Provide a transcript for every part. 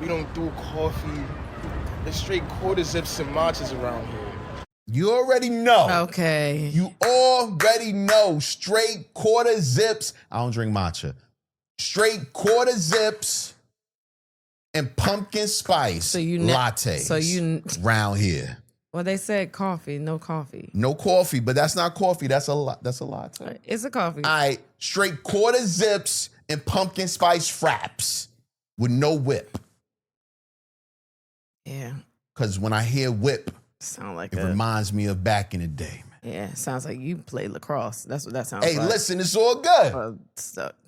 We don't do coffee. There's straight quarter zips and matchas around here. You already know. Okay. You already know. Straight quarter zips. I don't drink matcha. Straight quarter zips and pumpkin spice lattes. So you round here. Well, they said coffee, no coffee. No coffee, but that's not coffee. That's a latte. It's a coffee. All right, straight quarter zips and pumpkin spice fraps with no whip. Yeah. Because when I hear whip, sound like it reminds me of back in the day, man. Yeah, sounds like you play lacrosse. That's what that sounds Hey, like. listen, it's all good.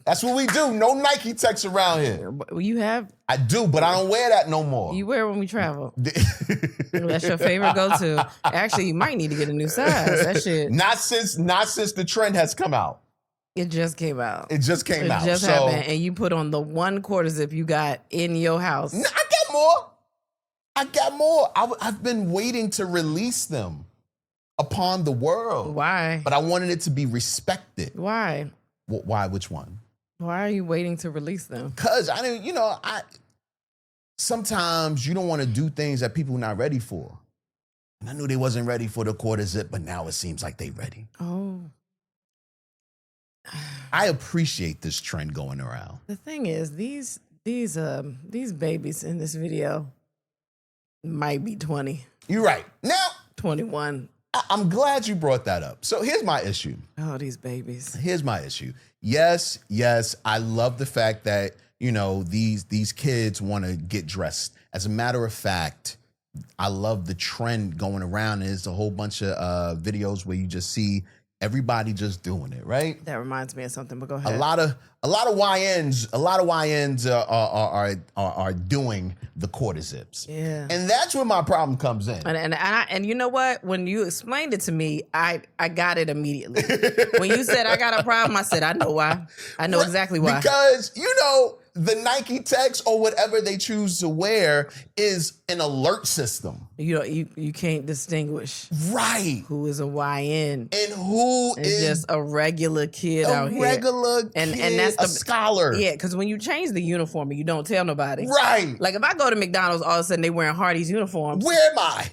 That's what we do. No Nike Techs around here. You have? I do, but I don't wear that no more. You wear when we travel. That's your favorite go-to. Actually, you might need to get a new size. That shit. Not since the trend has come out. It just came out. It just came out. It just happened, and you put on the one quarter zip you got in your house. I got more. I've been waiting to release them upon the world. Why? But I wanted it to be respected. Why? Why? Which one? Why are you waiting to release them? Because I didn't, sometimes you don't want to do things that people are not ready for. And I knew they wasn't ready for the quarter zip, but now it seems like they ready. Oh. I appreciate this trend going around. The thing is, these babies in this video might be 20. You're right. Now 21. I'm glad you brought that up. So here's my issue. Oh, these babies. Here's my issue. Yes, I love the fact that, these kids want to get dressed. As a matter of fact, I love the trend going around. There's a whole bunch of videos where you just see everybody just doing it, right? That reminds me of something, but go ahead. A lot of YNs are doing the quarter zips. Yeah. And that's where my problem comes in. And you know what? When you explained it to me, I got it immediately. When you said I got a problem, I said, I know why. I know exactly why. Because, the Nike Techs or whatever they choose to wear is an alert system. You can't distinguish. Right. Who is a YN. And who is just a regular kid out here. A regular kid, and that's a scholar. Yeah, because when you change the uniform, you don't tell nobody. Right. Like if I go to McDonald's, all of a sudden they wearing Hardee's uniforms. Where am I?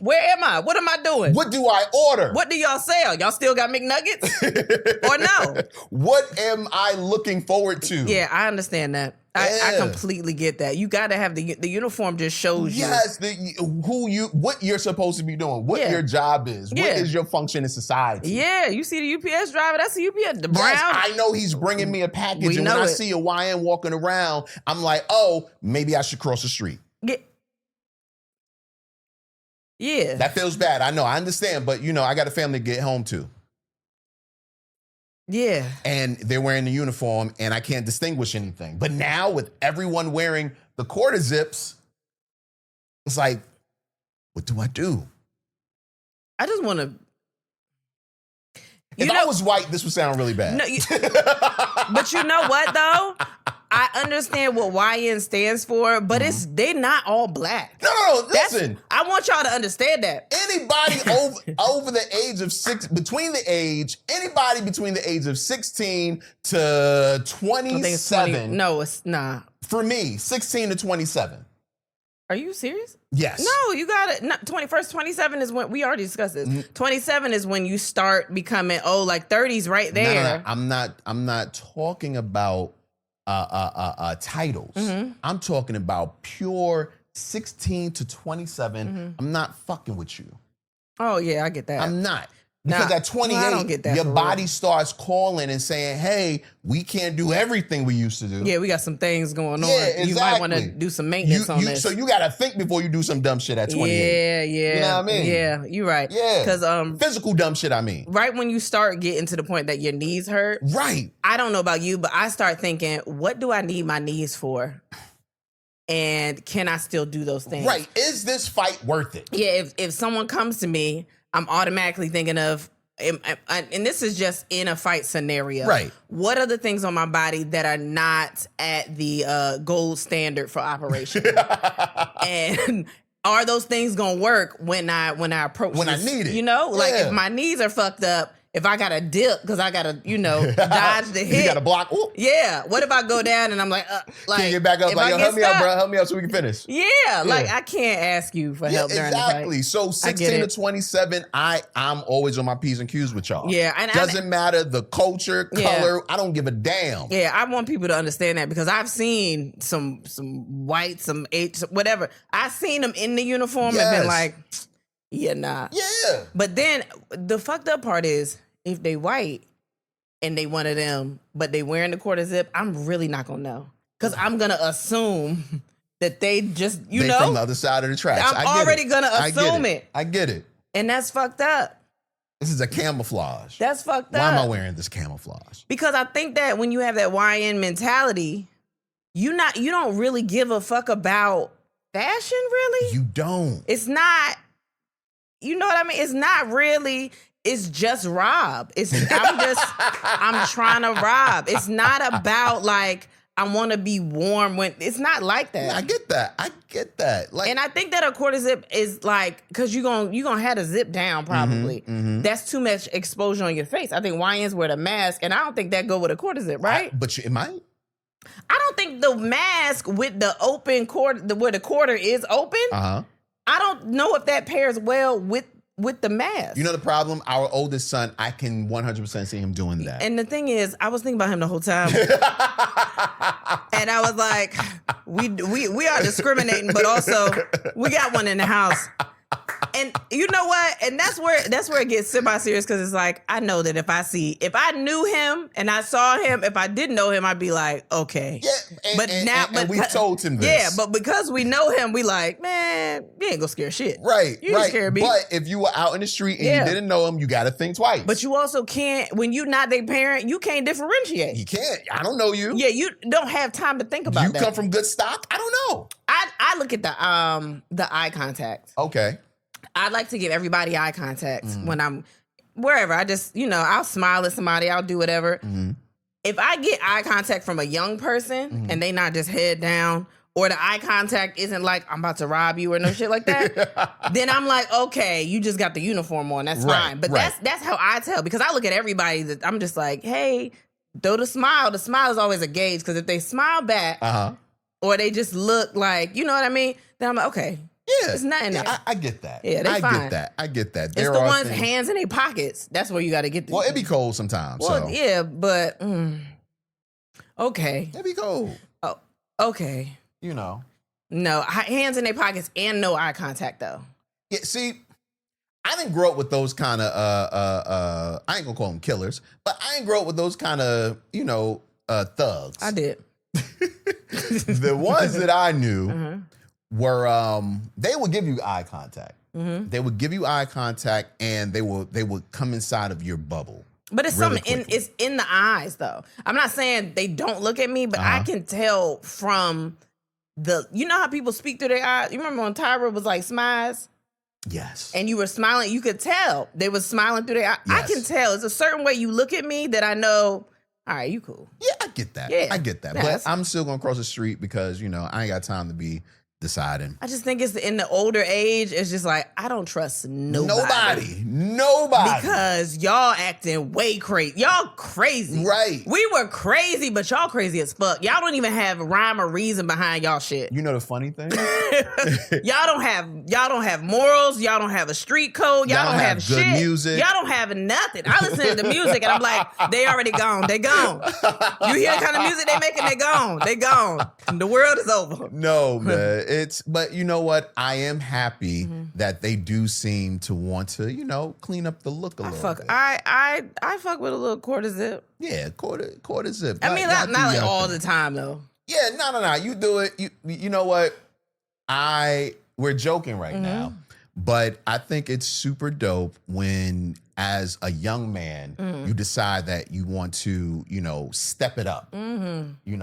What am I doing? What do I order? What do y'all sell? Y'all still got McNuggets? Or no? What am I looking forward to? Yeah, I understand that. I completely get that. You got to have the uniform just shows you. Yes, what you're supposed to be doing, what your job is, what is your function in society. Yeah, you see the UPS driver, that's the UPS, the brown. Yes, I know he's bringing me a package, and when I see a YN walking around, I'm like, oh, maybe I should cross the street. Yeah. That feels bad. I know, I understand, but I got a family to get home to. Yeah. And they're wearing the uniform and I can't distinguish anything. But now with everyone wearing the quarter zips, it's like, what do I do? I just want to. If I was white, this would sound really bad. No, but you know what though? I understand what YN stands for, but they're not all black. No, listen. I want y'all to understand that. Anybody over the age of anybody between the age of 16 to 27. No, it's not. For me, 16 to 27. Are you serious? Yes. No, you got it. 27 is when we already discussed this. 27 is when you start becoming like 30s right there. No. I'm not talking about titles. I'm talking about pure 16 to 27. I'm not fucking with you. Oh yeah, I get that. I'm not. Because at 28, I don't get that your body starts calling and saying, hey, we can't do everything we used to do. Yeah, we got some things going on. Exactly. You might want to do some maintenance on this. So you got to think before you do some dumb shit at 28. Yeah. You know what I mean? Yeah, you're right. Yeah. Because physical dumb shit, I mean. Right when you start getting to the point that your knees hurt. Right. I don't know about you, but I start thinking, what do I need my knees for? And can I still do those things? Right. Is this fight worth it? Yeah, if someone comes to me, I'm automatically thinking of, and this is just in a fight scenario. Right. What are the things on my body that are not at the gold standard for operation? And are those things gonna work when I approach when this? I need it? Like if my knees are fucked up if I gotta dip because I gotta, dodge the hit. You got to block. Ooh. Yeah. What if I go down and I'm like, Can you get back up? if Like, I yo, get help me out, stuck- bro. Help me out so we can finish. Yeah, like I can't ask you for help during exactly. the fight. So I 16 get to it. 27, I'm always on my P's and Q's with y'all. Yeah, and doesn't matter the culture, Yeah. color. I don't give a damn. Yeah, I want people to understand that because I've seen some white, some H, whatever. I've seen them in the uniform and Yes. been like, yeah, nah. Yeah. But then the fucked up part is if they white and they one of them, but they wearing the quarter zip, I'm really not gonna know because I'm gonna assume that they just They from the other side of the tracks. I'm I get already it. gonna I get assume it. I get it. And that's fucked up. This is a camouflage. That's fucked Why up. am I wearing this camouflage? Because I think that when you have that YN mentality, you don't really give a fuck about fashion, really. You don't. It's not, you know what I mean? It's not really, it's just rob. I'm trying to rob. It's not about like, I want to be warm when, it's not like that. I get that. Like, And I think that a quarter zip is like, cause you're gonna have to zip down probably. That's too much exposure on your face. I think YNs wear the mask and I don't think that go with a quarter zip, right? but it might. I don't think the mask with the open quarter, where the quarter is open, Uh-huh. I don't know if that pairs well with the mask. You know the problem? Our oldest son, I can 100% see him doing that. And the thing is, I was thinking about him the whole time. And I was like, we are discriminating, but also we got one in the house. And you know what? And that's where it gets semi-serious because it's like, I know that if I knew him and I saw him, if I didn't know him, I'd be like, okay. Yeah, and we've told him this. Yeah, but because we know him, we like, man, you ain't gonna scare shit. Right, You ain't scare me. But if you were out in the street and Yeah. you didn't know him, you got to think twice. But you also can't, when you're not their parent, you can't differentiate. You can't. I don't know you. Yeah, you don't have time to think about You that. come from good stock? I don't know. I look at the eye contact. Okay. I like to give everybody eye contact when I'm wherever. I just, I'll smile at somebody, I'll do whatever. If I get eye contact from a young person and they not just head down, or the eye contact isn't like, I'm about to rob you or no shit like that, then I'm like, okay, you just got the uniform on. That's Right, fine. But right. that's how I tell, because I look at everybody that I'm just like, hey, throw the smile. The smile is always a gauge, because if they smile back or they just look like, you know what I mean? Then I'm like, okay. Yeah. It's nothing there. I get that. Yeah, they I fine. get that. I get that. It's There the are ones things- hands in their pockets. That's where you got to get the. Well, it'd be cold sometimes. Well, so. yeah, but okay, It'd be cold. oh, okay. You know. No, hands in their pockets and no eye contact though. Yeah, see, I didn't grow up with those kind of I ain't gonna call them killers, but I didn't grow up with those kind of, thugs. I did. The ones that I knew were they would give you eye contact. They would give you eye contact and they would come inside of your bubble. But it's really something in quickly. it's in the eyes though. I'm not saying they don't look at me, but I can tell from you know how people speak through their eyes. You remember when Tyra was like smiles? Yes. And you were smiling, you could tell they was smiling through their eyes. I Yes. can tell. It's a certain way you look at me that I know, all right, you cool. Yeah, I get that. Yeah. I get that. Yes. But I'm still gonna cross the street because, I ain't got time to be deciding. I just think it's in the older age, it's just like, I don't trust nobody. Nobody. Because y'all acting way crazy. Y'all crazy. Right. We were crazy, but y'all crazy as fuck. Y'all don't even have rhyme or reason behind y'all shit. You know the funny thing? Y'all don't have morals. Y'all don't have a street code. Y'all don't have good shit. music. Y'all don't have nothing. I listen to the music and I'm like, they already gone. They gone. You hear the kind of music they making? They gone. They gone. The world is over. No, man. But you know what? I am happy that they do seem to want to, clean up the look a little bit. I fuck with a little quarter zip. Yeah, quarter zip. I mean, not like all the time though. Yeah, no. You do it. You know what? We're joking right now, but I think it's super dope when, as a young man, you decide that you want to, step it up.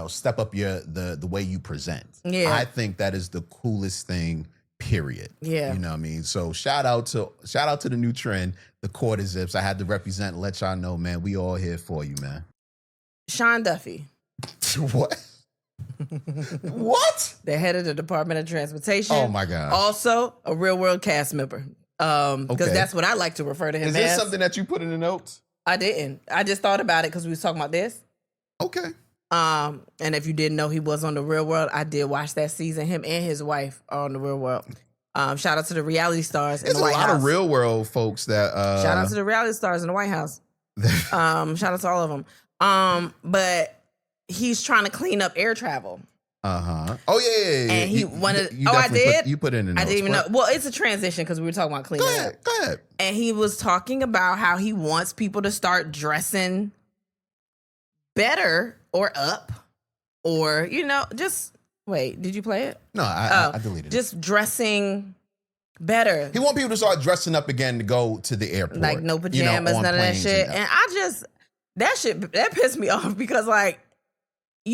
Step up the way you present. Yeah. I think that is the coolest thing. Period. Yeah. You know what I mean? So shout out to the new trend, the quarter zips. I had to represent and let y'all know, man, we all here for you, man. Sean Duffy, What? What? the head of the Department of Transportation. Oh my God. Also a real world cast member. Because Okay. that's what I like to refer to him Is as. this something that you put in the notes? I didn't. I just thought about it because we was talking about this. Okay. And if you didn't know he was on The Real World, I did watch that season. Him and his wife are on The Real World. Shout out to the reality stars in There's the a White lot House. of real world folks that. Shout out to the reality stars in the White House. Shout out to all of them. But he's trying to clean up air travel. Oh yeah. And he You- wanted. you I definitely did. you put it in the notes. I didn't even know. but- Well, it's a transition because we were talking about cleaning Go up. ahead. Go ahead. And he was talking about how he wants people to start dressing better or up, or just wait. Did you play it? No, I deleted it. Just dressing better. He want people to start dressing up again to go to the airport. Like no pajamas, on none of that planes shit. and- And that pissed me off because like are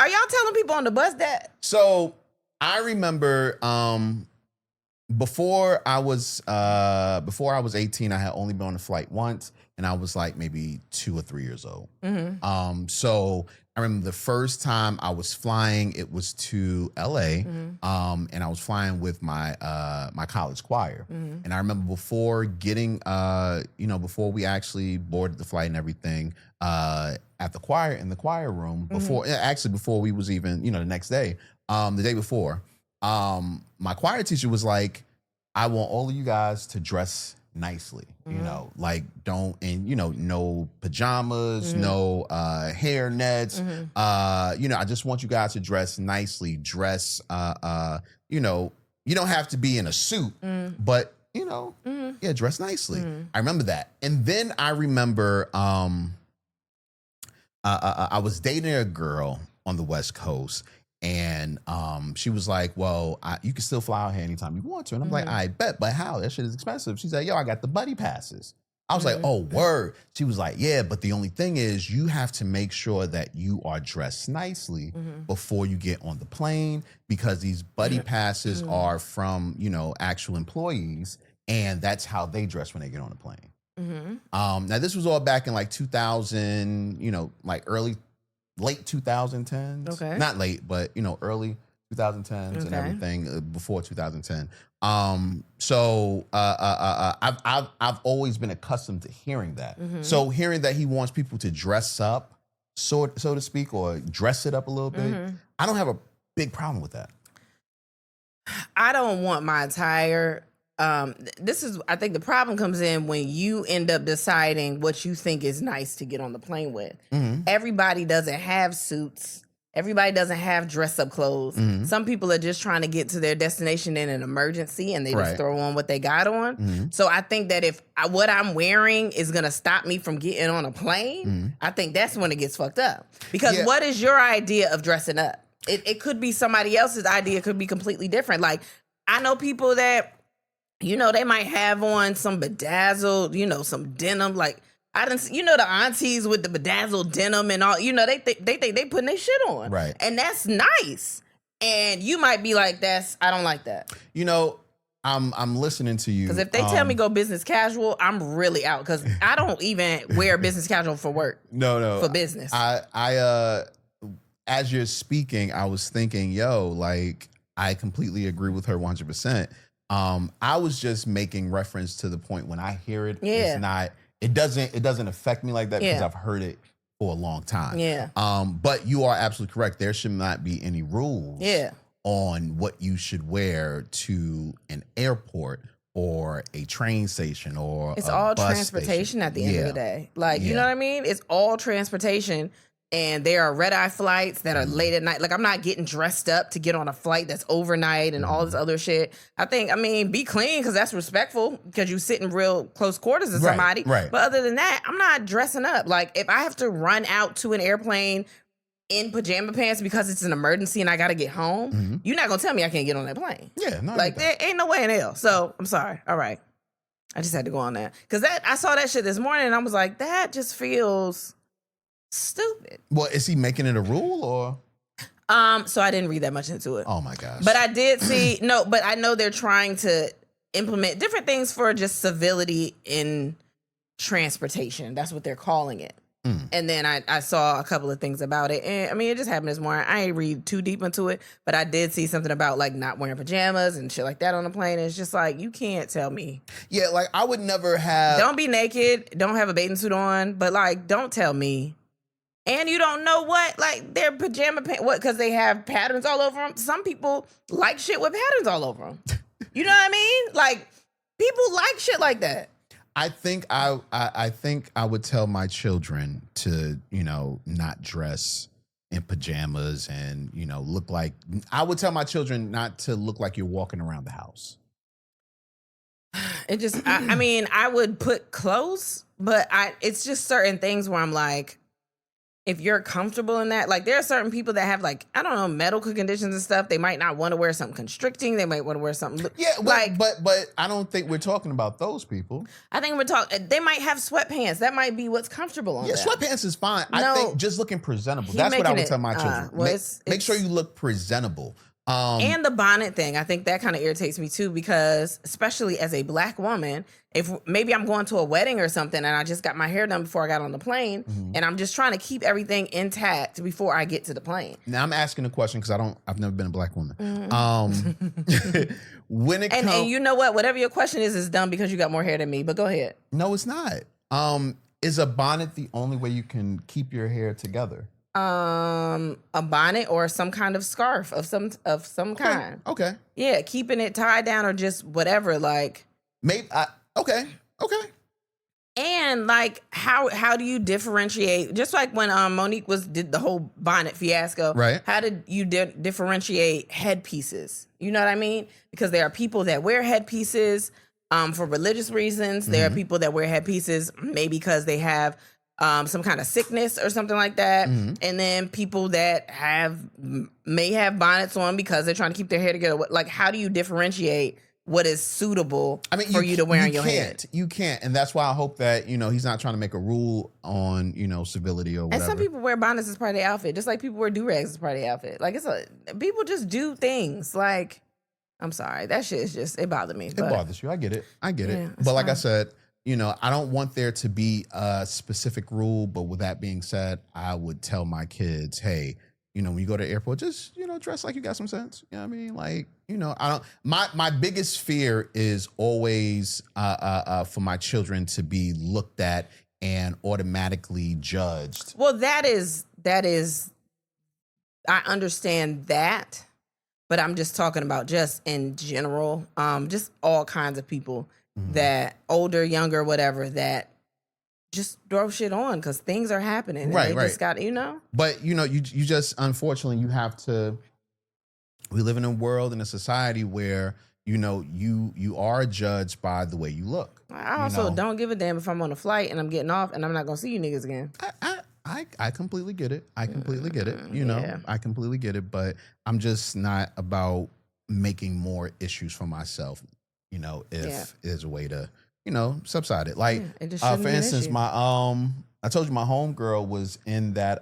y'all telling people on the bus that? So I remember before I was 18, I had only been on a flight once, and I was like maybe 2 or 3 years old. Mm-hmm. So I remember the first time I was flying, it was to LA, Mm-hmm. and I was flying with my my college choir. Mm-hmm. And I remember before getting, before we actually boarded the flight and everything, at the choir in the choir room, before we was even, the next day, the day before, my choir teacher was like, I want all of you guys to dress nicely, like no pajamas, no hair nets. I just want you guys to dress nicely, you don't have to be in a suit, but dress nicely. I remember that. And then I remember I was dating a girl on the West Coast, and she was like, well, you can still fly out here anytime you want to. And I'm like, I bet, but how? That shit is expensive. She's like, yo, I got the buddy passes. I was like, oh, word. She was like, yeah, but the only thing is you have to make sure that you are dressed nicely before you get on the plane, because these buddy passes are from, actual employees, and that's how they dress when they get on the plane. Now this was all back in like 2000, like late 2010s. Okay. Not late, but early 2010s and everything, before 2010. So I've always been accustomed to hearing that. So hearing that he wants people to dress up, so to speak, or dress it up a little bit, I don't have a big problem with that. I don't want my entire I think the problem comes in when you end up deciding what you think is nice to get on the plane with. Everybody doesn't have suits. Everybody doesn't have dress up clothes. Some people are just trying to get to their destination in an emergency, and they just throw on what they got on. So I think that if what I'm wearing is going to stop me from getting on a plane, I think that's when it gets fucked up. Because what is your idea of dressing up? It could be somebody else's idea. It could be completely different. Like, I know people that, they might have on some bedazzled, some denim. Like, I didn't, the aunties with the bedazzled denim and all, they think they putting their shit on. Right. And that's nice. And you might be like, I don't like that. I'm listening to you. Because if they tell me go business casual, I'm really out. Because I don't even wear business casual for work. No. For business. I as you're speaking, I was thinking, like, I completely agree with her 100%. I was just making reference to the point when I hear it, it doesn't affect me like that because I've heard it for a long time. Yeah. But you are absolutely correct. There should not be any rules on what you should wear to an airport or a train station or it's a all bus transportation station. at the end of the day. Like, you know what I mean? It's all transportation. And there are red-eye flights that are late at night. Like, I'm not getting dressed up to get on a flight that's overnight and all this other shit. Be clean because that's respectful because you sit in real close quarters with somebody. Right. But other than that, I'm not dressing up. Like, if I have to run out to an airplane in pajama pants because it's an emergency and I got to get home, you're not going to tell me I can't get on that plane. Yeah. No, Like, there ain't no way in hell. So, I'm sorry. All right. I just had to go on that. Because I saw that shit this morning and I was like, that just feels stupid. Well, is he making it a rule or? So I didn't read that much into it. Oh my gosh. But I did see, but I know they're trying to implement different things for just civility in transportation. That's what they're calling it. And then I saw a couple of things about it. And I mean, it just happened this morning. I ain't read too deep into it, but I did see something about like not wearing pajamas and shit like that on the plane. And it's just like, you can't tell me. Yeah, like I would never have. Don't be naked. Don't have a bathing suit on. But like, don't tell me. And you don't know what, like their pajama pants, what, because they have patterns all over them. Some people like shit with patterns all over them. You know what I mean? Like, people like shit like that. I think I would tell my children to, not dress in pajamas and, look like, I would tell my children not to look like you're walking around the house. It just, I mean, I would put clothes, but it's just certain things where I'm like, if you're comfortable in that, like there are certain people that have like, I don't know, medical conditions and stuff. They might not want to wear something constricting. They might want to wear something. Yeah, but I don't think we're talking about those people. I think we're talking, they might have sweatpants. That might be what's comfortable on them. Sweatpants is fine. No, I think just looking presentable. That's what I would tell my children. Well, make sure you look presentable. And the bonnet thing, I think that kind of irritates me too, because especially as a Black woman, if maybe I'm going to a wedding or something and I just got my hair done before I got on the plane, and I'm just trying to keep everything intact before I get to the plane. Now I'm asking a question because I've never been a Black woman. When it comes, and you know what? Whatever your question is dumb because you got more hair than me. But go ahead. No, it's not. Is a bonnet the only way you can keep your hair together? A bonnet or some kind of scarf of some kind. Okay. Yeah, keeping it tied down or just whatever. Like maybe. Okay. And like, how do you differentiate? Just like when Monique did the whole bonnet fiasco, right? How did you differentiate headpieces? You know what I mean? Because there are people that wear headpieces for religious reasons. There are people that wear headpieces maybe because they have some kind of sickness or something like that. And then people that may have bonnets on because they're trying to keep their hair together. Like, how do you differentiate what is suitable for you to wear on your head? You can't. And that's why I hope that, he's not trying to make a rule on, civility or whatever. And some people wear bonnets as part of their outfit, just like people wear do-rags as part of their outfit. Like, people just do things. Like, I'm sorry. That shit is just, it bothered me. It bothers you. I get it. Yeah, but like I said, I don't want there to be a specific rule, but with that being said, I would tell my kids, hey, when you go to the airport, just, dress like you got some sense. You know what I mean? Like, I don't, my biggest fear is always for my children to be looked at and automatically judged. Well, that is, I understand that, but I'm just talking about just in general, just all kinds of people that older, younger, whatever, that just throw shit on because things are happening. And they just got, But, you just, unfortunately, you have to, we live in a world, in a society where, you are judged by the way you look. I also don't give a damn if I'm on a flight and I'm getting off and I'm not going to see you niggas again. I completely get it. I completely get it. Yeah. I completely get it. But I'm just not about making more issues for myself, if there's a way to, subside it. Like, for instance, I told you my homegirl was in that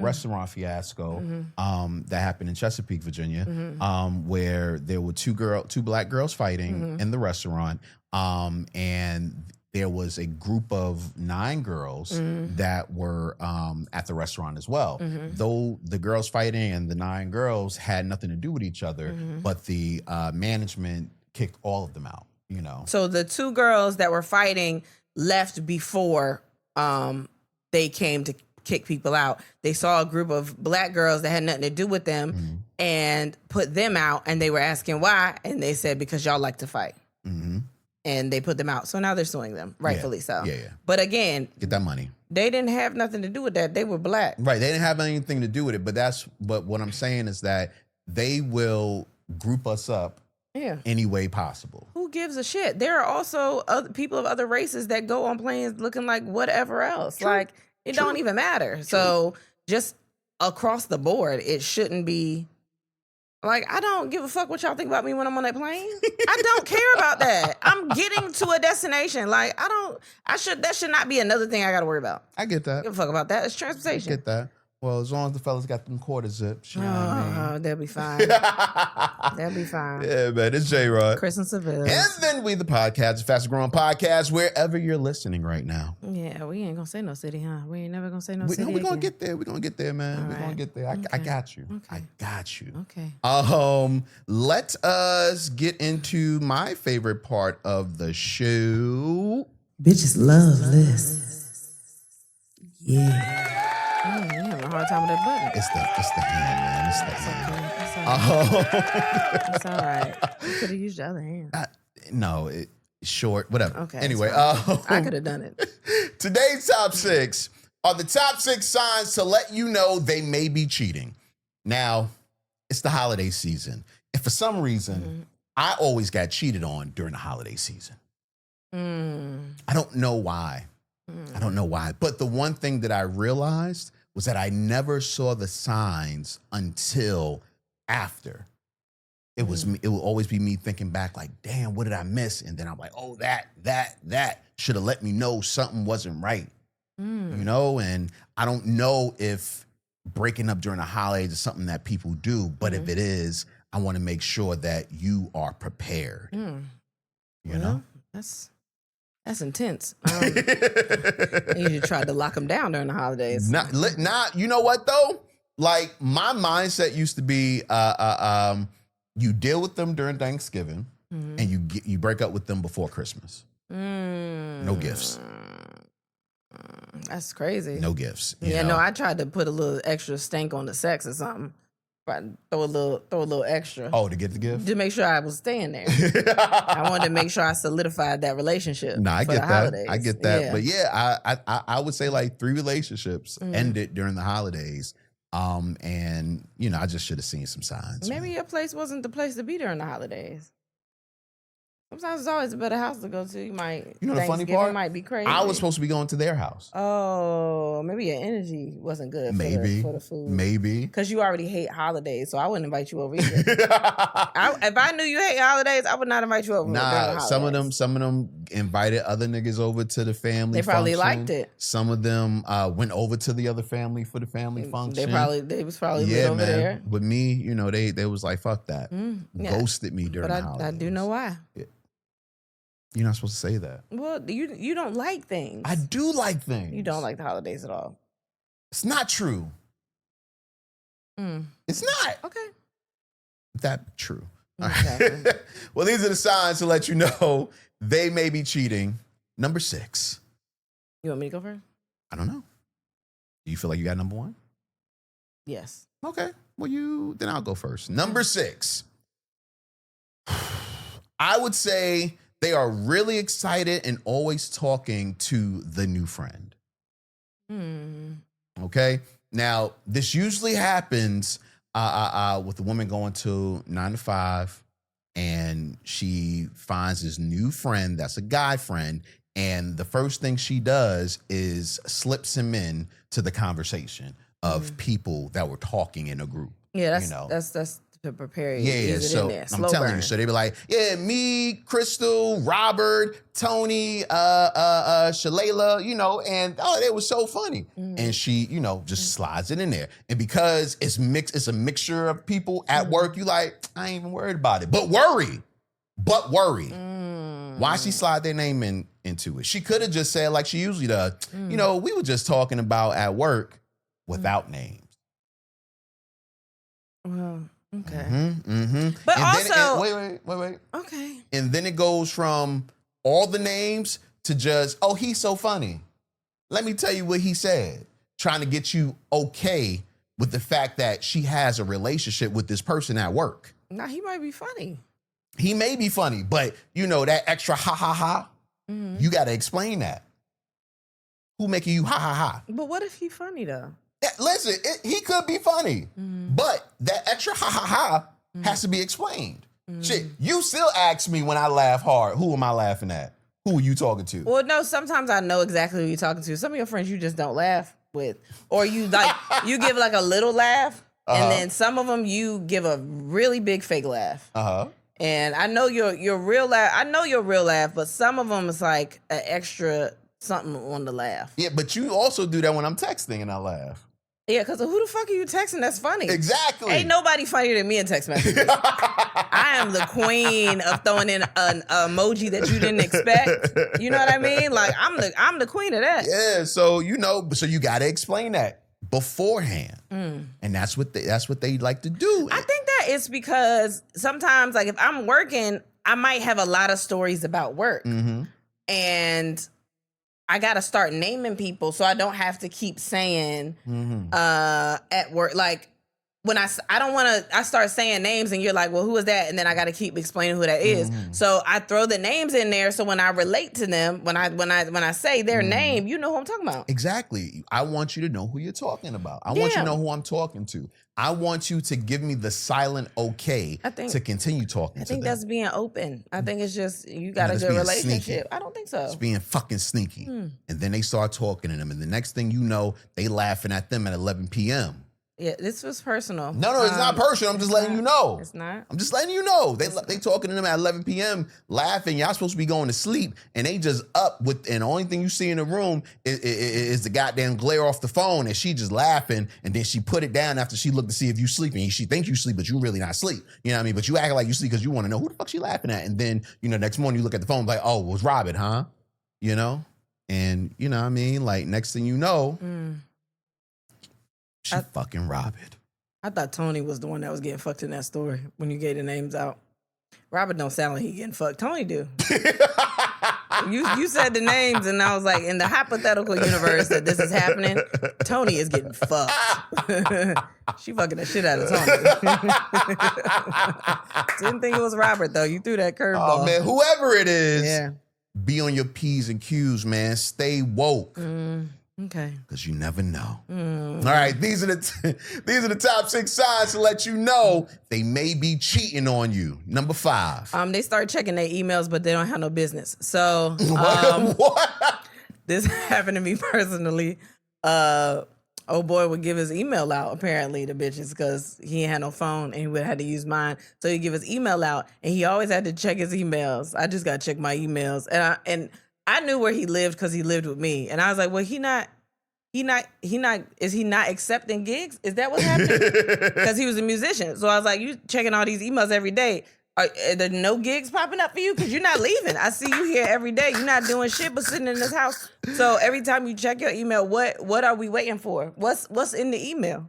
restaurant fiasco that happened in Chesapeake, Virginia, where there were two Black girls fighting in the restaurant, and there was a group of 9 girls that were at the restaurant as well. Though the girls fighting and the 9 girls had nothing to do with each other, but the management kicked all of them out. So the 2 girls that were fighting left before they came to kick people out. They saw a group of Black girls that had nothing to do with them and put them out, and they were asking why, and they said because y'all like to fight. And they put them out. So now they're suing them, rightfully so. Yeah. But again, Get that money. they didn't have nothing to do with that. They were Black. Right. They didn't have anything to do with it. But what I'm saying is that they will group us up any way possible. Who gives a shit? There are also other people of other races that go on planes looking like whatever else. True. Like, it don't even matter. So just across the board, it shouldn't be like, I don't give a fuck what y'all think about me when I'm on that plane. I don't care about that. I'm getting to a destination. Like, that should not be another thing I got to worry about. I get that. Give a fuck about that. It's transportation. I get that. Well, as long as the fellas got them quarter zips, you know what I mean? They'll be fine. They'll be fine. Yeah, man, it's J-Rod. Chris and Seville. And then we, the podcast, the fastest growing podcast, wherever you're listening right now. Yeah, we ain't gonna say no city, huh? We ain't never gonna say no city. We're gonna again. get there. We're gonna get there, man. All We're gonna right. get there. I Okay. got you. Okay. I got you. Okay. Let us get into my favorite part of the show. Bitches love this. Yeah. Yeah, you having a hard time with that button. It's the hand, man. It's the hand. Okay, it's all right. You could have used your other hand. No, short, whatever. Okay. Anyway, I could have done it. today's top 6 are the top 6 signs to let you know they may be cheating. Now, it's the holiday season. And for some reason, I always got cheated on during the holiday season. I don't know why. I don't know why. But the one thing that I realized was that I never saw the signs until after. It was me, it will always be me thinking back like, damn, what did I miss? And then I'm like, oh, that should have let me know something wasn't right. You know, and I don't know if breaking up during the holidays is something that people do, but if it is, I want to make sure that you are prepared. You know? That's intense. You tried to lock them down during the holidays. Not, you know what though? Like my mindset used to be, you deal with them during Thanksgiving, and you break up with them before Christmas. No gifts. That's crazy. No gifts. Yeah, you know? no, I tried to put a little extra stank on the sex or something. Throw a little extra. Oh, to get the gift? To make sure I was staying there. I wanted to make sure I solidified that relationship. No, I for get the that. holidays. I get that. Yeah. But yeah, I would say like 3 relationships ended during the holidays. And you know, I just should have seen some signs. Maybe your place wasn't the place to be during the holidays. Sometimes it's always a better house to go to. You might. You know the funny Thanksgiving part? might be crazy. I was supposed to be going to their house. Oh, maybe your energy wasn't good. Maybe. For the food. Maybe. Because you already hate holidays, so I wouldn't invite you over either. If I knew you hate holidays, I would not invite you over. during the Nah, some of holidays. them invited other niggas over to the family. They probably function. liked it. Some of them went over to the other family for the family function. They was probably lit yeah, over man. there. With me, you know, they was like, fuck that. Yeah. Ghosted me during But the holidays. I do know why. You're not supposed to say that. Well, you don't like things. I do like things. You don't like the holidays at all. It's not true. It's not Okay. that true. Exactly. Well, these are the signs to let you know they may be cheating. Number 6. You want me to go first? I don't know. Do you feel like you got number 1? Yes. Okay. Well, then I'll go first. Number 6. I would say they are really excited and always talking to the new friend. Okay. Now, this usually happens with the woman going to 9 to 5, and she finds this new friend that's a guy friend, and the first thing she does is slips him in to the conversation of people that were talking in a group. Yeah, that's you know? that's to prepare you. Yeah, Ease it so in there. I'm Slow telling burn. you. So they be like, yeah, me, Crystal, Robert, Tony, Shalala, you know, and it was so funny. And she, you know, just slides it in there. And because it's a mixture of people at work, you like, I ain't even worried about it. But worry. Why she slide their name into it? She could have just said like she usually does, you know, we were just talking about at work without names. Well, okay. and But also, wait. okay. And then it goes from all the names to just, oh, he's so funny. Let me tell you what he said. Trying to get you okay with the fact that she has a relationship with this person at work. Now he might be funny. He may be funny, but you know, that extra ha ha ha, you got to explain that. Who making you ha ha ha? But what if he funny though? Listen, he could be funny, but that extra ha ha ha has to be explained. Shit, you still ask me when I laugh hard, who am I laughing at? Who are you talking to? Well, no, sometimes I know exactly who you're talking to. Some of your friends you just don't laugh with. Or you like you give like a little laugh, and then some of them you give a really big fake laugh. And I know your real laugh. I know your real laugh, but some of them is like an extra something on the laugh. Yeah, but you also do that when I'm texting and I laugh. Yeah, because who the fuck are you texting? That's funny. Exactly. Ain't nobody funnier than me in text messages. I am the queen of throwing in an emoji that you didn't expect. You know what I mean? Like I'm the queen of that. Yeah, so so you got to explain that beforehand, and that's what they like to do. I think that it's because sometimes, like, if I'm working, I might have a lot of stories about work, and I got to start naming people so I don't have to keep saying at work. Like, when I don't want to, I start saying names and you're like, well, who is that? And then I got to keep explaining who that is. So I throw the names in there. So when I relate to them, when I say their name, you know who I'm talking about. Exactly. I want you to know who you're talking about. I want you to know who I'm talking to. I want you to give me the silent okay to continue talking to them. I think that's being open. I think it's just, you got a good relationship. Sneaky. I don't think so. It's being fucking sneaky. And then they start talking to them. And the next thing you know, they laughing at them at 11 p.m. Yeah, this was personal. No, it's not personal. I'm just letting you know. It's not. I'm just letting you know. They talking to them at 11 p.m. laughing. Y'all supposed to be going to sleep, and they just up with. And the only thing you see in the room is the goddamn glare off the phone, and she just laughing. And then she put it down after she looked to see if you sleeping. She think you sleep, but you really not sleep. You know what I mean? But you act like you sleep because you want to know who the fuck she laughing at. And then next morning you look at the phone like, oh, it was Robin, huh? You know, and you know what I mean. Like next thing you know. She fucking Robin. I thought Tony was the one that was getting fucked in that story when you gave the names out. Robert don't sound like he getting fucked. Tony do. You said the names, and I was like, in the hypothetical universe that this is happening, Tony is getting fucked. She fucking the shit out of Tony. Didn't think it was Robert, though. You threw that curveball. Oh, man, whoever it is, be on your P's and Q's, man. Stay woke. Okay. Because you never know. All right, these are the top 6 signs to let you know they may be cheating on you. Number 5. They start checking their emails, but they don't have no business. So what? This happened to me personally. Old boy would give his email out, apparently, to bitches, because he ain't had no phone and he would have to use mine. So he'd give his email out, and he always had to check his emails. I just got to check my emails. And I knew where he lived because he lived with me. And I was like, well, is he not accepting gigs? Is that what's happening? Because he was a musician. So I was like, you checking all these emails every day. Are there no gigs popping up for you? Because you're not leaving. I see you here every day. You're not doing shit but sitting in this house. So every time you check your email, what are we waiting for? What's in the email?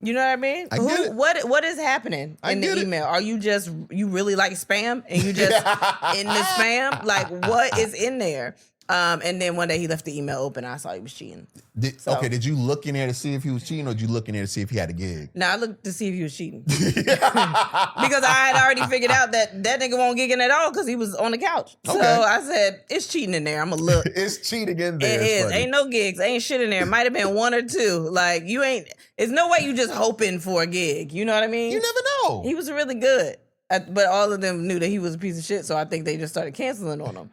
You know what I mean? I get it. What is happening in the email? Are you really like spam and you just in the spam? Like, what is in there? And then one day he left the email open. I saw he was cheating. Okay, did you look in there to see if he was cheating, or did you look in there to see if he had a gig? No, I looked to see if he was cheating. Because I had already figured out that nigga won't gigging at all because he was on the couch. Okay. So I said, it's cheating in there. I'm going to look. It's cheating in there. It is. Funny. Ain't no gigs. Ain't shit in there. Might have been 1 or 2. Like, there's no way you just hoping for a gig. You know what I mean? You never know. He was really good. But all of them knew that he was a piece of shit, so I think they just started canceling on him.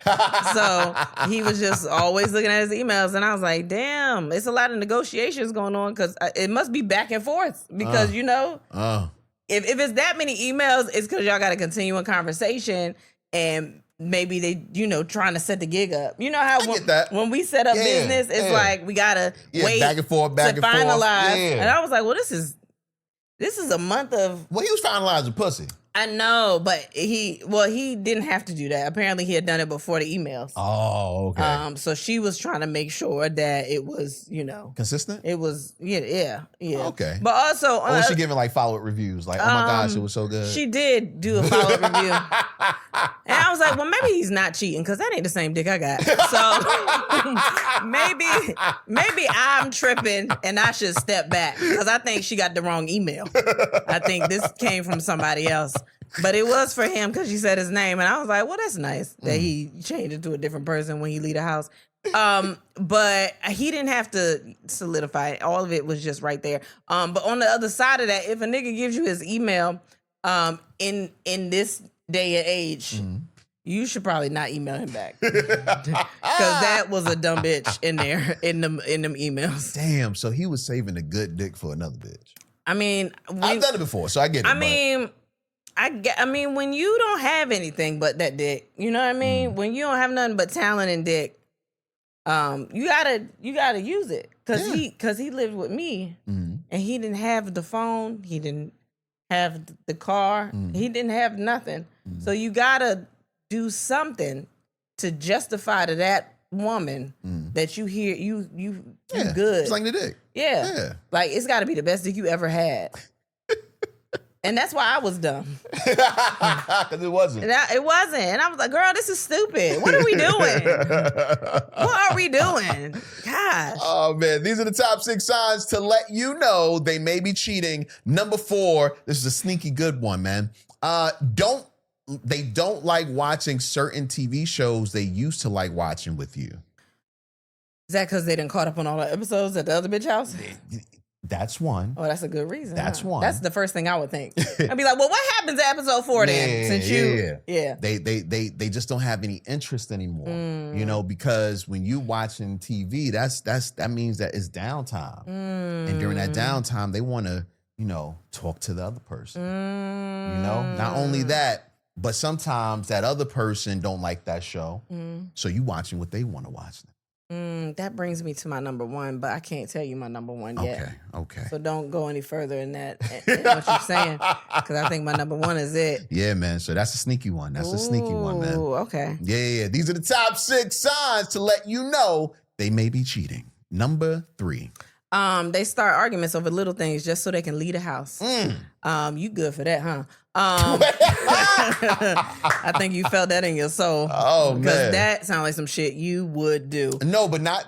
So he was just always looking at his emails, and I was like, damn, it's a lot of negotiations going on because it must be back and forth because, if it's that many emails, it's because y'all got to continue a conversation and maybe they, trying to set the gig up. You know how when we set up business, it's like we got to wait back and forth, to finalize. Yeah. And I was like, well, this is a month of... Well, he was finalizing pussy. I know, but he didn't have to do that. Apparently he had done it before the emails. Oh, okay. So she was trying to make sure that it was, consistent? It was, yeah. Okay. But also... Or was she giving like follow-up reviews? Like, oh my gosh, it was so good. She did do a follow-up review. And I was like, well, maybe he's not cheating because that ain't the same dick I got. So maybe I'm tripping and I should step back because I think she got the wrong email. I think this came from somebody else. But it was for him because she said his name. And I was like, well, that's nice that he changed it to a different person when he leave the house. But he didn't have to solidify it. All of it was just right there. But on the other side of that, if a nigga gives you his email in this day and age, you should probably not email him back. Because that was a dumb bitch in there, in them emails. Damn, so he was saving a good dick for another bitch. I mean... I've done it before, so I get it. I mean, when you don't have anything but that dick, you know what I mean? When you don't have nothing but talent and dick, you gotta use it. Cause he lived with me, and he didn't have the phone. He didn't have the car. He didn't have nothing. So you gotta do something to justify to that woman that you hear you good. It's like the dick. Yeah. Like it's got to be the best dick you ever had. And that's why I was dumb. Because it wasn't. It wasn't. And I was like, girl, this is stupid. What are we doing? What are we doing? Gosh. Oh, man. These are the top 6 signs to let you know they may be cheating. Number 4, this is a sneaky good one, man. They don't like watching certain TV shows they used to like watching with you. Is that because they didn't caught up on all the episodes at the other bitch house? That's one. Oh, that's a good reason. That's one. That's the first thing I would think. I'd be like, well, what happens at episode 4 then? Since They just don't have any interest anymore. You know, because when you watching TV, that means that it's downtime. And during that downtime, they want to, you know, talk to the other person. You know, not only that, but sometimes that other person don't like that show. So you watching what they want to watch. That brings me to my number 1, but I can't tell you my number 1 yet. Okay. So don't go any further in that, in what you're saying, because I think my number 1 is it. Yeah, man. So that's a sneaky one. That's a sneaky one, man. Okay. Yeah. These are the top 6 signs to let you know they may be cheating. Number 3. They start arguments over little things just so they can leave the house. You good for that, huh? I think you felt that in your soul. Oh, man. Because that sounds like some shit you would do. No, but not...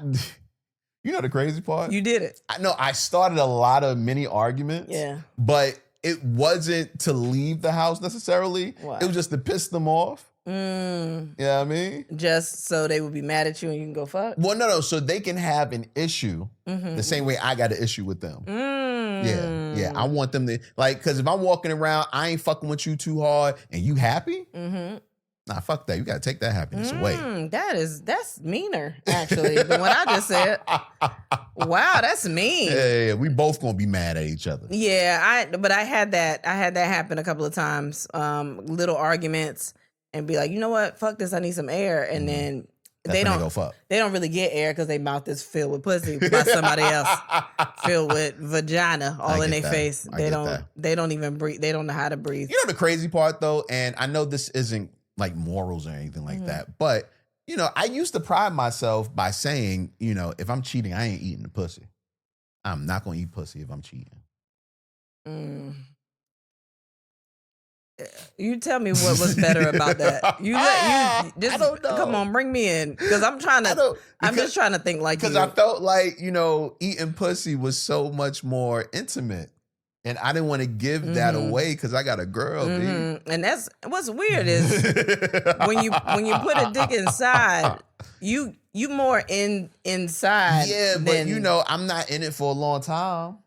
You know the crazy part? You did it. I started a lot of mini arguments. Yeah. But it wasn't to leave the house necessarily. What? It was just to piss them off. You know what I mean? Just so they would be mad at you and you can go fuck? Well, no. So they can have an issue the same way I got an issue with them. Yeah. I want them to, like, because if I'm walking around, I ain't fucking with you too hard and you happy? Nah, fuck that. You got to take that happiness away. That's meaner, actually, than what I just said. Wow, that's mean. Yeah. We both going to be mad at each other. Yeah, but I had that happen a couple of times. Little arguments. And be like, you know what? Fuck this. I need some air. And then they don't really get air because their mouth is filled with pussy by somebody else, filled with vagina all in their face. They don't even breathe. They don't know how to breathe. You know the crazy part though, and I know this isn't like morals or anything like that, but you know, I used to pride myself by saying, you know, if I'm cheating, I ain't eating the pussy. I'm not gonna eat pussy if I'm cheating. You tell me what was better about that. I don't know. Come on, bring me in, because I'm just trying to think like you. Because I felt like, you know, eating pussy was so much more intimate, and I didn't want to give that away because I got a girl. And that's what's weird is when you put a dick inside, you more inside. Yeah, but you know, I'm not in it for a long time.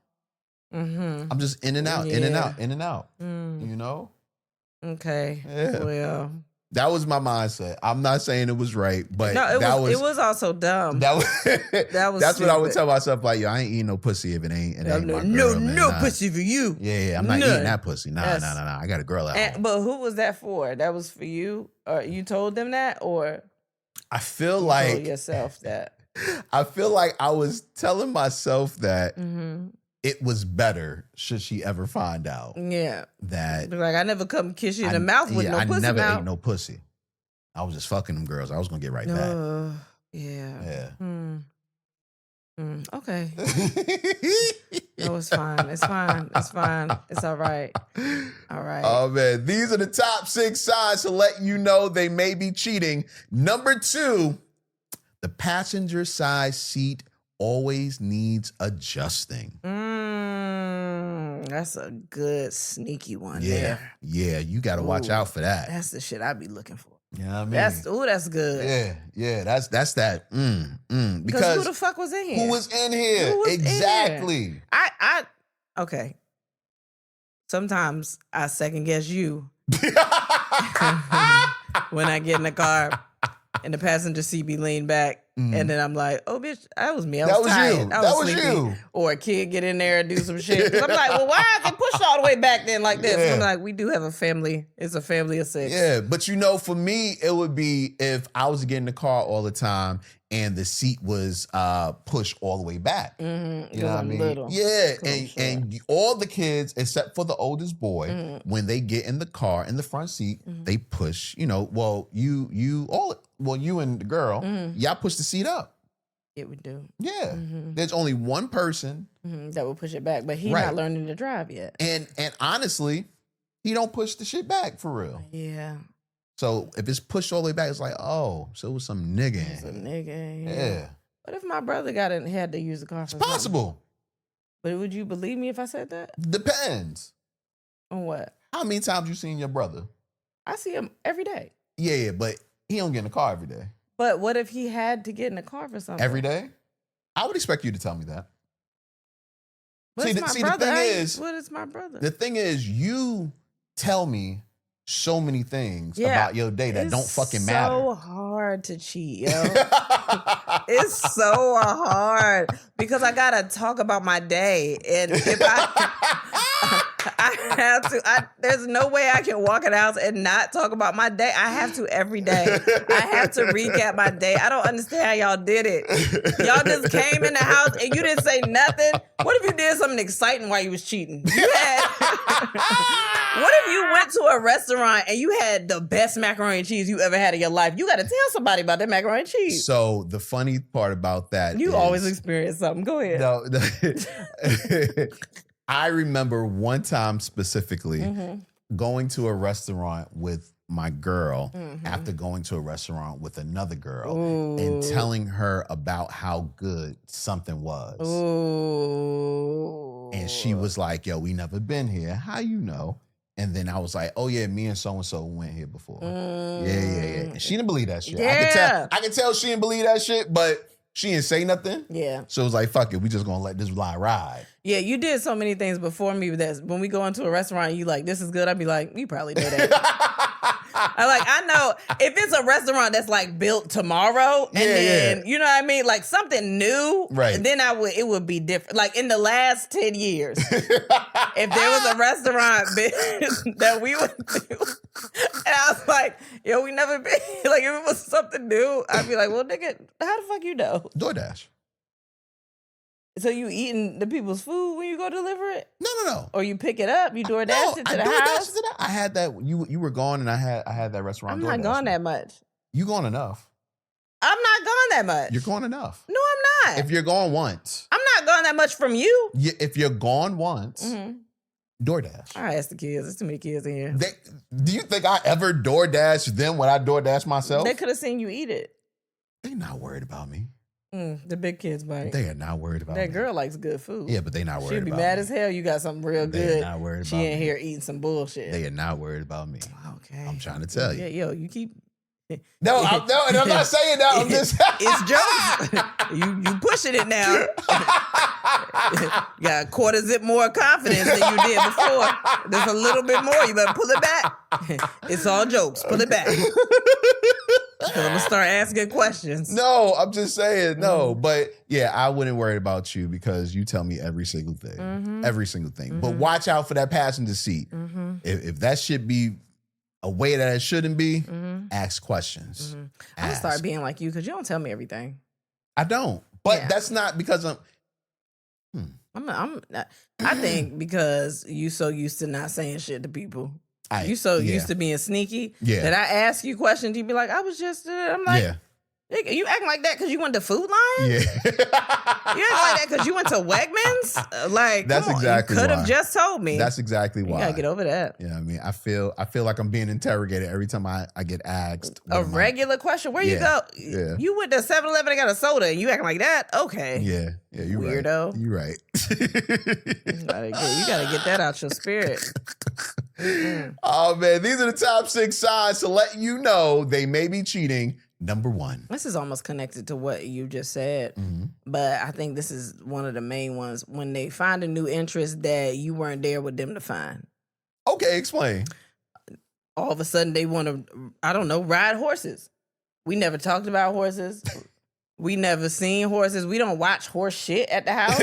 I'm just in and out, in and out, in and out. You know. Okay. Yeah. Well, that was my mindset. I'm not saying it was right, but it was also dumb. That's stupid. what I would tell myself, like, yo, I ain't eating no pussy if it ain't my girl. No pussy for you. Yeah, I'm not eating that pussy. Nah. I got a girl out. But who was that for? That was for you? Or you told them that, or I feel you like told yourself that? I feel like I was telling myself that it was better should she ever find out. Yeah. That like, I never come kiss you in the mouth with no pussy. I never ate no pussy. I was just fucking them girls. I was gonna get right back. Yeah. Okay. No, it's fine. It's fine. It's fine. It's all right. All right. Oh man, these are the top 6 signs to let you know they may be cheating. Number 2, the passenger side seat always needs adjusting. That's a good sneaky one. Yeah. There. Yeah, you got to watch out for that. That's the shit I be looking for. You know what I mean? That's good. Yeah. That's that. Because who the fuck was in here? Who was in here? Exactly. I okay. Sometimes I second guess you when I get in the car and the passenger seat be leaned back. And then I'm like, oh, bitch, that was me. I was That was tired. you. I That was was sleepy. you. Or a kid get in there and do some shit. 'Cause I'm like, well, why is it pushed all the way back then like this? Yeah. I'm like, we do have a family. It's a family of 6. Yeah, but for me, it would be if I was getting in the car all the time and the seat was pushed all the way back. Mm-hmm. You know what I mean? Little. Yeah, Cool, and all the kids, except for the oldest boy, when they get in the car in the front seat, they push. You and the girl, y'all push the seat up. It would do. Yeah, there's only one person, That would push it back, but he's Right. not learning to drive yet. and honestly, he don't push the shit back for real. Yeah. So if it's pushed all the way back, it's like, oh, so it was some nigga. It's a nigga. Yeah, What if my brother had to use the car for it's something? possible. But would you believe me if I said that? Depends. On what? How many times you seen your brother? I see him every day. Yeah, but he don't get in the car every day. But what if he had to get in the car for something? Every day? I would expect you to tell me that. But See, it's the- my see, the brother. thing I- is- what is my brother? The thing is, you tell me so many things about your day that It's don't fucking so matter. hard to cheat, yo. It's so hard because I gotta talk about my day, and if I have to. There's no way I can walk in the house and not talk about my day. I have to every day. I have to recap my day. I don't understand how y'all did it. Y'all just came in the house and you didn't say nothing. What if you did something exciting while you was cheating? You had. What if you went to a restaurant and you had the best macaroni and cheese you ever had in your life? You got to tell somebody about that macaroni and cheese. So the funny part about that You is, always experience something. Go ahead. No, I remember one time specifically going to a restaurant with my girl after going to a restaurant with another girl and telling her about how good something was. Ooh. And she was like, yo, we never been here. How you know? And then I was like, oh yeah, me and so-and-so went here before. Yeah. And she didn't believe that shit. Yeah. I could tell she didn't believe that shit, but she didn't say nothing. Yeah. So it was like, fuck it, we just gonna let this lie ride. Yeah, you did so many things before me that when we go into a restaurant, you like, this is good. I'd be like, you probably know that. I know if it's a restaurant that's like built tomorrow and then, you know what I mean? Like something new, Right. then it would be different. Like in the last 10 years, if there was a restaurant that we went to, and I was like, yo, we never been, like if it was something new, I'd be like, well, nigga, how the fuck you know? DoorDash. So you eating the people's food when you go deliver it? No. Or you pick it up, you DoorDash No, it to I the DoorDashed house? it to the- I had that. You were gone, and I had that restaurant. I'm not DoorDash gone me. that much. You gone enough. I'm not gone that much. You're gone enough. No, I'm not. If you're gone once, I'm not gone that much from you. if you're gone once, DoorDash. I ask the kids. There's too many kids in here. Do you think I ever DoorDash them when I DoorDash myself? They could have seen you eat it. They not worried about me. The big kids, buddy. They are not worried about me. That girl likes good food. Yeah, but they not worried She'd be about mad me. as hell. You got something real They are good. not worried She about in me. here eating some bullshit. They are not worried about me. Okay. I'm trying to tell you. Yeah, yo, you keep. No, I'm not saying that. I'm just. It's jokes. you pushing it now. You got a quarter zip more confidence than you did before. There's a little bit more. You better pull it back. It's all jokes. Pull it back. I'm gonna start asking questions. No, I'm just saying no. But yeah, I wouldn't worry about you because you tell me every single thing. Every single thing. But watch out for that passenger seat. If that should be a way that it shouldn't be, ask questions. I'm gonna Ask. start being like you because you don't tell me everything. I don't. But Yeah. that's not because I'm. I think because you so used to not saying shit to people. You yeah. used to being sneaky Yeah. that I ask you questions, you be like, I was just, I'm like, Yeah. nigga, you acting like that because you went to Food Lion? Yeah. You acting like that because you went to Wegmans? Like, That's come on, exactly you could why. have just told me. That's exactly you why. gotta get over that. Yeah, I mean, I feel like I'm being interrogated every time I get asked. A what am I- regular question. Where you go? Yeah. You went to 7-Eleven and got a soda and you acting like that? Okay. Yeah, you right. Weirdo. You right. You gotta get that out your spirit. Oh man, these are the top 6 signs to let you know they may be cheating. Number 1. This is almost connected to what you just said, but I think this is one of the main ones. When they find a new interest that you weren't there with them to find. Okay, explain. All of a sudden they want to, I don't know, ride horses. We never talked about horses. We never seen horses. We don't watch horse shit at the house.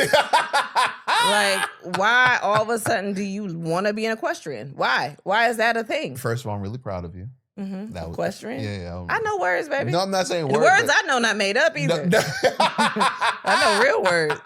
Like, why all of a sudden do you want to be an equestrian? Why? Why is that a thing? First of all, I'm really proud of you. Mm-hmm. That was, Equestrian? Yeah. I know words, baby. No, I'm not saying The words. words I know not made up either. No. I know real words.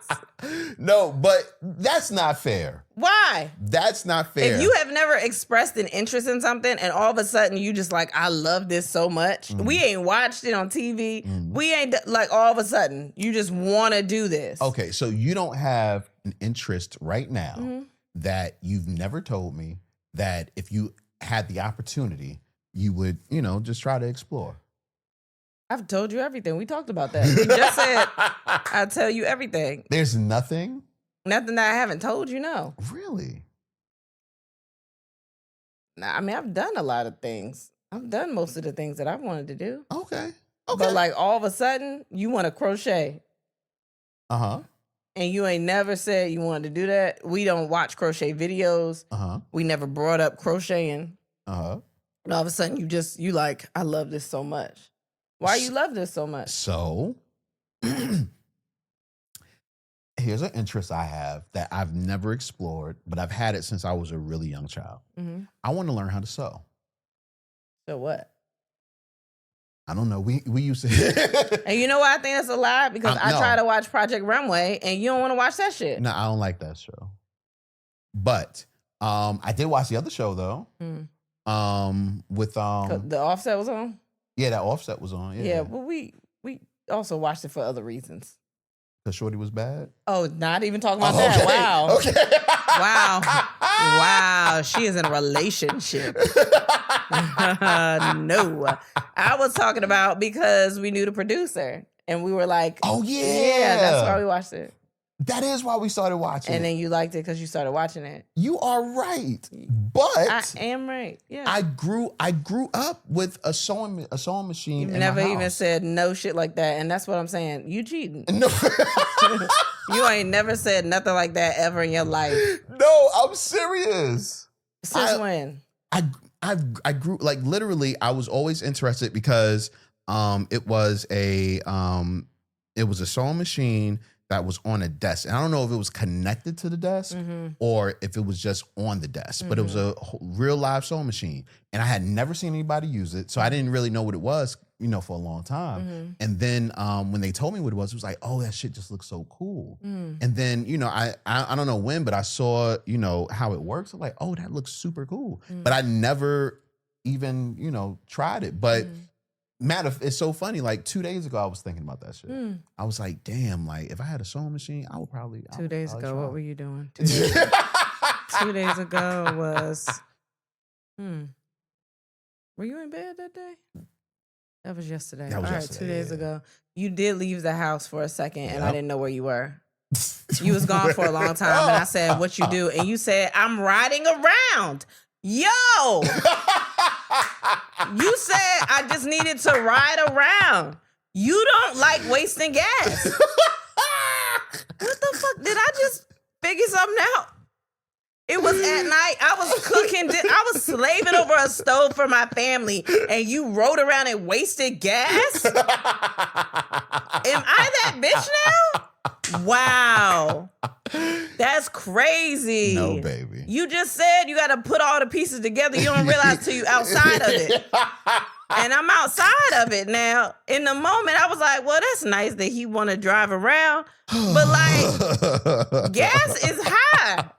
No, but that's not fair. Why? That's not fair. If you have never expressed an interest in something and all of a sudden you just like, I love this so much. Mm-hmm. We ain't watched it on TV. We ain't like all of a sudden you just want to do this. Okay, so you don't have an interest right now Mm-hmm. that you've never told me that if you had the opportunity, you would, just try to explore. I've told you everything. We talked about that. You just said I'll tell you everything. There's nothing? Nothing that I haven't told you, no. Really? Nah, I mean, I've done a lot of things. I've done most of the things that I wanted to do. Okay. But like all of a sudden, you want to crochet. Uh-huh. And you ain't never said you wanted to do that. We don't watch crochet videos. Uh-huh. We never brought up crocheting. Uh-huh. And all of a sudden, you like, I love this so much. Why you love this so much? So, here's an interest I have that I've never explored, but I've had it since I was a really young child. Mm-hmm. I want to learn how to sew. So what? I don't know. We used to. And you know why I think that's a lie? Because I no. try to watch Project Runway, and you don't want to watch that shit. No, I don't like that show. But I did watch the other show though. With The Offset was on? yeah, that Offset was on. Yeah, but we also watched it for other reasons. Because Shorty was bad. Oh, not even talking about Oh, that. okay. Wow. Okay. Wow. Wow. She is in a relationship. No. I was talking about because we knew the producer and we were like, Oh yeah. yeah, that's why we watched it. That is why we started watching. And then you liked it because you started watching it. You are right. But I am right. Yeah. I grew up with a sewing machine. You in never my even house. said no shit like that. And that's what I'm saying. You cheating. No. You ain't never said nothing like that ever in your life. No, I'm serious. Since when? I grew like literally. I was always interested because it was a sewing machine that was on a desk, and I don't know if it was connected to the desk or if it was just on the desk, but it was a real live sewing machine, and I had never seen anybody use it, so I didn't really know what it was, for a long time. And then when they told me what it was like, oh, that shit just looks so cool. And then I don't know when, but I saw how it works. I'm like, oh, that looks super cool. But I never even tried it. But it's so funny. Like 2 days ago, I was thinking about that shit. I was like, damn, like if I had a sewing machine, I would probably. 2 days ago, try. what were you doing? 2 days ago, 2 days ago was, were you in bed that day? That was yesterday. That was All yesterday, 2 days yeah. ago. You did leave the house for a second, and I Yep. didn't know where you were. You was gone for a long time, and I said, what you do? And you said, I'm riding around. Yo! You said I just needed to ride around. You don't like wasting gas. What the fuck? Did I just figure something out? It was at night. I was cooking. I was slaving over a stove for my family, and you rode around and wasted gas? Am I that bitch now? Wow. That's crazy. No, baby. You just said you got to put all the pieces together. You don't realize till you outside of it. And I'm outside of it now. In the moment, I was like, well, that's nice that he want to drive around. But like, gas is high.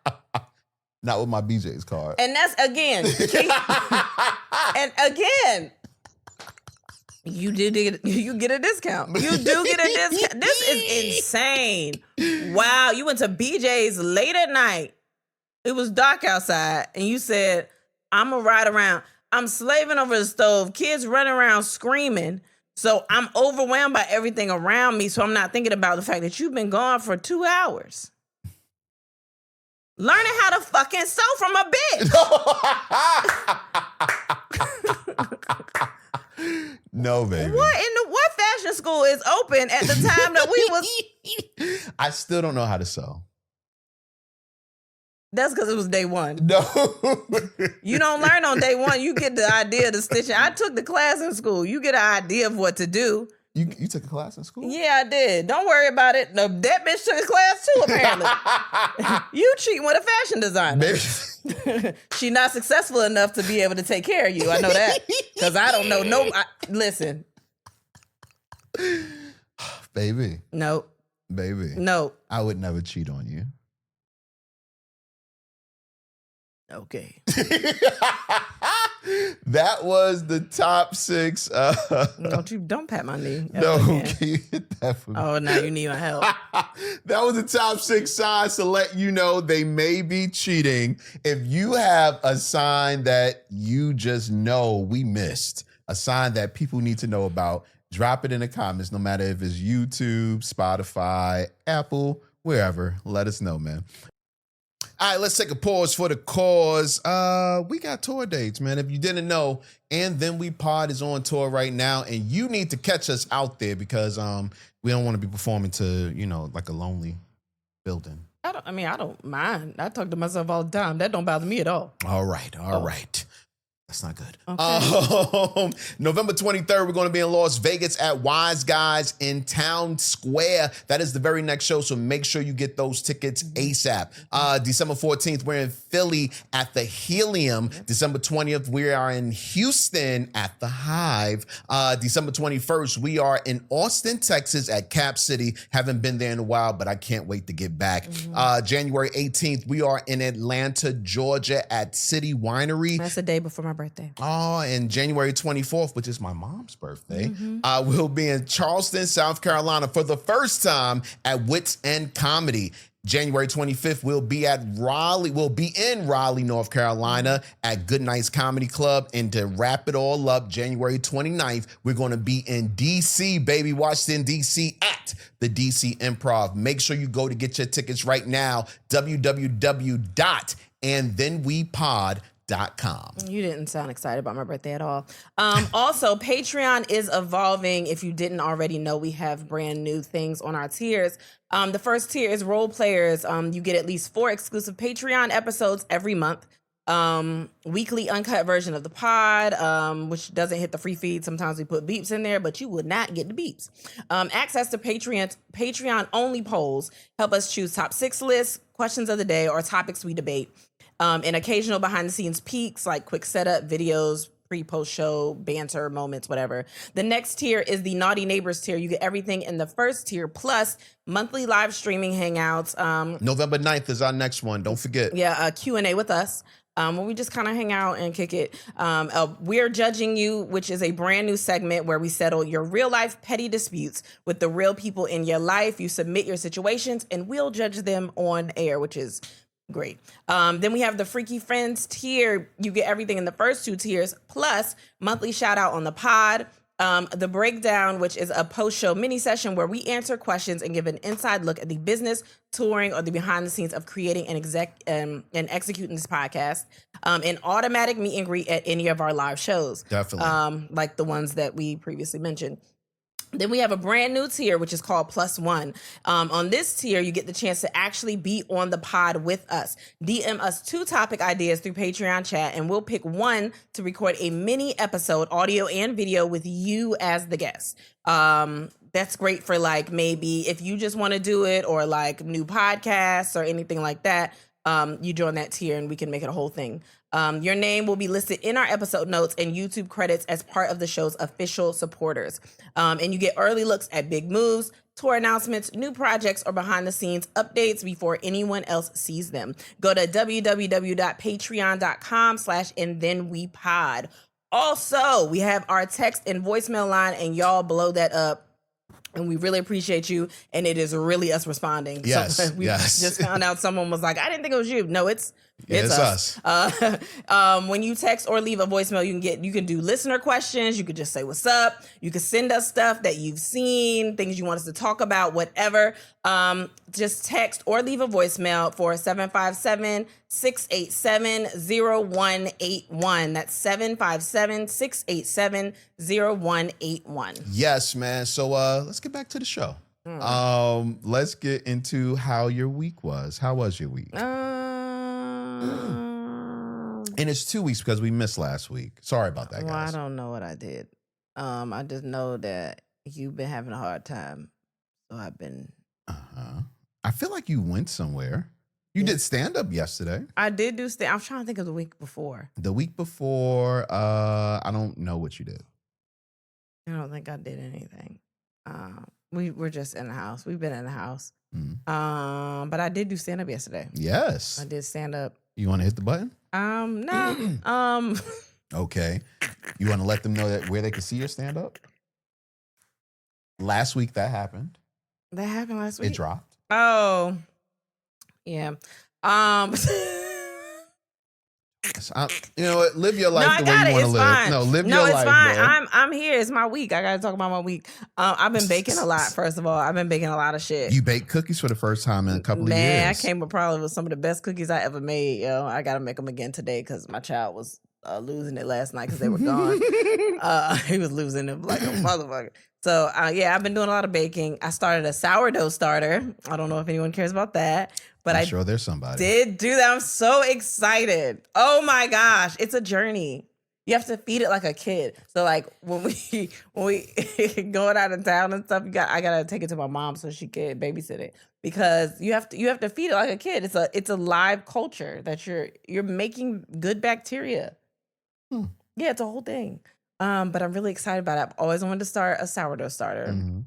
Not with my BJ's card. And that's again. And again, you get a discount. You do get a discount. This is insane. Wow, you went to BJ's late at night. It was dark outside, and you said, I'm gonna ride around. I'm slaving over the stove, kids running around screaming. So I'm overwhelmed by everything around me. So I'm not thinking about the fact that you've been gone for 2 hours. Learning how to fucking sew from a bitch. No, baby. What fashion school is open at the time that we was? I still don't know how to sew. That's because it was day one. No. You don't learn on day one. You get the idea of the stitching. I took the class in school. You get an idea of what to do. You took a class in school? Yeah, I did. Don't worry about it. No, that bitch took a class too, apparently. You cheating with a fashion designer. Maybe. She not successful enough to be able to take care of you. I know that. Because I don't know. Listen. Baby. No. Baby. No. I would never cheat on you. Okay. That was the top 6. Don't pat my knee. No, Again. can you hit that for me? Oh, now you need my help. That was the top 6 signs to let you know they may be cheating. If you have a sign that you just know we missed, a sign that people need to know about, drop it in the comments, no matter if it's YouTube, Spotify, Apple, wherever. Let us know, man. All right, let's take a pause for the cause. We got tour dates, man. If you didn't know, And Then We Pod is on tour right now, and you need to catch us out there because we don't want to be performing to, like a lonely building. I don't mind. I talk to myself all the time. That don't bother me at all. All right. That's not good. Okay. November 23rd, we're going to be in Las Vegas at Wise Guys in Town Square. That is the very next show, so make sure you get those tickets ASAP. December 14th, we're in Philly at the Helium. December 20th, we are in Houston at the Hive. December 21st, we are in Austin, Texas at Cap City. Haven't been there in a while, but I can't wait to get back. January 18th, we are in Atlanta, Georgia at City Winery. That's the day before my birthday. Oh, and January 24th, which is my mom's birthday, we'll be in Charleston, South Carolina for the first time at Wits End Comedy. January 25th, we'll be in Raleigh, North Carolina at Good Nights Comedy Club. And to wrap it all up, January 29th, we're going to be in DC, baby, Washington, DC at the DC Improv. Make sure you go to get your tickets right now, www.andthenwepod.com. You didn't sound excited about my birthday at all. Also, Patreon is evolving. If you didn't already know, we have brand new things on our tiers. The first tier is role players. You get at least 4 exclusive Patreon episodes every month. Weekly uncut version of the pod, which doesn't hit the free feed. Sometimes we put beeps in there, but you would not get the beeps. Access to Patreon only polls help us choose top 6 lists, questions of the day, or topics we debate. And occasional behind the scenes peeks like quick setup videos, pre-post show, banter moments, whatever. The next tier is the Naughty Neighbors tier. You get everything in the first tier, plus monthly live streaming hangouts. November 9th is our next one. Don't forget. Yeah, a Q&A with us. Where we just kind of hang out and kick it. We're Judging You, which is a brand new segment where we settle your real life petty disputes with the real people in your life. You submit your situations and we'll judge them on air, which is great. Then we have the Freaky Friends tier. You get everything in the first 2 tiers, plus monthly shout out on the pod. The Breakdown, which is a post-show mini session where we answer questions and give an inside look at the business, touring, or the behind the scenes of creating and executing this podcast. An automatic meet and greet at any of our live shows. Definitely. Like the ones that we previously mentioned. Then we have a brand new tier, which is called Plus One. On this tier, you get the chance to actually be on the pod with us. DM us 2 topic ideas through Patreon chat, and we'll pick one to record a mini episode, audio and video, with you as the guest. That's great for like maybe if you just want to do it, or like new podcasts or anything like that. You join that tier and we can make it a whole thing. Your name will be listed in our episode notes and YouTube credits as part of the show's official supporters. And you get early looks at big moves, tour announcements, new projects, or behind the scenes updates before anyone else sees them. Go to www.patreon.com/andthenwepod. Also, we have our text and voicemail line, and y'all blow that up. And we really appreciate you. And it is really us responding. Yes. So we just found out someone was like, I didn't think it was you. No, it's us. When you text or leave a voicemail, you can do listener questions. You could just say what's up. You could send us stuff that you've seen, things you want us to talk about, whatever. Just text or leave a voicemail for 757-687-0181. That's 757-687-0181. Yes, man. So let's get back to the show. Let's get into how your week was. How was your week? And it's 2 weeks because we missed last week. Sorry about that, Well, I guys. don't know what I did. I just know that you've been having a hard time. So I've been. I feel like you went somewhere. You did stand up yesterday. I did do stand. I'm trying to think of the week before. The week before, I don't know what you did. I don't think I did anything. We were just in the house. We've been in the house. Mm. But I did do stand up yesterday. Yes. I did stand up. You want to hit the button? No. Okay. You want to let them know that where they can see your stand up? Last week that happened. That happened last week. It dropped. Oh, yeah. You know what? Live your life No, I the way got you it. want to It's live. fine. No, live No, your it's life. fine. Bro. I'm here. It's my week. I gotta talk about my week. I've been baking a lot. First of all, I've been baking a lot of shit. You baked cookies for the first time in a couple of years. Man, I came up probably with some of the best cookies I ever made. Yo, I gotta make them again today because my child was losing it last night because they were gone. He was losing it like a motherfucker. So yeah, I've been doing a lot of baking. I started a sourdough starter. I don't know if anyone cares about that, but I'm sure there's somebody. Did do that. I'm so excited. Oh my gosh, it's a journey. You have to feed it like a kid. So like when we going out of town and stuff, I gotta take it to my mom so she can babysit it because you have to feed it like a kid. It's a live culture that you're making good bacteria. Yeah, it's a whole thing. But I'm really excited about it. I've always wanted to start a sourdough starter. Mm-hmm.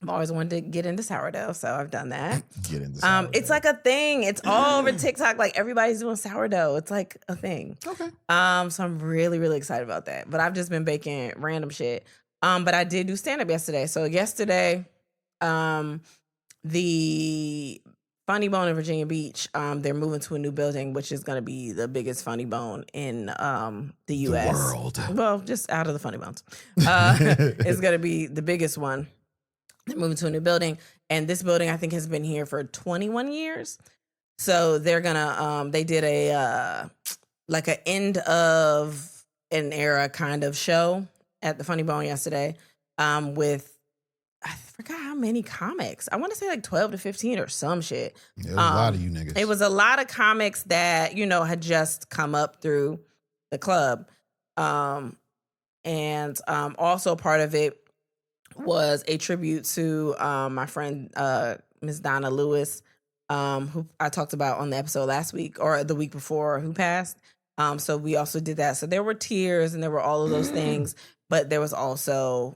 I've always wanted to get into sourdough, so I've done that. Get into sourdough. It's like a thing. It's all over TikTok. Like everybody's doing sourdough. It's like a thing. Okay. So I'm really, really excited about that. But I've just been baking random shit. But I did do stand up yesterday. So yesterday, the Funny Bone in Virginia Beach, they're moving to a new building, which is going to be the biggest Funny Bone in the U.S. The world. Well, just out of the Funny Bones. It's going to be the biggest one. They're moving to a new building, and this building I think has been here for 21 years. So they're gonna they did a like an end of an era kind of show at the Funny Bone yesterday with I forgot how many comics. I want to say like 12 to 15 or some shit. There was a lot of you niggas. It was a lot of comics that, had just come up through the club. And also part of it was a tribute to my friend Miss Donna Lewis, who I talked about on the episode last week or the week before, who passed. So we also did that. So there were tears and there were all of those things, but there was also,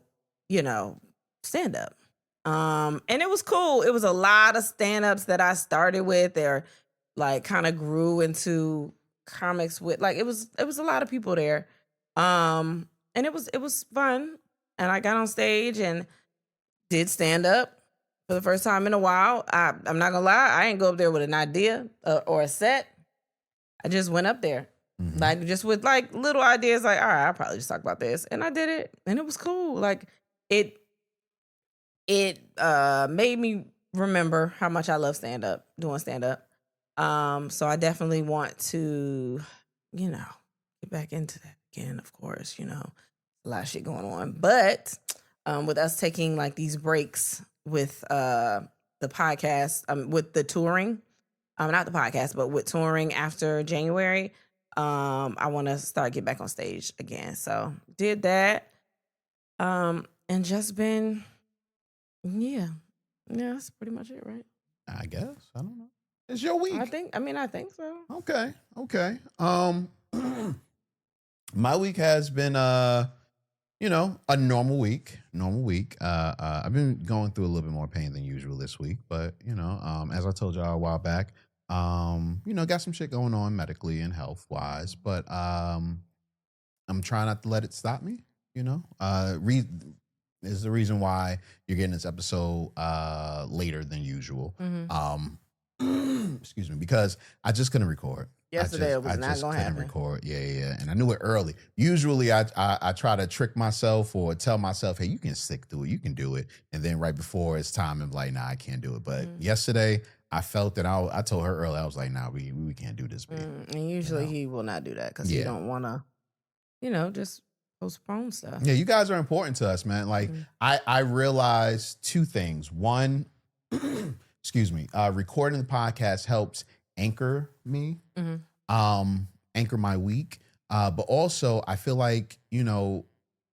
stand up. And it was cool. It was a lot of stand-ups that I started with. They're like kind of grew into comics with it was a lot of people there. And it was fun. And I got on stage and did stand up for the first time in a while. I'm not gonna lie, I didn't go up there with an idea or a set. I just went up there. Mm-hmm. Like just with like little ideas, like, all right, I'll probably just talk about this. And I did it. And it was cool. Like it made me remember how much I love doing stand up. So I definitely want to, get back into that again, of course, a lot of shit going on. But with us taking like these breaks with the podcast, with the touring, not the podcast, but with touring after January, I want to get back on stage again. So did that. And just been, yeah, that's pretty much it, right? I guess. I don't know. It's your week. I think so. Okay. My week has been a normal week. I've been going through a little bit more pain than usual this week, but as I told y'all a while back, got some shit going on medically and health wise, but I'm trying not to let it stop me. Is the reason why you're getting this episode later than usual. Mm-hmm. Excuse me, because I just couldn't record. Yesterday it was not gonna happen. Record. Yeah, and I knew it early. Usually, I try to trick myself or tell myself, "Hey, you can stick through it, you can do it." And then right before it's time, I'm like, "Nah, I can't do it." But yesterday, I felt that I told her early, I was like, "Nah, we can't do this, babe." And usually he will not do that because he don't want to, just postpone stuff. Yeah, you guys are important to us, man. Like I realized two things. One, excuse me, recording the podcast helps anchor me. anchor my week. But also, I feel like,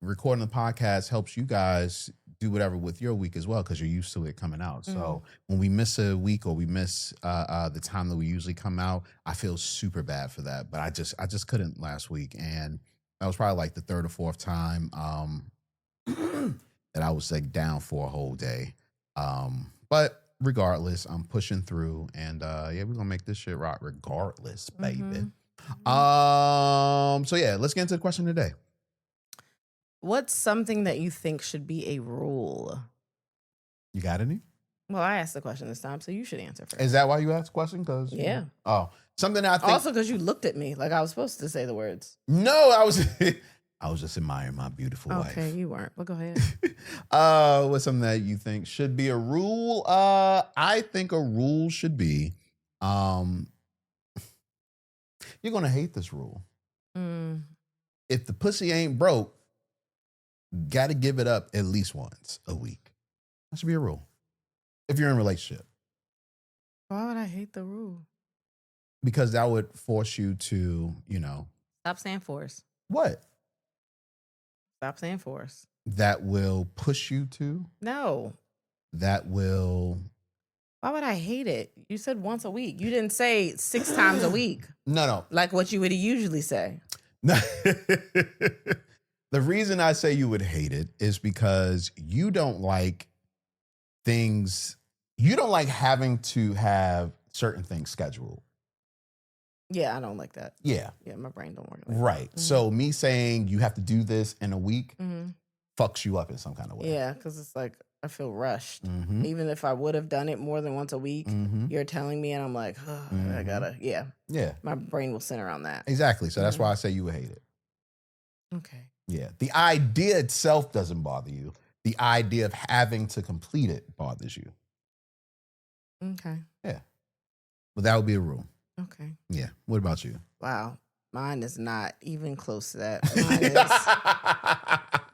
recording the podcast helps you guys do whatever with your week as well, because you're used to it coming out. So when we miss a week or we miss the time that we usually come out, I feel super bad for that. But I just couldn't last week, and that was probably like the third or fourth time that I was like down for a whole day. But regardless, I'm pushing through, and we're gonna make this shit rock regardless, baby. So yeah, let's get into the question today. What's something that you think should be a rule? You got any? Well, I asked the question this time, so you should answer first. Is that why you asked the question? Because something that I think Also, because you looked at me like I was supposed to say the words. No, I was I was just admiring my beautiful wife. Okay, you weren't. But go ahead. What's something that you think should be a rule? I think a rule should be, you're gonna hate this rule. If the pussy ain't broke, gotta give it up at least once a week. That should be a rule. If you're in a relationship. Why would I hate the rule? Because that would force you to, Stop saying force. What? Stop saying force. That will push you to? No. That will... Why would I hate it? You said once a week. You didn't say 6 times a week. No. Like what you would usually say. The reason I say you would hate it is because you don't like things, you don't like having to have certain things scheduled. Yeah, I don't like that. Yeah. Yeah, my brain don't work like that. Right. So me saying you have to do this in a week Mm-hmm. fucks you up in some kind of way. Yeah, because it's like I feel rushed. Mm-hmm. Even if I would have done it more than once a week, Mm-hmm. you're telling me and I'm like, I gotta, Yeah. my brain will center on that. Exactly. So that's why I say you would hate it. Okay. Yeah. The idea itself doesn't bother you. The idea of having to complete it bothers you. Okay. Yeah. But that would be a rule. Okay. Yeah. What about you? Wow. Mine is not even close to that.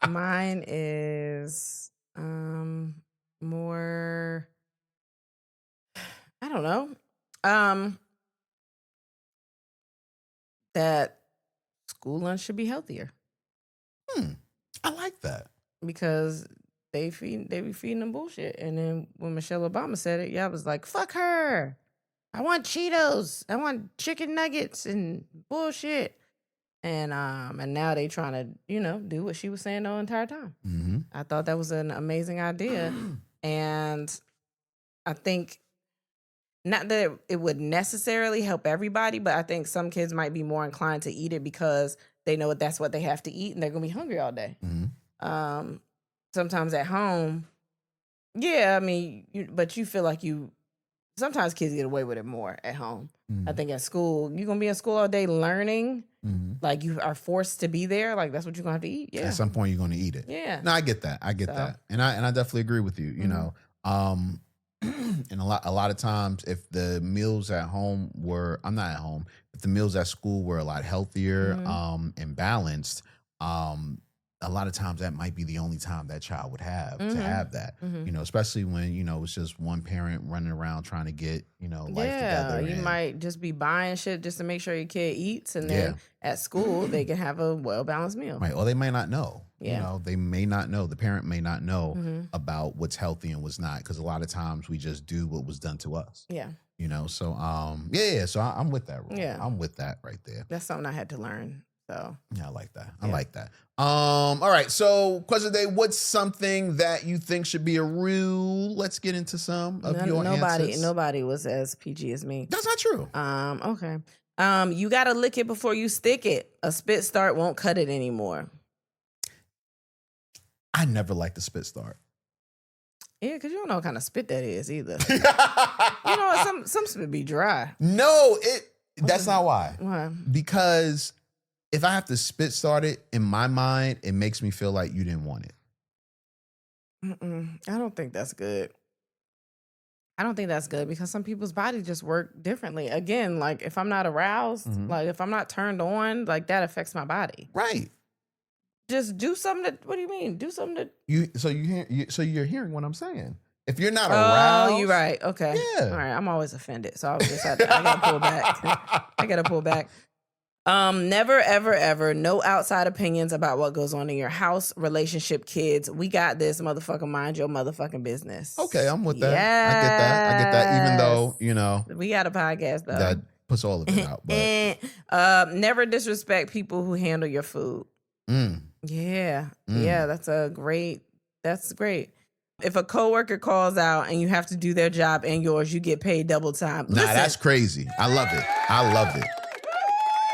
Mine is more, I don't know. That school lunch should be healthier. I like that. Because they be feeding them bullshit. And then when Michelle Obama said it, I was like, fuck her. I want Cheetos. I want chicken nuggets and bullshit. And now they trying to, do what she was saying the entire time. Mm-hmm. I thought that was an amazing idea. And I think not that it would necessarily help everybody, but I think some kids might be more inclined to eat it because they know that's what they have to eat and they're going to be hungry all day. Mm-hmm. Sometimes at home, yeah, I mean, but you feel like sometimes kids get away with it more at home. Mm-hmm. I think at school, you're going to be in school all day learning. Mm-hmm. Like you are forced to be there. Like that's what you're going to have to eat. Yeah. At some point, you're going to eat it. Yeah. No, I get that. I get that. And I definitely agree with you, you know. And a lot of times if the meals at home were, I'm not at home, if the meals at school were a lot healthier and balanced, a lot of times that might be the only time that child would have to have that, especially when, it's just one parent running around trying to get, life together. You might just be buying shit just to make sure your kid eats. And then at school, they can have a well-balanced meal. Right. Or they may not know. Yeah. They may not know. The parent may not know about what's healthy and what's not. Because a lot of times we just do what was done to us. Yeah. So, So I'm with that rule. Yeah. I'm with that right there. That's something I had to learn. So yeah, I like that. I like that. All right. So question today, what's something that you think should be a rule? Let's get into some of your answers. Nobody was as PG as me. That's not true. Okay. You gotta lick it before you stick it. A spit start won't cut it anymore. I never liked the spit start. Yeah, because you don't know what kind of spit that is either. Some spit be dry. No, that's not why. Why? Because if I have to spit start it, in my mind, it makes me feel like you didn't want it. I don't think that's good. I don't think that's good because some people's bodies just work differently. Again, like if I'm not aroused, like if I'm not turned on, like that affects my body. Right. Just do something what do you mean? Do something So you're hearing what I'm saying. If you're not aroused, Oh, you're right. Okay. Yeah. All right. I'm always offended, so I was just I gotta pull back. I gotta pull back. Never, ever, ever. No outside opinions about what goes on in your house, relationship, kids. We got this, motherfucker. Mind your motherfucking business. Okay, I'm with that. I get that. Even though, you know, we got a podcast though. that puts all of it out. But Never disrespect people who handle your food. Yeah. Yeah, that's great. If a coworker calls out and you have to do their job and yours, you get paid double time. Nah, that's crazy. I love it.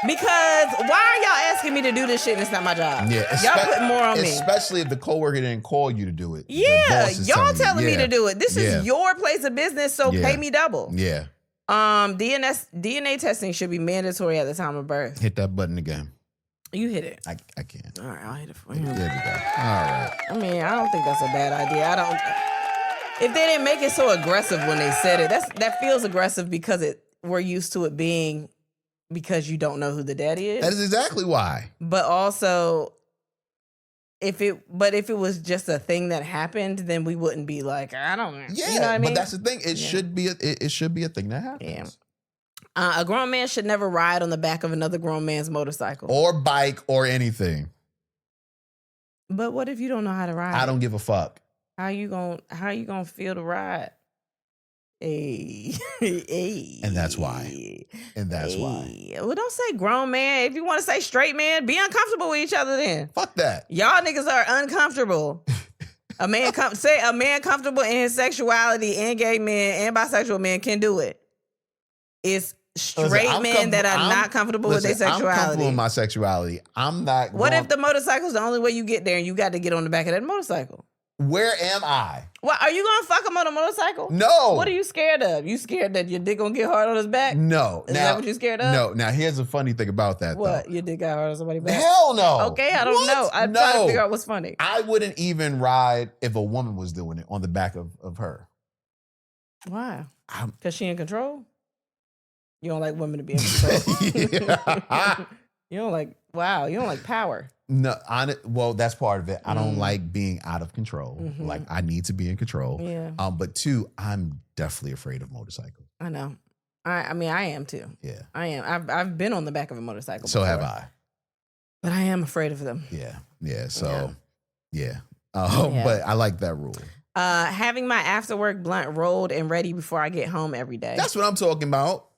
Because why are y'all asking me to do this shit and it's not my job? Yeah, y'all put more on me. Especially if the coworker didn't call you to do it. Yeah, y'all telling me to do it. This is your place of business, so pay me double. Yeah. DNA testing should be mandatory at the time of birth. Hit that button again. You hit it. I can't. All right, I'll hit it for you. There we go. All right. I mean, I don't think that's a bad idea. If they didn't make it so aggressive when they said it, that feels aggressive because we're used to it being because you don't know who the daddy is. That is exactly why. But also, if it was just a thing that happened, then we wouldn't be like, I don't know. Yeah, you know what I mean? But that's the thing. It should be a thing that happens. Yeah. A grown man should never ride on the back of another grown man's motorcycle or bike or anything. But what if you don't know how to ride? I don't give a fuck. How you gonna feel the ride? Hey. And that's why. Well, don't say grown man. If you want to say straight man, be uncomfortable with each other then. Fuck that. Y'all niggas are uncomfortable. A man comfortable in his sexuality and gay men and bisexual men can do it. It's straight men that are not comfortable with their sexuality. I'm comfortable with my sexuality. I'm not. What if the motorcycle's the only way you get there and you got to get on the back of that motorcycle? Where am I? Well, are you gonna fuck him on a motorcycle? No. What are you scared of? You scared that your dick gonna get hard on his back? No. Is that what you scared of? No. Now here's a funny thing about that. What? Though. Your dick got hard on somebody's back? Hell no. Okay, I don't know. I'm trying to figure out what's funny. I wouldn't even ride if a woman was doing it on the back of her. Why? Because she in control? You don't like women to be in control? You don't like power. No, well, that's part of it. I don't like being out of control. Mm-hmm. Like, I need to be in control. Yeah. But two, I'm definitely afraid of motorcycles. I know. I mean, I am too. Yeah. I am. I've been on the back of a motorcycle So before, have I. But I am afraid of them. Yeah. Yeah. So, yeah. Yeah. But I like that rule. Having my after work blunt rolled and ready before I get home every day. That's what I'm talking about.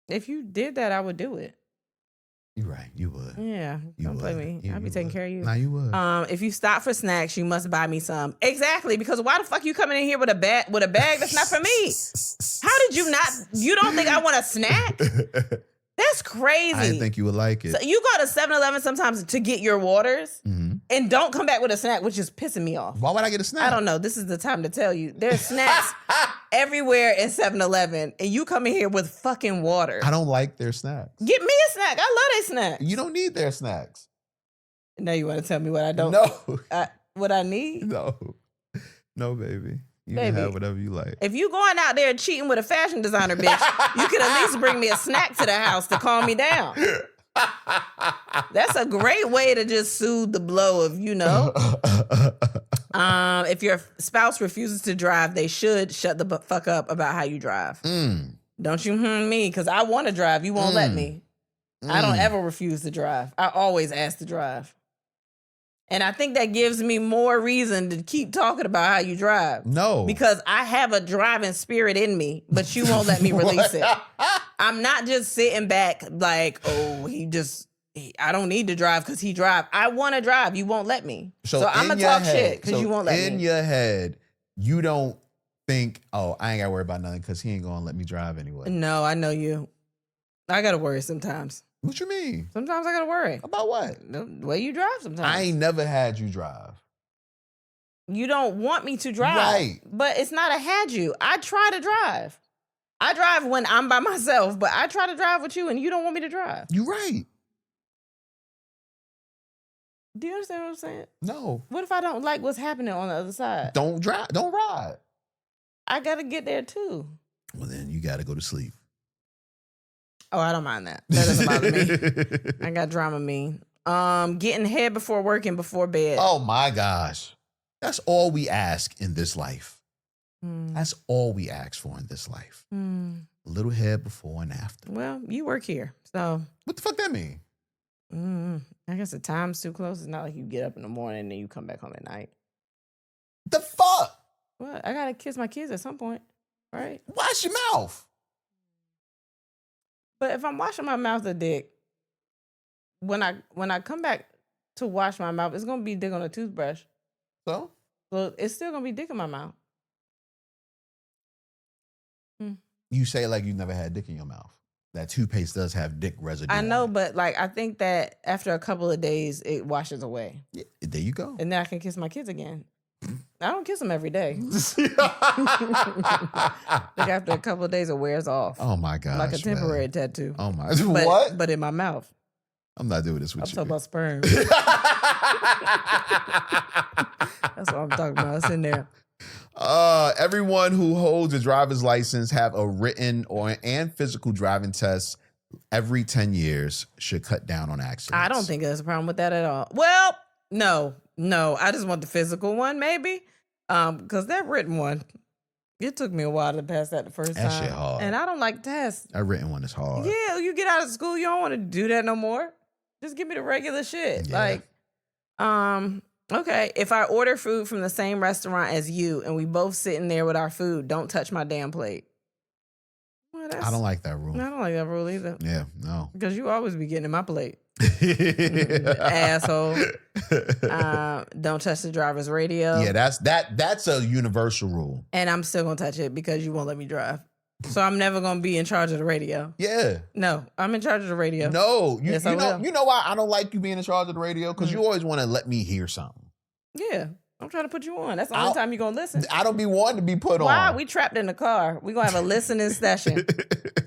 If you did that, I would do it. You're right. You would. Yeah. Don't play me. I'll be taking care of you. Nah, you would. If you stop for snacks, you must buy me some. Exactly, because why the fuck you coming in here with a bag that's not for me? How did you not? You don't think I want a snack? That's crazy. I didn't think you would like it. So you go to 7-Eleven sometimes to get your waters and don't come back with a snack, which is pissing me off. Why would I get a snack? I don't know. This is the time to tell you. There's snacks everywhere in 7-Eleven, and you come in here with fucking water. I don't like their snacks. Get me a snack. I love their snacks. You don't need their snacks. Now you want to tell me what I don't? No. What I need? No. No, baby. You Baby, can have whatever you like. If you going out there cheating with a fashion designer, bitch, you can at least bring me a snack to the house to calm me down. That's a great way to just soothe the blow of, if your spouse refuses to drive, they should shut the fuck up about how you drive. Don't you me, because I want to drive. You won't let me. I don't ever refuse to drive. I always ask to drive. And I think that gives me more reason to keep talking about how you drive. No. Because I have a driving spirit in me, but you won't let me release it. I'm not just sitting back like, I don't need to drive because he drive. I want to drive. You won't let me. So I'm going to talk shit because you won't let me. In your head, you don't think, I ain't got to worry about nothing because he ain't going to let me drive anyway. No, I know you. I got to worry sometimes. What you mean? Sometimes I got to worry. About what? The way you drive sometimes. I ain't never had you drive. You don't want me to drive. Right. But it's not a had you. I try to drive. I drive when I'm by myself, but I try to drive with you and you don't want me to drive. You right. Do you understand what I'm saying? No. What if I don't like what's happening on the other side? Don't drive. Don't ride. I got to get there too. Well, then you got to go to sleep. Oh, I don't mind that. That doesn't bother me. I got drama mean. Getting head before work and before bed. Oh my gosh. That's all we ask in this life. Mm. That's all we ask for in this life. Mm. A little hair before and after. Well, you work here, so What the fuck that mean? I guess the time's too close. It's not like you get up in the morning and then you come back home at night. The fuck? What? I gotta kiss my kids at some point, right? Wash your mouth. But if I'm washing my mouth with dick, when I come back to wash my mouth, it's gonna be dick on a toothbrush. So? So it's still gonna be dick in my mouth. You say it like you never had dick in your mouth. That toothpaste does have dick residue. I know, on it. but like I think that after a couple of days, it washes away, Yeah, there you go. and then I can kiss my kids again. I don't kiss them every day. Like after a couple of days, it wears off. Oh my gosh. like a temporary man. tattoo. Oh my. But, What? But in my mouth. I'm not doing this with I'm you. talking about sperm. That's what I'm talking about. It's in there. Everyone who holds a driver's license have a written and physical driving test every 10 years should cut down on accidents. I don't think there's a problem with that at all. Well, no. I just want the physical one, maybe. Because that written one, it took me a while to pass that the first That time. shit hard. And I don't like tests. That written one is hard. Yeah, you get out of school, you don't want to do that no more. Just give me the regular shit. Yeah. Like, okay, if I order food from the same restaurant as you and we both sitting there with our food, don't touch my damn plate. Well, I don't like that rule. I don't like that rule either. Yeah, no. Because you always be getting in my plate. Asshole. Don't touch the driver's radio. Yeah, that's a universal rule. And I'm still gonna touch it because you won't let me drive. So I'm never gonna be in charge of the radio. Yeah. No, I'm in charge of the radio. No, Yes, I you know will. you know why I don't like you being in charge of the radio? Because you always want to let me hear something. Yeah, I'm trying to put you on. That's the only time you're gonna listen. I don't be wanting to be put Why? on. We trapped in the car. We gonna have a listening session.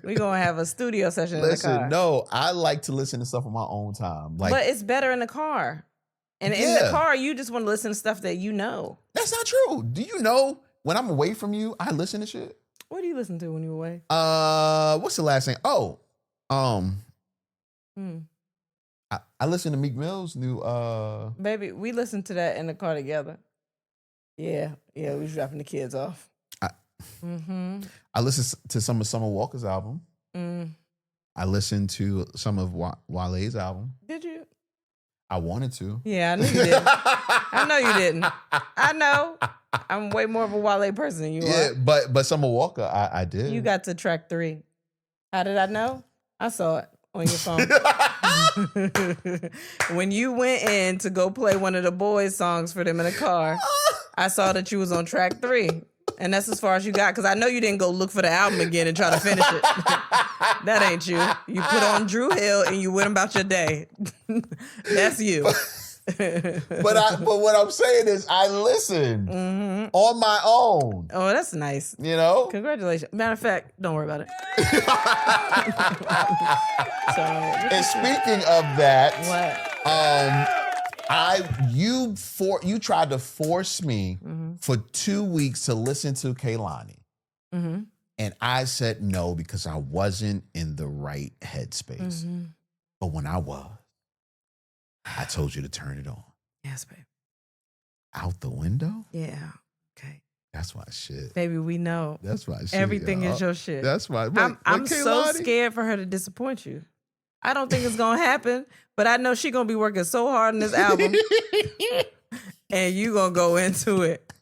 We gonna have a studio session in the car. Listen, no, I like to listen to stuff on my own time. Like, But it's better in the car. And in the Yeah. car, you just want to listen to stuff that you know. that's not true. Do you know when I'm away from you, I listen to shit? What do you listen to when you're away? What's the last thing? Oh, Hmm. I listen to Meek Mill's new Baby, we listened to that in the car together. Yeah, we was dropping the kids off. I listened to some of Summer Walker's album. I listened to some of Wale's album. Did you? I wanted to. Yeah, I knew you didn't. I know you didn't. I know. I'm way more of a Wale person than you Yeah, are. but Summer Walker, I did. You got to track 3. How did I know? I saw it on your phone. When you went in to go play one of the boys' songs for them in the car, I saw that you was on track 3. And that's as far as you got. Because I know you didn't go look for the album again and try to finish it. That ain't you. You put on Drew Hill and you went about your day. That's you. but what I'm saying is I listened on my own. Oh, that's nice. You know? Congratulations. Matter of fact, don't worry about it. So, And speaking of that, what? you tried to force me for 2 weeks to listen to Kehlani. And I said no because I wasn't in the right headspace. But when I was, I told you to turn it on. Yes, babe. Out the window? Yeah. Okay. That's my shit. Baby, we know. That's my shit. Everything y'all. is your shit. That's my. I'm so Kehlani? scared for her to disappoint you. I don't think it's gonna happen, but I know she's gonna be working so hard on this album, and you gonna go into it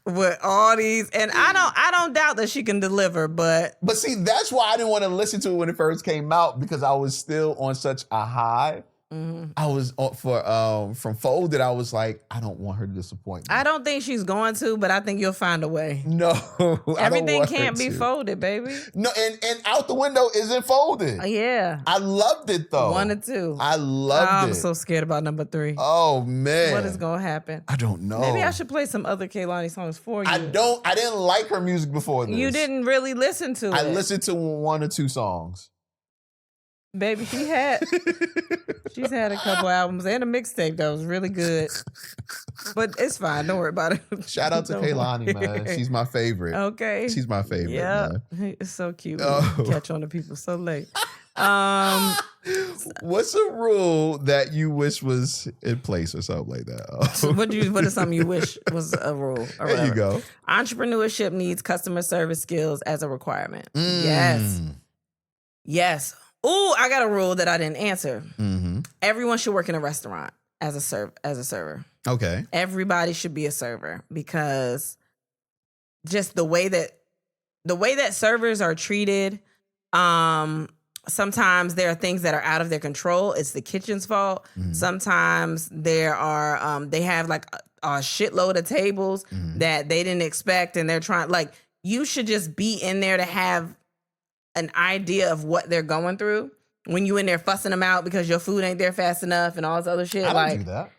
with all these. And I don't doubt that she can deliver, but But see, that's why I didn't want to listen to it when it first came out because I was still on such a high. I was from Folded. I was like, I don't want her to disappoint me. I don't think she's going to. But I think you'll find a way. No, Everything can't be folded, baby. No, and Out the Window isn't folded. Yeah. I loved it though. 1 or 2. I loved I'm it. so scared about number 3. Oh man, What is gonna happen? I don't know. Maybe I should play some other Kehlani songs for you. I didn't like her music before this. You didn't really listen to it. I listened to 1 or 2 songs. Baby, she's had a couple albums and a mixtape that was really good. But it's fine. Don't worry about it. Shout out to Don't Kehlani, worry. man. She's my favorite. Okay. She's my favorite. Yeah. Man. It's so cute. Oh. You catch on to people so late. What's a rule that you wish was in place or something like that? What is something you wish was a rule? Or There you whatever? go. Entrepreneurship needs customer service skills as a requirement. Mm. Yes. Ooh, I got a rule that I didn't answer. Mm-hmm. Everyone should work in a restaurant as a server. Okay. Everybody should be a server because just the way that servers are treated, sometimes there are things that are out of their control. It's the kitchen's fault. Mhm. Sometimes there are they have like a shitload of tables Mhm. that they didn't expect, and they're trying like you should just be in there to have an idea of what they're going through when you in there fussing them out because your food ain't there fast enough and all this other shit. I don't like do that.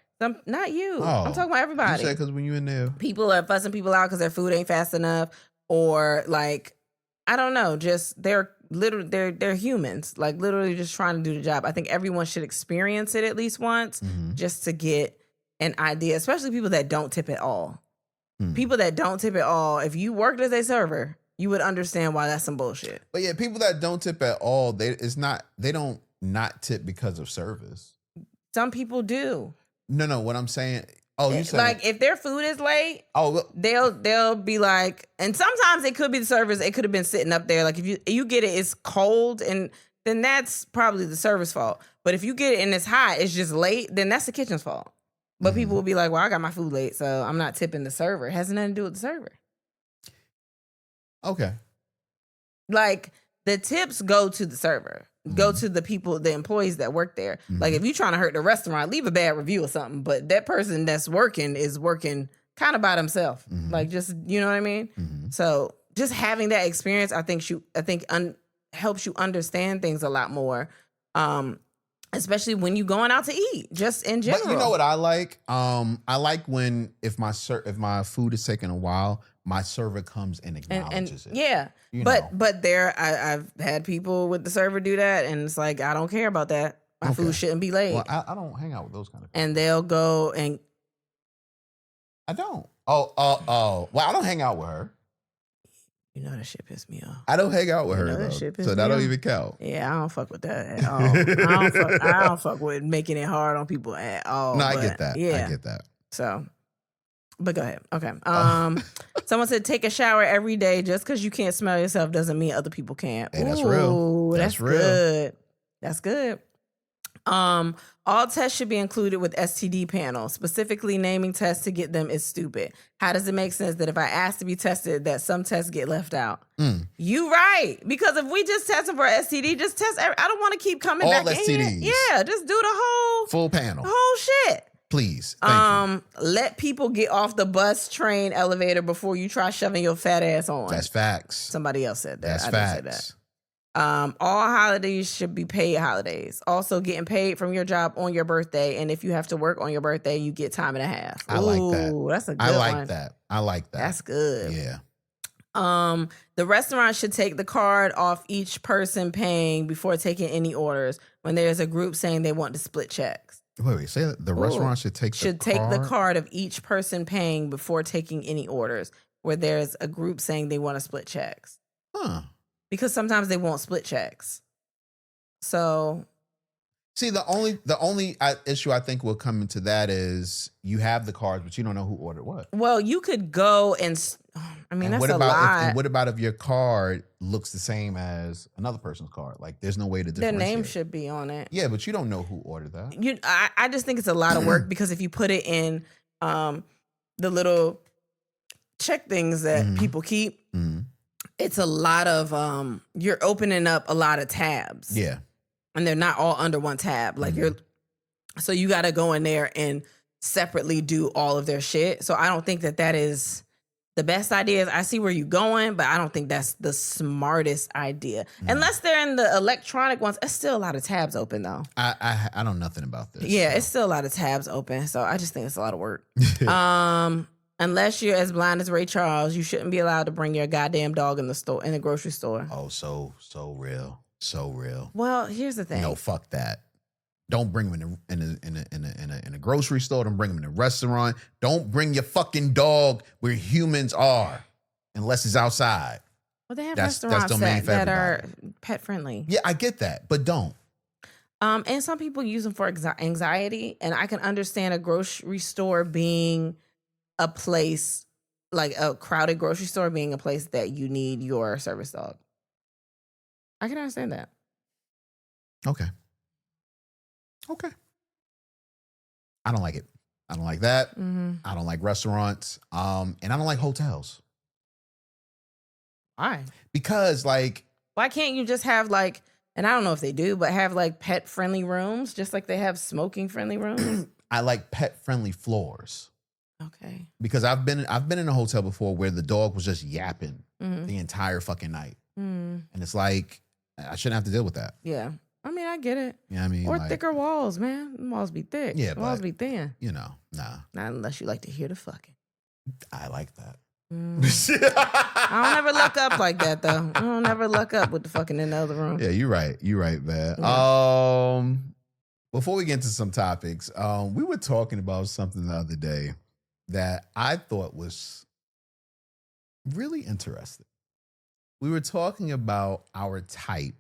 not you. Oh. I'm talking about everybody. You said because when you in there. People are fussing people out because their food ain't fast enough, or like I don't know, just they're humans, like literally just trying to do the job. I think everyone should experience it at least once Mhm. just to get an idea, especially people that don't tip at all. Hmm. People that don't tip at all, if you worked as a server, you would understand why that's some bullshit. But yeah, people that don't tip at all, they don't not tip because of service. Some people do. No, what I'm saying. Oh, you said Like if their food is late, oh, look, they'll be like, and sometimes it could be the servers. It could have been sitting up there. Like if you get it, it's cold, and then that's probably the server's fault. But if you get it and it's hot, it's just late, then that's the kitchen's fault. But people will be like, well, I got my food late, so I'm not tipping the server. It has nothing to do with the server. okay. Like the tips go to the server, go to the people, the employees that work there. Like if you're trying to hurt the restaurant, leave a bad review or something. But that person that's working is working kind of by themselves. Like just, you know what I mean? So just having that experience, I think helps you understand things a lot more. Especially when you going out to eat, just in general. But you know what I like? I like when if my food is taking a while, my server comes and acknowledges it. Yeah. You But know. I've had people with the server do that, and it's like, I don't care about that. My food shouldn't be late. Well, I don't hang out with those kind of people. And they'll go and I don't. Oh. Well, I don't hang out with her. you know that shit pissed me off. I don't hang out with You her know that though, shit so pissed that me don't off. even count. Yeah, I don't fuck with that at all. I don't fuck with making it hard on people at all. No, I but get that. Yeah. I get that. So, but go ahead. Okay. Someone said take a shower every day. Just because you can't smell yourself doesn't mean other people can't. Hey, that's real. Ooh, That's that's real. good. That's good. All tests should be included with STD panels. Specifically naming tests to get them is stupid. How does it make sense that if I ask to be tested, that some tests get left out? You right. Because if we just testing for STD, just test. I don't want to keep coming All back in STDs. here. Yeah, just do the whole Full panel, shit. please. Thank you. Let people get off the bus, train, elevator before you try shoving your fat ass on. That's facts. Somebody else said that. That's I didn't say facts. that. All holidays should be paid holidays. Also, getting paid from your job on your birthday, and if you have to work on your birthday, you get time and a half. I like that. Ooh, that's a good I like one. that. I like that. That's good. Yeah. The restaurant should take the card off each person paying before taking any orders when there's a group saying they want to split checks. Wait. Say that the restaurant should take Take the card of each person paying before taking any orders where there's a group saying they want to split checks. Huh. Because sometimes they won't split checks. So See, the only issue I think will come into that is you have the cards, but you don't know who ordered what. well, you could go and I mean, And that's what a about lot. what about if your card looks the same as another person's card? Like, there's no way to Their differentiate. name should be on it. Yeah, but you don't know who ordered that. I just think it's a lot of work because if you put it in the little check things that people keep, Mhm. it's a lot of you're opening up a lot of tabs. Yeah. And they're not all under one tab. Like so you got to go in there and separately do all of their shit. So I don't think that is the best idea. I see where you're going, but I don't think that's the smartest idea. Unless they're in the electronic ones. It's still a lot of tabs open though. I know nothing about this. Yeah, so. it's still a lot of tabs open. So I just think it's a lot of work. Unless you're as blind as Ray Charles, you shouldn't be allowed to bring your goddamn dog in the grocery store. Oh, so real. So real. Well, here's the thing. No, fuck that. Don't bring them in a grocery store. Don't bring them in a restaurant. Don't bring your fucking dog where humans are, unless it's outside. Well, they have That's restaurants domain for that are everybody. pet friendly. Yeah, I get that, but don't. And some people use them for anxiety, and I can understand a grocery store being a place, like a crowded grocery store being a place that you need your service dog. I can understand that. Okay. Okay. I don't like it. I don't like that. Mm-hmm. I don't like restaurants. And I don't like hotels. Why? Because like Why can't you just have like, and I don't know if they do, but have like pet friendly rooms, just like they have smoking friendly rooms? I like pet friendly floors. Okay. Because I've been in a hotel before where the dog was just yapping Mm-hmm. the entire fucking night. Mm, And it's like I shouldn't have to deal with that. yeah. I mean, I get it. You know what I mean? Or Like, thicker walls, man. The walls be thick. Yeah, The walls but- be thin. you know, nah. Not unless you like to hear the fucking. I like that. I don't ever look up like that though. I don't ever look up with the fucking in the other room. Yeah, you're right. You're right, man. Before we get into some topics, we were talking about something the other day that I thought was really interesting. We were talking about our type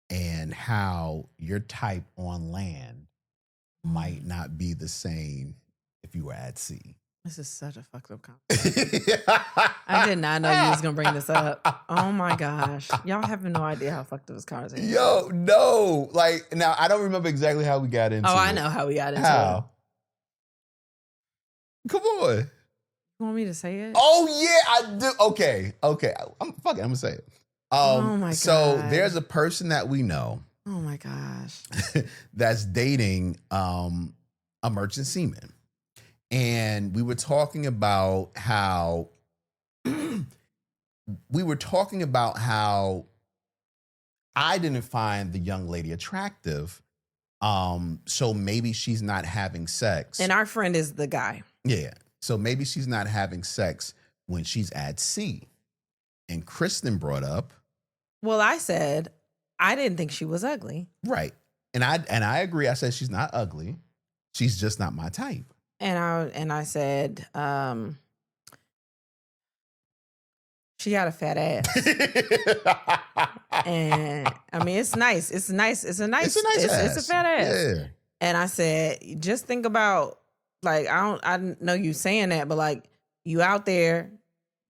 and how your type on land might not be the same if you were at sea. This is such a fucked up conversation. I did not know you was gonna bring this up. Oh my gosh. Y'all have no idea how fucked up this conversation is. Yo, no. Like, now I don't remember exactly how we got into it. Oh, I know how we got into it. How? Come on. You want me to say it? Oh yeah, I do. Okay. I'm gonna say it. Oh my So God. there's a person that we know Oh my gosh. that's dating a merchant seaman. And we were talking about how I didn't find the young lady attractive. So maybe she's not having sex. And our friend is the guy. Yeah. So maybe she's not having sex when she's at sea. And Kristen brought up, Well, I said I didn't think she was ugly. right. And I agree. I said she's not ugly. She's just not my type. And I said, she got a fat ass. And I mean, it's nice. It's nice. It's a nice. It's a fat ass. Yeah. And I said, just think about, like, I know you saying that, but like, you out there,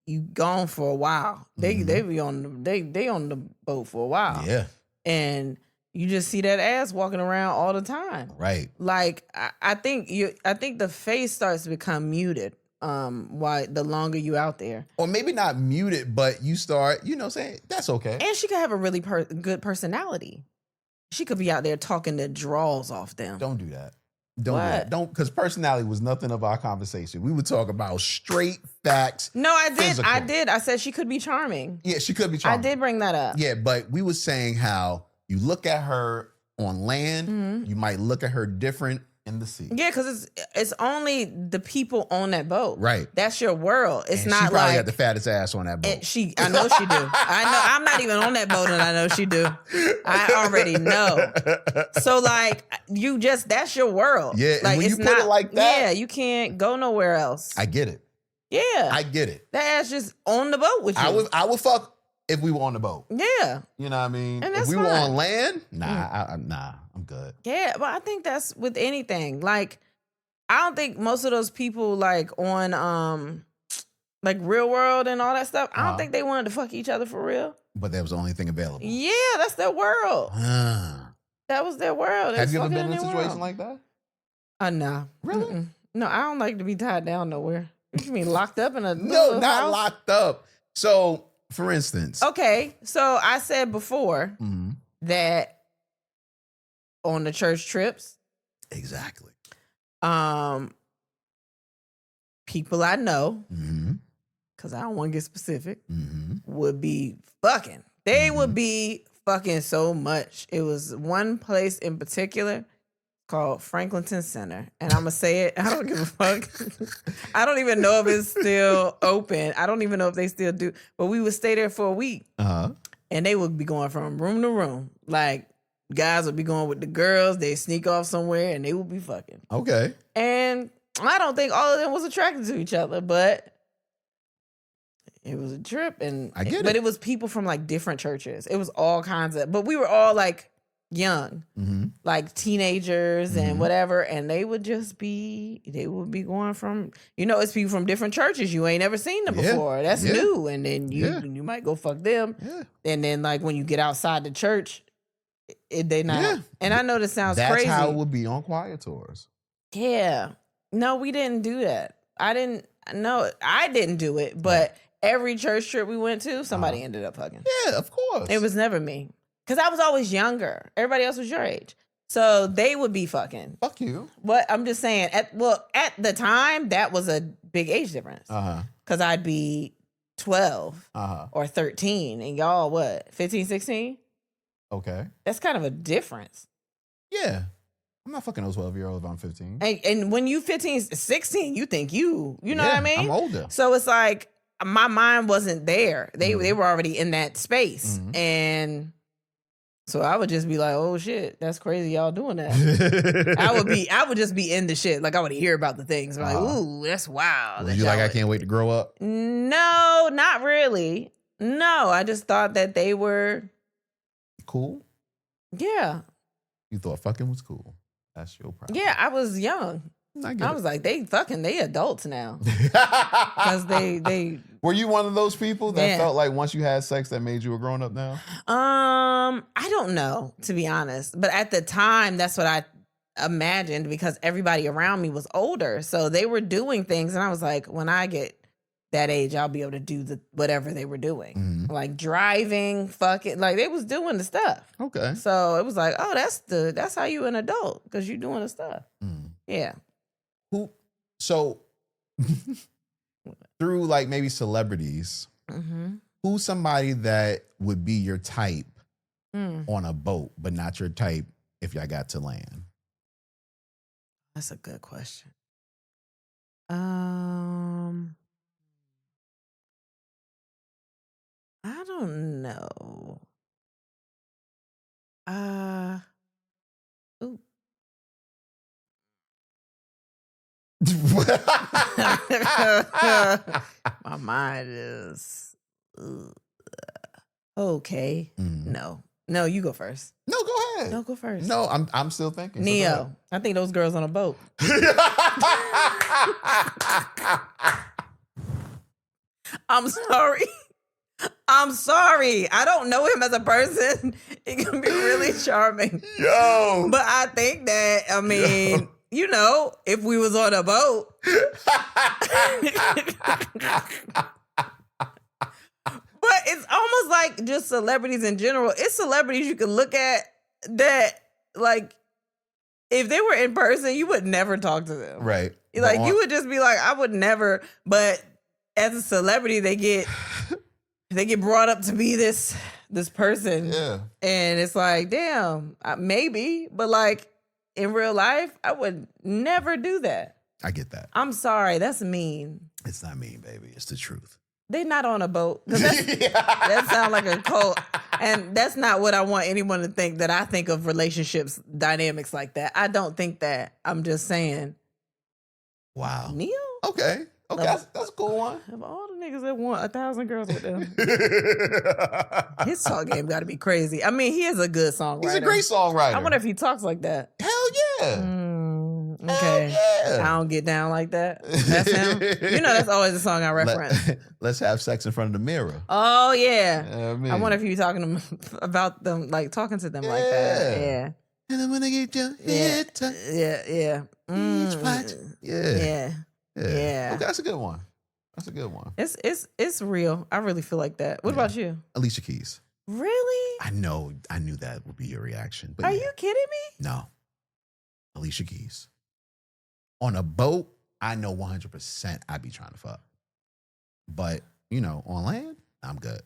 you gone for a while. They be on they on the boat for a while. Yeah. And you just see that ass walking around all the time. Right. Like, I think the face starts to become muted. Why the longer you out there. Or maybe not muted, but you start, saying that's okay. And she could have a really good personality. She could be out there talking the draws off them. Don't do that. Don't do What? that. Don't, because personality was nothing of our conversation. We would talk about straight facts. No, I did. Physical. I did. I said she could be charming. Yeah, she could be charming. I did bring that up. Yeah, but we were saying how you look at her on land, you might look at her different in the sea. Yeah, because it's only the people on that boat. Right. That's your world. It's And not she probably like got the fattest ass on that boat. I know she do. I know. I'm not even on that boat, and I know she do. I already know. So like, that's your world. Yeah, and like when it's you put it like that- Yeah, you can't go nowhere else. I get it. Yeah, I get it. that ass just on the boat with you. I would fuck if we were on the boat. Yeah, You know what I mean? And If that's we were fine. on land, I'm good. yeah. But I think that's with anything. Like, I don't think most of those people like on like Real World and all that stuff. I don't think they wanted to fuck each other for real. But that was the only thing available. Yeah, that's their world. Ah. That was their world. They Have was you ever fucking been in a their situation world. like that? No. Really? Mm-mm. No, I don't like to be tied down nowhere. You mean locked up in a No, little not house? locked up. So, for instance, Okay, so I said before Mhm. that on the church trips, Exactly. people I know, Mm-hmm. because I don't want to get specific, Mm-hmm. would be fucking. They Mm-hmm. would be fucking so much. It was one place in particular called Franklinton Center. And I'm going to say it. I don't give a fuck. I don't even know if it's still open. I don't even know if they still do. But we would stay there for a week. Uh-huh. And they would be going from room to room. Like, guys would be going with the girls. They sneak off somewhere and they would be fucking. Okay. And I don't think all of them was attracted to each other. But It was a trip, and I get but it. it was people from like different churches. It was all kinds of, but we were all like young, like teenagers and whatever, and they would be going from, it's people from different churches. You ain't never seen them before. That's new, and then you might go fuck them, and then like when you get outside the church, they not. Yeah. And I know this sounds That's crazy. how it would be on choir tours. Yeah. No, we didn't do that. I didn't do it, but every church trip we went to, somebody ended up fucking. Yeah, of course. It was never me. Because I was always younger. Everybody else was your age. So they would be fucking. Fuck you. But I'm just saying, at the time, that was a big age difference. Because I'd be 12 or 13, and y'all, what, 15, 16? Okay. That's kind of a difference. Yeah. I'm not fucking a 12-year-old if I'm 15. And when you 15, 16, you think you know what I mean? I'm older. So it's like my mind wasn't there. They were already in that space. And so I would just be like, oh shit, that's crazy y'all doing that. I would just be in the shit. Like I would hear about the things. Like, ooh, that's wild. Was you like, I can't wait to grow up? No, not really. No, I just thought that they were cool. Yeah. You thought fucking was cool. That's your problem. Yeah, I was young. I was like, they adults now. Because they Were you one of those people that felt like once you had sex that made you a grown up now? I don't know, to be honest. But at the time, that's what I imagined because everybody around me was older. So they were doing things. And I was like, when I get that age, I'll be able to do whatever they were doing. Like driving, fucking, like they was doing the stuff. Okay. So it was like, oh, that's how you an adult, because you doing the stuff. Yeah. So through like maybe celebrities, who's somebody that would be your type on a boat, but not your type if y'all got to land? That's a good question. I don't know. Ooh. My mind is okay. No, you go first. No, go ahead. No, go first. No, I'm still thinking. Neo. I think those girls on a boat. I'm sorry. I don't know him as a person. He can be really charming. Yo. But I think that, if we was on a boat. But it's almost like just celebrities in general. It's celebrities you can look at that, like, if they were in person, you would never talk to them. Right. Like, you would just be like, I would never. But as a celebrity, they get brought up to be this person. Yeah. And it's like, damn, maybe. But like in real life, I would never do that. I get that. I'm sorry. That's mean. It's not mean, baby. It's the truth. They're not on a boat. That sounds like a cult. And that's not what I want anyone to think, that I think of relationships dynamics like that. I don't think that. I'm just saying. Wow. Neil? Okay. That's a cool one. Of all the niggas that want 1,000 girls with them, his talk game got to be crazy. I mean, he is a good songwriter. He's a great songwriter. I wonder if he talks like that. Hell yeah. Okay. Hell yeah. I don't get down like that. That's him. That's always a song I reference. Let's have sex in front of the mirror. Oh, yeah. I wonder if you talking to them about them, like talking to them like that. Yeah. And I'm going to get your head touched. Yeah. Yeah. Okay, that's a good one. It's real. I really feel like that. What about you? Alicia Keys. Really? I knew that would be your reaction. But Are you kidding me? No. Alicia Keys. On a boat, I know 100% I'd be trying to fuck. But, on land, I'm good.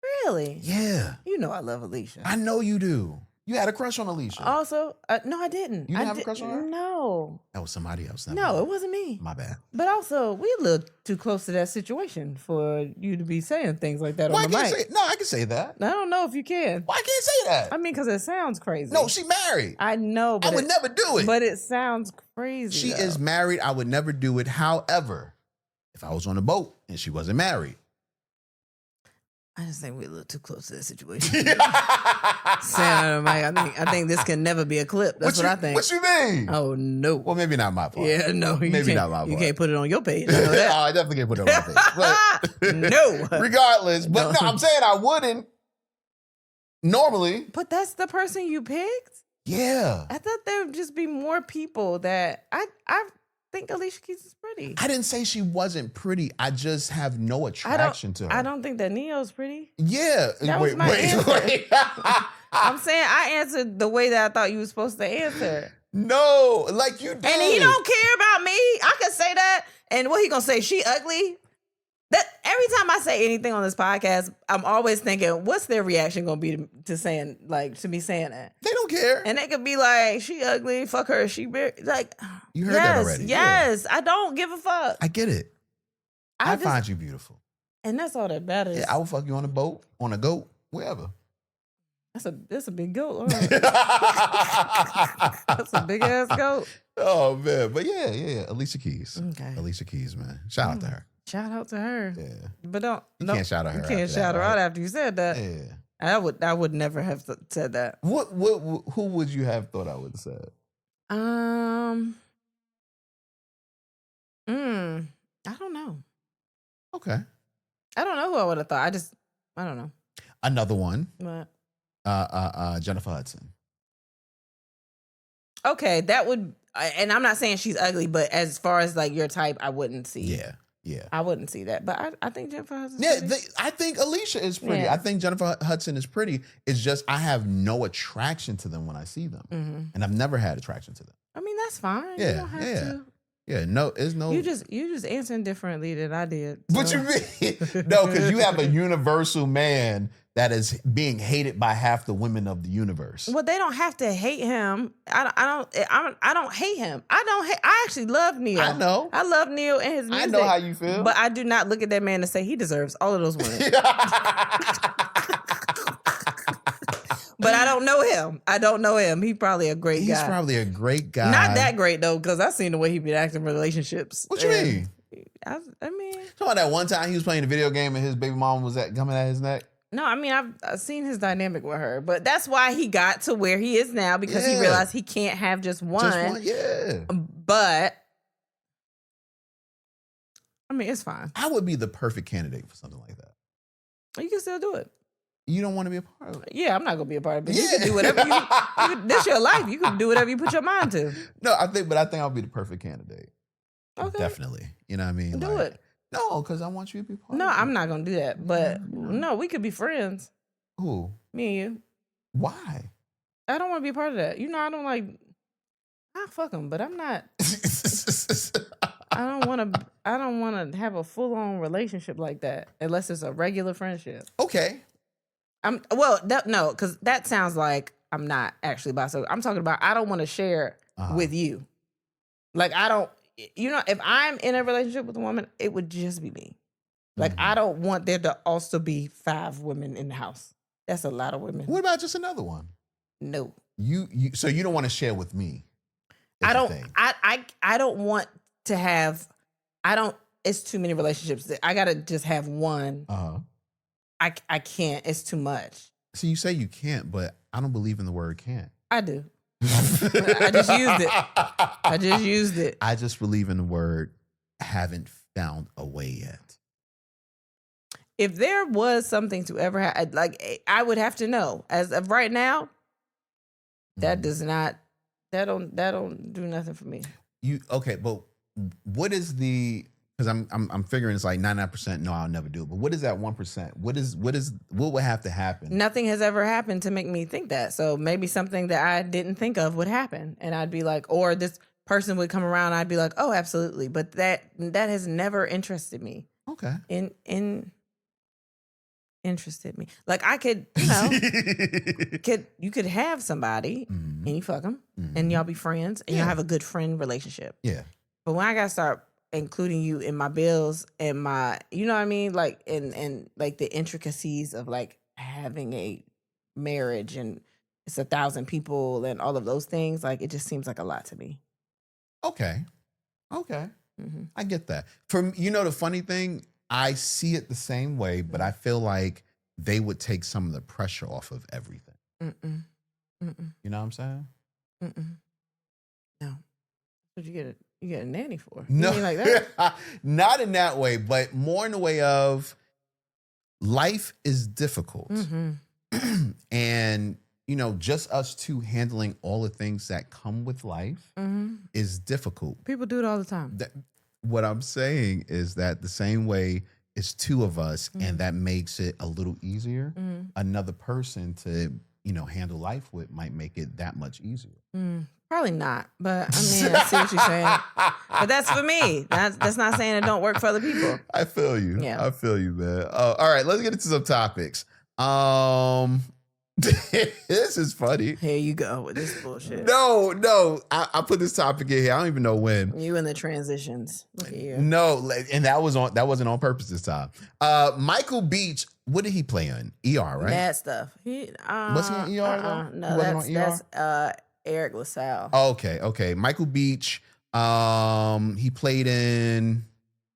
Really? Yeah. I love Alicia. I know you do. You had a crush on Alicia. Also, no, I didn't. You didn't have a crush on her? No. That was somebody else. No, it wasn't me. My bad. But also, we a little too close to that situation for you to be saying things like that on the mic. No, I can say that. I don't know if you can. Why can't say that? I mean, because it sounds crazy. No, she married. I know, but I would never do it. But it sounds crazy. She is married. I would never do it. However, if I was on a boat and she wasn't married. I just think we're a little too close to that situation. Saying that, Mike, I think this can never be a clip. That's what I think. What you mean? Oh no. Well, maybe not my part. Yeah, no. Maybe not my part. You can't put it on your page. I know that. I definitely can't put it on my page. But No. regardless, but no, I'm saying I wouldn't. Normally, But that's the person you picked? yeah. I thought there would just be more people that I think Alicia Keys is pretty. I didn't say she wasn't pretty. I just have no attraction to her. I don't think that Neo's pretty. Yeah. That was my answer. I'm saying I answered the way that I thought you were supposed to answer. No, like you did. And he don't care about me. I could say that. And what he gonna say? She ugly? That every time I say anything on this podcast, I'm always thinking, what's their reaction gonna be to saying to me saying that? They don't care. And they could be like, she ugly, fuck her, she like You heard that already. Yes, I don't give a fuck. I get it. I find you beautiful. And that's all that matters. Yeah, I will fuck you on a boat, on a goat, wherever. That's a big goat. That's a big ass goat. Oh man, but yeah. Alicia Keys. Okay. Alicia Keys, man. Shout out to her. Shout out to her. Yeah. But don't You can't shout out her. You can't after shout that, her out right? after you said that. Yeah. I would never have said that. Who would you have thought I would have said? I don't know. Okay. I don't know who I would have thought. I don't know. Another one. But Jennifer Hudson. okay, that would, and I'm not saying she's ugly, but as far as like your type, I wouldn't see. Yeah. I wouldn't see that. But I think Jennifer Hudson's Yeah, pretty. I think Alicia is pretty. Yeah. I think Jennifer Hudson is pretty. It's just I have no attraction to them when I see them. Mm-hmm. And I've never had attraction to them. I mean, that's fine. Yeah, You don't have yeah. to. Yeah, no, it's no. You just answering differently than I did. What so. you mean? No, because you have a universal man that is being hated by half the women of the universe. Well, they don't have to hate him. I don't hate him. I actually love Neil. I know. I love Neil and his music. I know how you feel. But I do not look at that man and say he deserves all of those women. But I don't know him. I don't know him. He's probably a great guy. He's probably a great guy. Not that great though, because I've seen the way he been acting in relationships. What you mean? I mean, Talking about that one time he was playing a video game and his baby mom was coming at his neck. no, I mean I've seen his dynamic with her, but that's why he got to where he is now because he Yeah. realized he can't have just one. Just one, yeah. But I mean, it's fine. I would be the perfect candidate for something like that. You can still do it. You don't want to be a part of it. Yeah, I'm not gonna be a part of it. You Yeah. can do whatever this your life. You can do whatever you put your mind to. No, I think I'll be the perfect candidate. Okay. Definitely. You know what I mean? Do it. No, because I want you to be part No, of it. I'm not gonna do that. But no, we could be friends. Who? Me and you. Why? I don't want to be a part of that. You know, I don't like. I fuck them, but I'm not. I don't want to have a full on relationship like that unless it's a regular friendship. Okay. No, because that sounds like I'm not actually bisexual. I'm talking about I don't want to share with you. Like I don't. You know, if I'm in a relationship with a woman, it would just be me. Like I don't want there to also be 5 women in the house. That's a lot of women. What about just another one? No. So you don't want to share with me? I That's the don't. thing. I don't want to have. I don't. It's too many relationships. I gotta just have one. Uh-huh. I can't. It's too much. So you say you can't, but I don't believe in the word can't. I do. I just used it. I just used it. I just believe in the word haven't found a way yet. If there was something to ever have, like I would have to know. As of right now, that does not. That don't do nothing for me. Okay, but what is the? Because I'm figuring it's like 99%. No, I'll never do it. But what is that 1%? What would have to happen? Nothing has ever happened to make me think that. So maybe something that I didn't think of would happen, and I'd be like, or this person would come around, and I'd be like, oh, absolutely. But that has never interested me. Okay. Interested me. Like I could, you could have somebody and you fuck them and y'all be friends and y'all have a good friend relationship. Yeah. But when I gotta start including you in my bills and my, you know what I mean? Like, and like the intricacies of like having a marriage and it's 1,000 people and all of those things, like it just seems like a lot to me. Okay. I get that. The funny thing, I see it the same way, but I feel like they would take some of the pressure off of everything. Mm-mm. Mm-mm. You know what I'm saying? Mm-mm. No. What you get a nanny for? No, You mean like that? not in that way, but more in the way of life is difficult. Mm-hmm. And, just us two handling all the things that come with life Mm-hmm. is difficult. People do it all the time. What I'm saying is that the same way it's two of us and that makes it a little easier, another person to, handle life with might make it that much easier. Probably not, but I mean, I see what you're saying. But that's for me. That's not saying it don't work for other people. I feel you. Yeah. I feel you, man. All right, let's get into some topics. This is funny. Here you go with this bullshit. No, I put this topic in here. I don't even know when. You and the transitions. Look at you. No, and that wasn't on purpose this time. Michael Beach, what did he play on? ER, right? Bad stuff. Was he on ER though? No, He wasn't that's Eric LaSalle. Okay. Michael Beach. He played in.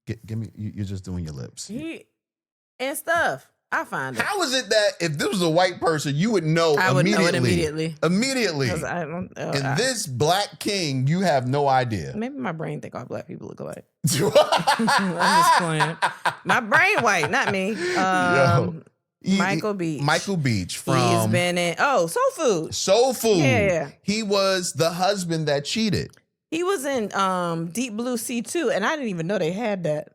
Give me. You're just doing your lips. And stuff. I find it. How is it that if this was a white person, you would know I would immediately? know it immediately. Immediately. 'Cause I don't. And this black king, you have no idea. Maybe my brain think all black people look alike. I'm just playing. My brain white, not me. Michael Beach. Michael Beach He's from been in Soul Food. Soul Food. Yeah. He was the husband that cheated. He was in Deep Blue Sea 2, and I didn't even know they had that.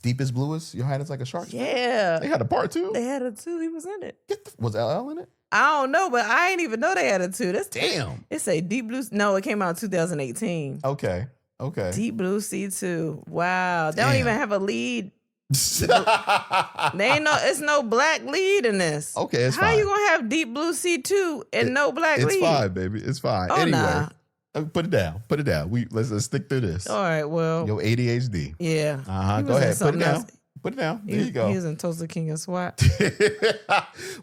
Deepest Bluest. Your head is like a shark. Yeah. They had a part 2. They had a 2. He was in it. Was LL in it? I don't know, but I didn't even know they had a 2. That's Damn. It's a Deep Blue. No, it came out in 2018. Okay. Deep Blue Sea 2. Wow. They don't Damn. even have a lead. It's no black lead in this. Okay, it's How fine. you gonna have Deep Blue Sea 2 and no black lead? It's fine, baby. It's fine. Oh, Anyway, nah. put it down. Put it down. Let's stick through this. All right, well. Your ADHD. Yeah. Uh-huh. He Go was in ahead. Put it something down. else. Put it down. There you go. He was in Tulsa King of SWAT.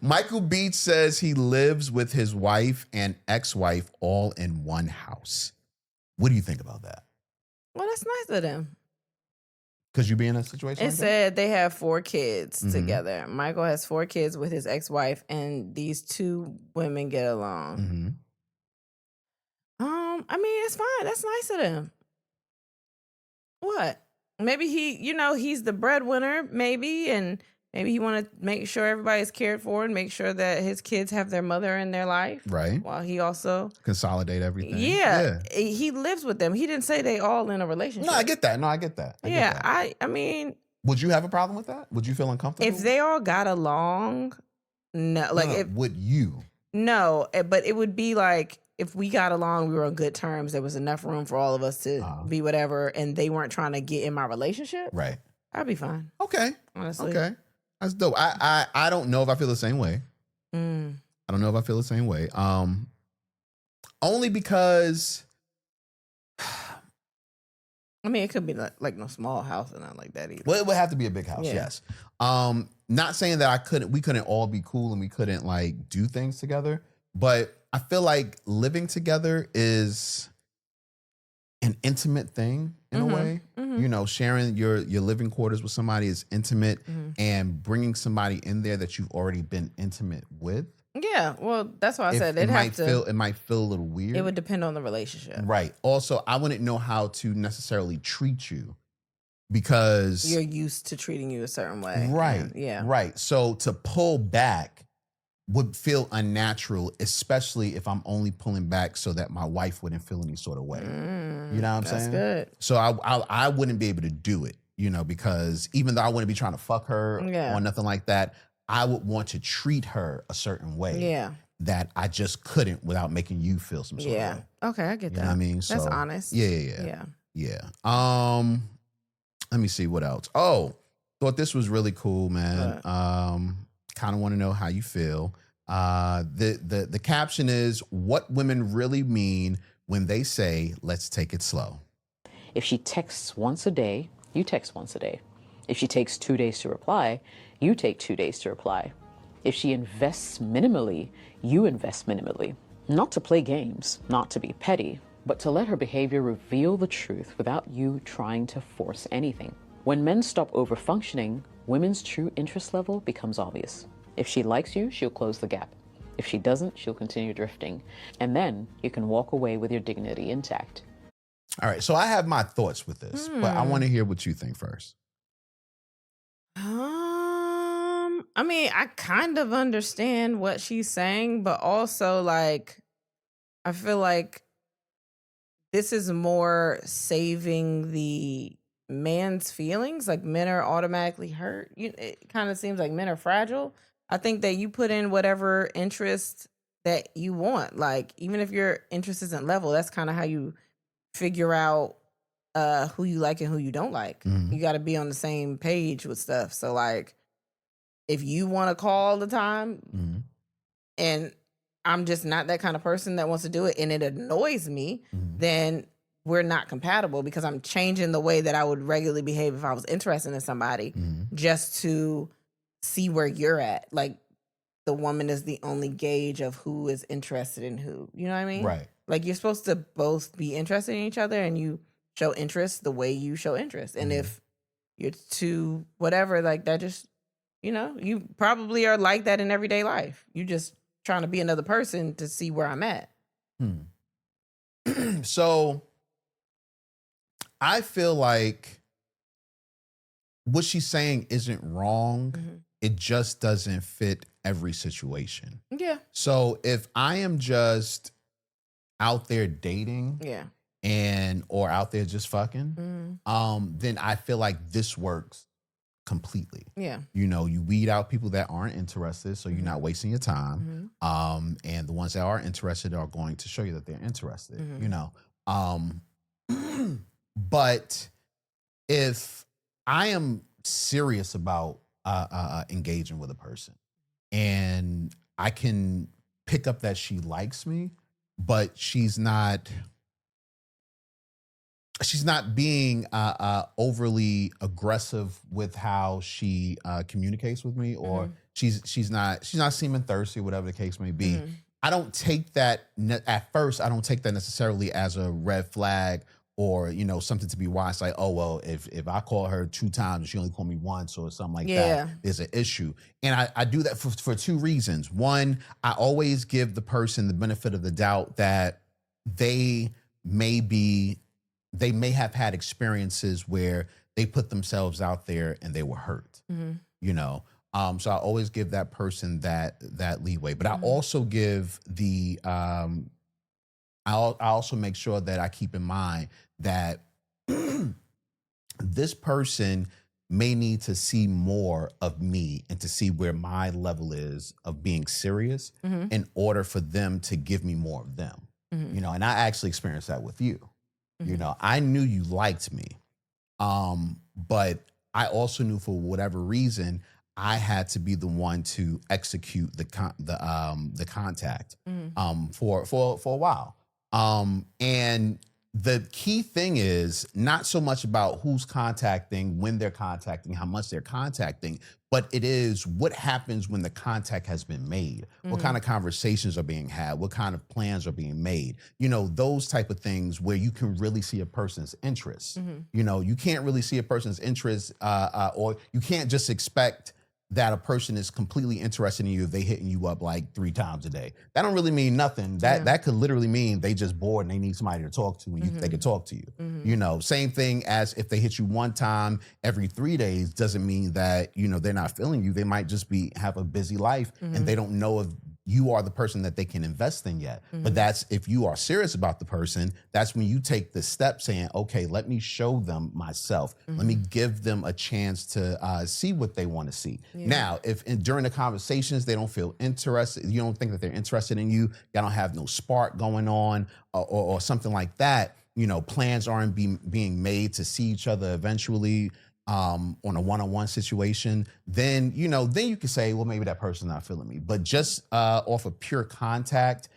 Michael Beach says he lives with his wife and ex-wife all in one house. What do you think about that? Well, that's nice of them. Could you be in a situation It like that? said they have 4 kids Mhm. together. Michael has 4 kids with his ex-wife, and these 2 women get along. Mhm. I mean, it's fine. That's nice of them. What? Maybe he's the breadwinner, maybe, and maybe he want to make sure everybody's cared for and make sure that his kids have their mother in their life. Right. While he also, Consolidate everything. yeah, he lives with them. He didn't say they all in a relationship. No, I get that. I get that. I mean, Would you have a problem with that? Would you feel uncomfortable? if they all got along, no, would you? no, but it would be like if we got along, we were on good terms. There was enough room for all of us to be whatever, and they weren't trying to get in my relationship. Right. I'd be fine. Okay. Honestly. Okay. That's dope. I don't know if I feel the same way. Mm. I don't know if I feel the same way. Only because I mean, it could be like no small house or not like that either. well, it would have to be a big house, Yeah. yes. Not saying that we couldn't all be cool and we couldn't like do things together, but I feel like living together is an intimate thing in a way. Mhm. Sharing your living quarters with somebody is intimate, Mhm. and bringing somebody in there that you've already been intimate with. Yeah, well, that's why I said it it'd might have to. feel it might feel a little weird. It would depend on the relationship. Right. Also, I wouldn't know how to necessarily treat you because You're used to treating you a certain way. right. And, yeah. Right. So to pull back would feel unnatural, especially if I'm only pulling back so that my wife wouldn't feel any sort of way. You know what I'm saying? That's good. So I wouldn't be able to do it, because even though I wouldn't be trying to fuck her Yeah. or nothing like that, I would want to treat her a certain way Yeah. that I just couldn't without making you feel some sort of Yeah. way. Okay, I get You that. know what I mean? That's So, honest. Yeah. Yeah. Let me see what else. Oh, thought this was really cool, man. Kind of want to know how you feel. The caption is what women really mean when they say, let's take it slow. If she texts once a day, you text once a day. If she takes 2 days to reply, you take 2 days to reply. If she invests minimally, you invest minimally. Not to play games, not to be petty, but to let her behavior reveal the truth without you trying to force anything. When men stop over-functioning, women's true interest level becomes obvious. If she likes you, she'll close the gap. If she doesn't, she'll continue drifting. And then you can walk away with your dignity intact. All right, so I have my thoughts with this, but I want to hear what you think first. I mean, I kind of understand what she's saying, but also like I feel like this is more saving the man's feelings. Like men are automatically hurt. It kind of seems like men are fragile. I think that you put in whatever interest that you want. Like even if your interest isn't level, that's kind of how you figure out who you like and who you don't like. Mhm. You got to be on the same page with stuff. So like if you want to call all the time Mhm. and I'm just not that kind of person that wants to do it and it annoys me, Mhm. then we're not compatible because I'm changing the way that I would regularly behave if I was interested in somebody Mhm. just to see where you're at. Like the woman is the only gauge of who is interested in who. You know what I mean? Right. Like you're supposed to both be interested in each other and you show interest the way you show interest. And Mhm. if you're too whatever, like that just, you probably are like that in everyday life. You just trying to be another person to see where I'm at. So I feel like what she's saying isn't wrong. Mhm. It just doesn't fit every situation. Yeah. So if I am just out there dating Yeah. or out there just fucking, Mm, then I feel like this works completely. yeah. You weed out people that aren't interested, so you're Mhm. not wasting your time. Mhm. And the ones that are interested are going to show you that they're interested. Mhm. But if I am serious about engaging with a person, and I can pick up that she likes me, but she's not being overly aggressive with how she communicates with me, or she's not seeming thirsty, whatever the case may be. Mhm. I don't take that at first. I don't take that necessarily as a red flag or something to be watched. Like, oh well, if I call her 2 times and she only called me once or something like Yeah. that, there's an issue. And I do that for 2 reasons. One, I always give the person the benefit of the doubt that they may have had experiences where they put themselves out there and they were hurt. Mhm. So I always give that person that leeway, but I also give I also make sure that I keep in mind that this person may need to see more of me and to see where my level is of being serious Mhm. in order for them to give me more of them. Mhm. And I actually experienced that with you. Mhm. I knew you liked me. But I also knew for whatever reason, I had to be the one to execute the contact Mhm. for a while. And the key thing is not so much about who's contacting, when they're contacting, how much they're contacting, but it is what happens when the contact has been made. What kind of conversations are being had? What kind of plans are being made? Those type of things where you can really see a person's interest. You can't really see a person's interest, or you can't just expect that a person is completely interested in you if they hitting you up like 3 times a day. That don't really mean nothing. That could literally mean they just bored and they need somebody to talk to and they can talk to you. Same thing as if they hit you 1 time every 3 days doesn't mean that, they're not feeling you. They might just have a busy life and they don't know if you are the person that they can invest in yet. But that's if you are serious about the person, that's when you take the step saying, okay, let me show them myself. Let me give them a chance to see what they want to see. Now, if during the conversations they don't feel interested, you don't think that they're interested in you, y'all don't have no spark going on or something like that, plans aren't being made to see each other eventually, on a one-on-one situation, then you can say, well, maybe that person's not feeling me. But just off of pure contact,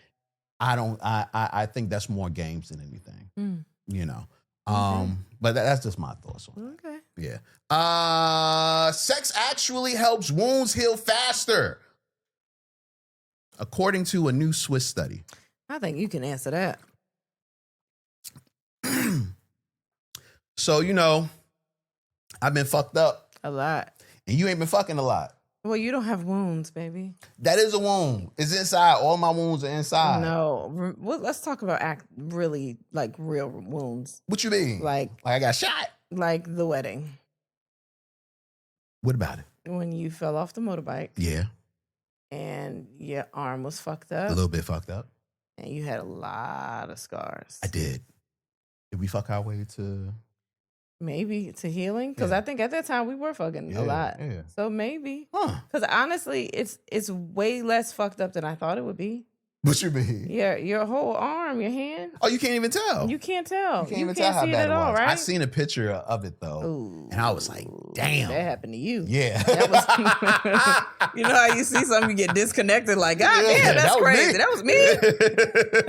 I think that's more games than anything. But that's just my thoughts on Okay. it. Yeah. Sex actually helps wounds heal faster, according to a new Swiss study. I think you can answer that. So, I've been fucked up, A lot. and you ain't been fucking a lot. Well, you don't have wounds, baby. That is a wound. It's inside. All my wounds are inside. No. Well, let's talk about really like real wounds. What you mean? Like I got shot? like the wedding. What about it? When you fell off the motorbike Yeah, and your arm was fucked a up little bit fucked up. and you had a lot of scars. I did. Did we fuck our way to? Maybe to healing. Because Yeah. I think at that time we were fucking a lot. Yeah. So maybe. Huh. Because honestly, it's way less fucked up than I thought it would be. What you mean? Yeah, your whole arm, your hand. Oh, you can't even tell. You can't tell. You can't even tell how see bad it at all, was. right? I seen a picture of it though, Ooh, and I was like, "Damn, that happened to you." yeah." That was, you know how you see something, you get disconnected, like, God Yeah, damn, that's that was crazy. me. That was me.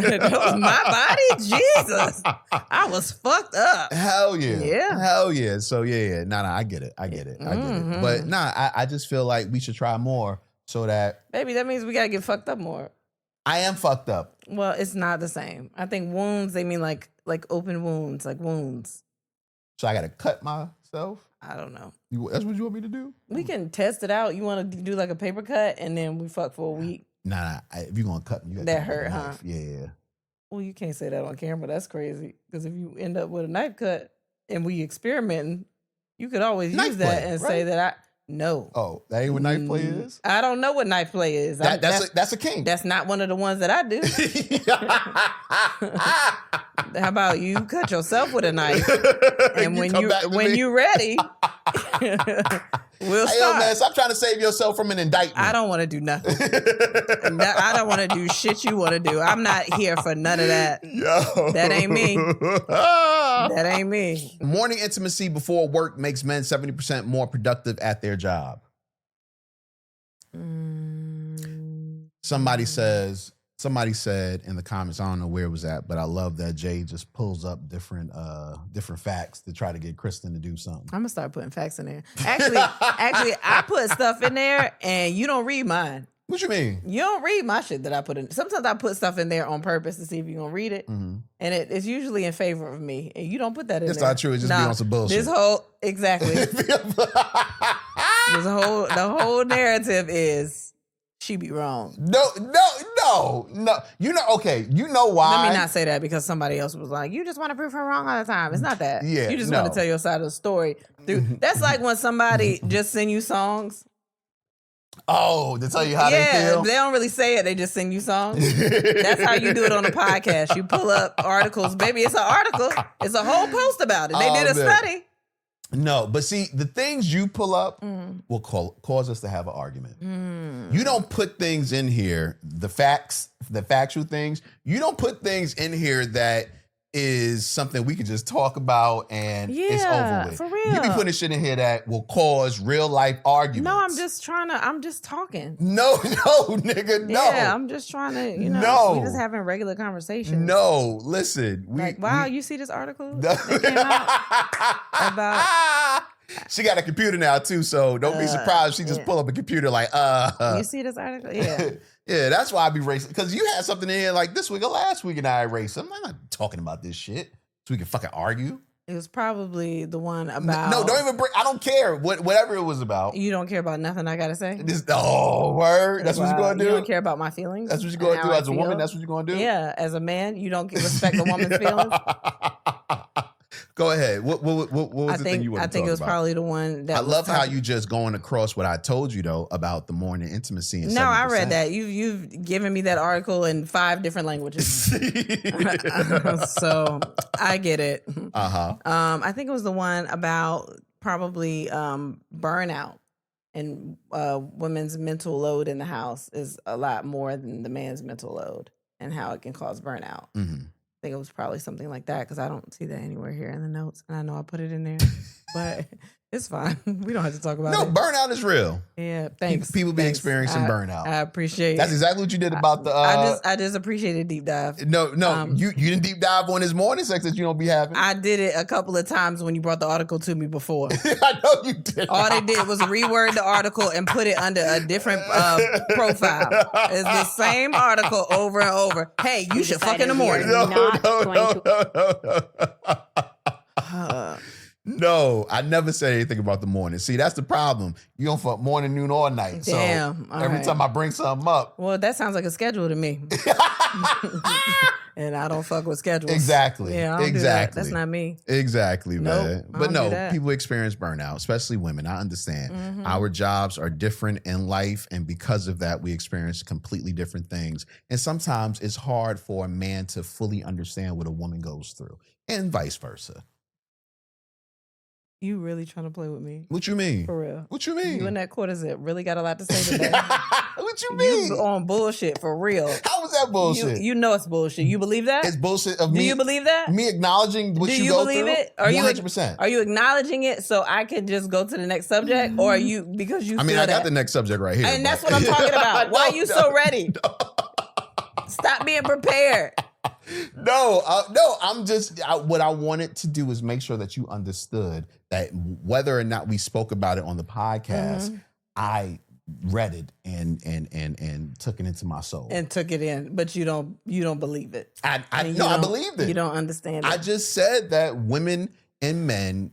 That was my body. Jesus. I was fucked up. Hell yeah. Yeah. Hell yeah. So yeah. Nah, I get it. I get it. Mhm. But I just feel like we should try more so that Baby, that means we gotta get fucked up more. I am fucked up. Well, it's not the same. I think wounds, they mean like open wounds, like wounds. So I gotta cut myself. I don't know. That's what you want me to do? We can test it out. You want to do like a paper cut and then we fuck for a week? Nah. If you're gonna cut me, you gotta That cut me with hurt, a huh? knife. Yeah. Well, you can't say that on camera. That's crazy. Because if you end up with a knife cut and we experimenting, you could always Knife use that play, and right? say that no. Oh, that ain't what knife play is. I don't know what knife play is. That's a kink. That's not one of the ones that I do. How about you cut yourself with a knife, and when you ready, we'll Hey, start. yo, man, stop trying to save yourself from an indictment. I don't want to do nothing. I don't want to do shit you want to do. I'm not here for none of that. Yo. That ain't me. That ain't me. Morning intimacy before work makes men 70% more productive at their job. Somebody said in the comments, I don't know where it was at, but I love that Jay just pulls up different facts to try to get Kristen to do something. I'm gonna start putting facts in there. Actually, I put stuff in there, and you don't read mine. What you mean? You don't read my shit that I put in. Sometimes I put stuff in there on purpose to see if you're gonna read it, and it's usually in favor of me. And you don't put that in It's there. not true. It just be on some bullshit. This whole the whole narrative is she be wrong. No. You know, okay. You know why? Let me not say that because somebody else was like, you just want to prove her wrong all the time. It's not that. Yeah, You just no. want to tell your side of the story. That's like when somebody just send you songs. Oh, to tell you how they feel? They don't really say it. They just send you songs. That's how you do it on a podcast. You pull up articles. Baby, it's an article. It's a whole post about it. They did a study. No, but see, the things you pull up will cause us to have an argument. You don't put things in here, the factual things. You don't put things in here that is something we can just talk about and it's over with. For real. You be putting shit in here that will cause real life arguments. No, I'm just talking. No, nigga, no. Yeah, I'm just trying to, No. we just having regular conversations. No, listen. You see this article that came out about... She got a computer now too, so don't be surprised if she just pull up a computer like, You see this article? Yeah. Yeah, that's why I be racing. Because you had something in here like this week or last week and I erased. I'm not talking about this shit so we can fucking argue. It was probably the one about... No, don't even bring... I don't care. Whatever it was about. You don't care about nothing I gotta say? Word? That's what you're going to do? You don't care about my feelings? That's what you're going to and do how as a I woman? feel? That's what you're going to do? Yeah, as a man, you don't respect a woman's feelings? Go ahead. What was the thing you wanted to talk about? I think it was probably the one that I love how you just going across what I told you though about the morning intimacy. And No, I 70%. read that. You've given me that article in 5 different languages. So I get it. I think it was the one about probably burnout and women's mental load in the house is a lot more than the man's mental load and how it can cause burnout. I think it was probably something like that because I don't see that anywhere here in the notes, and I know I put it in there, but it's fine. We don't have to talk about it. No, burnout is real. Yeah, thanks. People be Thanks. experiencing burnout. I appreciate. That's exactly what you did about the. I just appreciated deep dive. No, you didn't deep dive on his morning sex that you don't be having. I did it a couple of times when you brought the article to me before. I know you did. All they did was reword the article and put it under a different profile. It's the same article over and over. Hey, you should fuck in the morning. No. No, I never said anything about the morning. See, that's the problem. You don't fuck morning, noon, or night. Damn, So all every right. time I bring something up, Well, that sounds like a schedule to me. And I don't fuck with schedules. Exactly. Yeah, I don't do that. Exactly. That's not me. exactly, Nope, man. I But don't do no, that. people experience burnout, especially women. I understand. Mm-hmm. Our jobs are different in life, and because of that, we experience completely different things. And sometimes it's hard for a man to fully understand what a woman goes through, and vice versa. You really trying to play with me? What you mean? For real. What you mean? You and that quarter zip really got a lot to say today. What you mean? You on bullshit for real. How was that bullshit? You know it's bullshit. You believe that? It's bullshit of Do me. you believe that? Me acknowledging what Do you you go believe through? it? Are you 100%. Are you acknowledging it so I can just go to the next subject, or are you because you? I mean, feel I got that? the next subject right here. and that's but- what I'm talking about. Why are you No, so ready? Stop being prepared. No, I'm just, what I wanted to do is make sure that you understood that whether or not we spoke about it on the podcast, Mm-hmm. I read it and took it into my soul. And took it in, but you don't believe it. I And you no, I don't- believed it. You don't understand it. I just said that women and men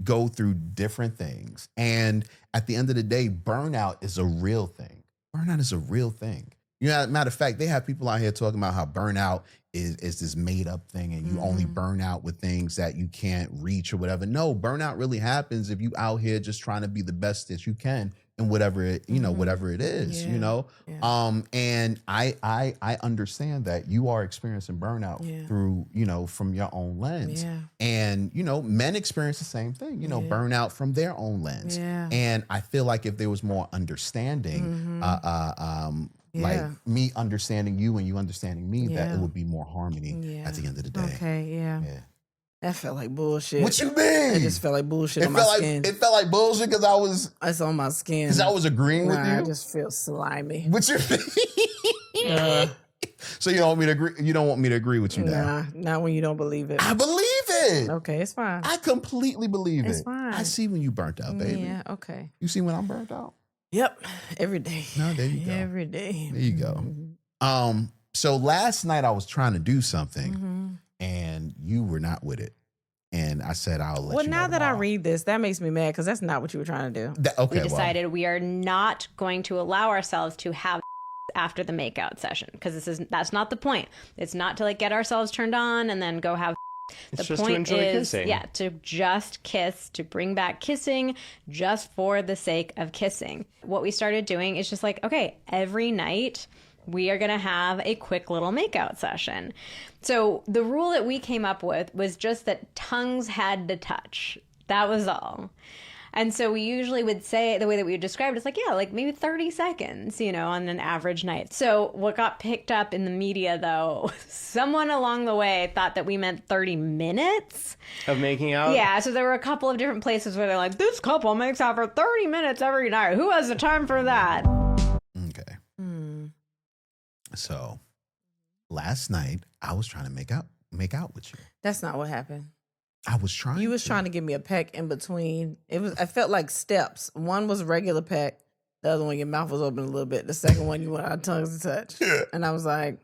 go through different things. And at the end of the day, burnout is a real thing. Burnout is a real thing. You know, matter of fact, they have people out here talking about how burnout is this made up thing and you only burn out with things that you can't reach or whatever. No, burnout really happens if you out here just trying to be the best that you can in whatever it, whatever it is, Yeah. Yeah. And I understand that you are experiencing burnout Yeah. through, from your own lens. Yeah. And, men experience the same thing, Yeah. burnout from their own lens. Yeah. And I feel like if there was more understanding, like Yeah. me understanding you and you understanding me, that Yeah. it would be more harmony Yeah. at the end of the day. Okay, yeah. Yeah. That felt like bullshit. What you mean? It just felt like bullshit It on felt my like skin. it felt like bullshit because I was It's on my skin. agreeing with Nah, I you. just feel slimy. What you Uh, So you don't want me to agree? You don't want me to agree with you now? nah, not when you don't believe it. I believe it. Okay, it's fine. I completely believe It's it. fine. I see when you burnt out, baby. Yeah, okay. You see when I'm burnt out? Yep, every day. No, there you go. Every day. There you go. So last night I was trying to do something and you were not with it. And I said, I'll let Well, you know now that I tomorrow. read this, that makes me mad because that's not what you were trying to do. Okay, We decided we are not going to allow ourselves to have after the makeout session because that's not the point. It's not to get ourselves turned on and then go have. It's just to enjoy kissing. Yeah, to just kiss, to bring back kissing just for the sake of kissing. What we started doing is just okay, every night we are going to have a quick little makeout session. So the rule that we came up with was just that tongues had to touch. That was all. And so we usually would say, the way that we would describe it is maybe 30 seconds, on an average night. So what got picked up in the media, though, someone along the way thought that we meant 30 minutes. Of making out? Yeah, so there were a couple of different places where they're like, this couple makes out for 30 minutes every night. Who has the time for that? Okay. So last night I was trying to make out with you. That's not what happened. I was trying. You was to. trying to give me a peck in between. I felt like steps. One was a regular peck. The other one, your mouth was open a little bit. The second one, you want our tongues to touch. And I was like,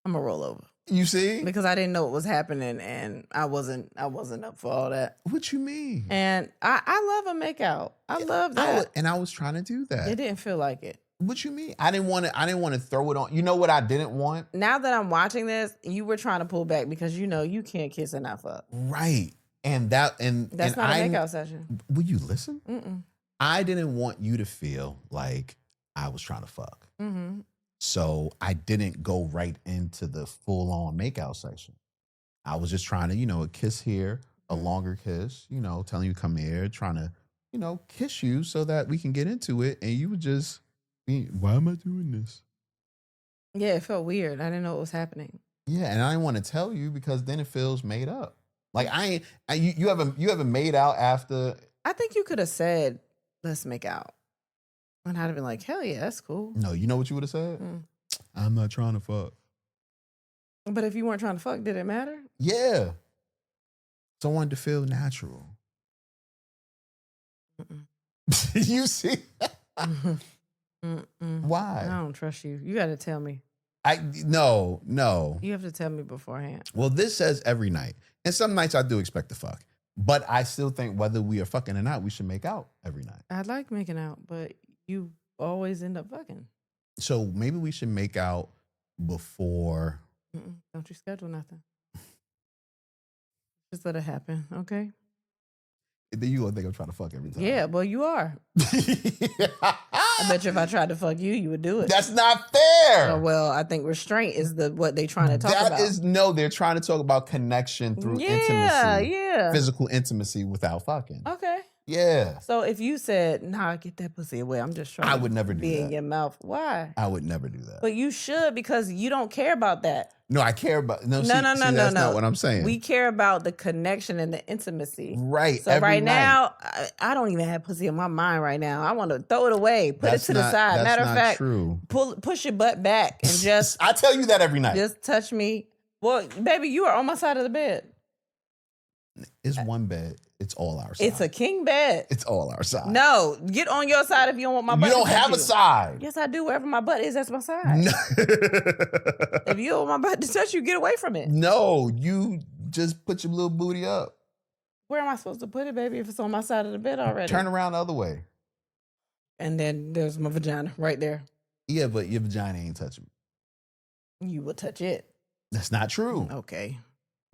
I'm gonna roll over You see? because I didn't know what was happening, and I wasn't up for all that. What you mean? And I love a makeout. I love that. I was trying to do that. It didn't feel like it. What you mean? I didn't want to throw it on. You know what I didn't want? Now that I'm watching this, you were trying to pull back because you can't kiss and not fuck. Right. And that's That's not a makeout session. Will you listen? Mm-mm. I didn't want you to feel like I was trying to fuck. Mm-hmm. So I didn't go right into the full on makeout section. I was just trying to, a kiss here, a longer kiss, telling you come here, trying to, kiss you so that we can get into it. And you would just be, why am I doing this? Yeah, it felt weird. I didn't know what was happening. Yeah, and I didn't want to tell you because then it feels made up. Like you haven't made out after. I think you could have said, let's make out. And I'd have been like, hell yeah, that's cool. No, you know what you would have said? I'm not trying to fuck. But if you weren't trying to fuck, did it matter? Yeah. So I wanted to feel natural. You see? Why? I don't trust you. You got to tell me. No. You have to tell me beforehand. Well, this says every night. And some nights I do expect to fuck. But I still think whether we are fucking or not, we should make out every night. I like making out, but you always end up fucking. So maybe we should make out before. Don't you schedule nothing. Just let it happen, okay? Then you gonna think I'm trying to fuck every time. Yeah, well, you are. I bet you if I tried to fuck you, you would do it. That's not fair. Oh, well, I think restraint is what they trying to talk about. That is no. They're trying to talk about connection through intimacy. Yeah. Physical intimacy without fucking. Okay. Yeah. So if you said, "Nah, get that pussy away," I'm just trying. I would never do be that. in your mouth. Why? I would never do that. But you should, because you don't care about that. No, I care about No. That's not what I'm saying. We care about the connection and the intimacy. Right. So every right night. now, I don't even have pussy in my mind right now. I want to throw it away, put That's it to the not- side. that's Matter of not fact, true. push your butt back and just I tell you that every night. just touch me. Well, baby, you are on my side of the bed. It's one bed. It's all our side. It's a king bed. It's all our side. No, get on your side if you don't want my butt. You don't to touch have a you. side. Yes, I do. Wherever my butt is, that's my side. No. If you don't want my butt to touch you, get away from it. No, you just put your little booty up. Where am I supposed to put it, baby, if it's on my side of the bed already? Turn around the other way. And then there's my vagina right there. Yeah, but your vagina ain't touching me. You will touch it. That's not true. Okay.